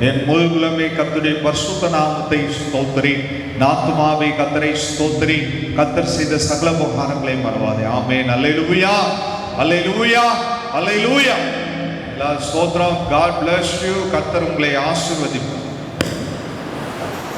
என் முழு உலகமே கர்த்தருடைய பரிசுத்த நாமத்தை ஸ்தோத்திரி. ஆத்துமாவை கர்த்தரை ஸ்தோத்திரி, கர்த்தர் செய்த சகல உபகாரங்களை மறவாதே. ஆமென். அல்லேலூயா, அல்லேலூயா, அல்லேலூயா. ஸ்தோத்திரம். God bless you. கர்த்தர் உங்களை ஆசீர்வதிப்பார்.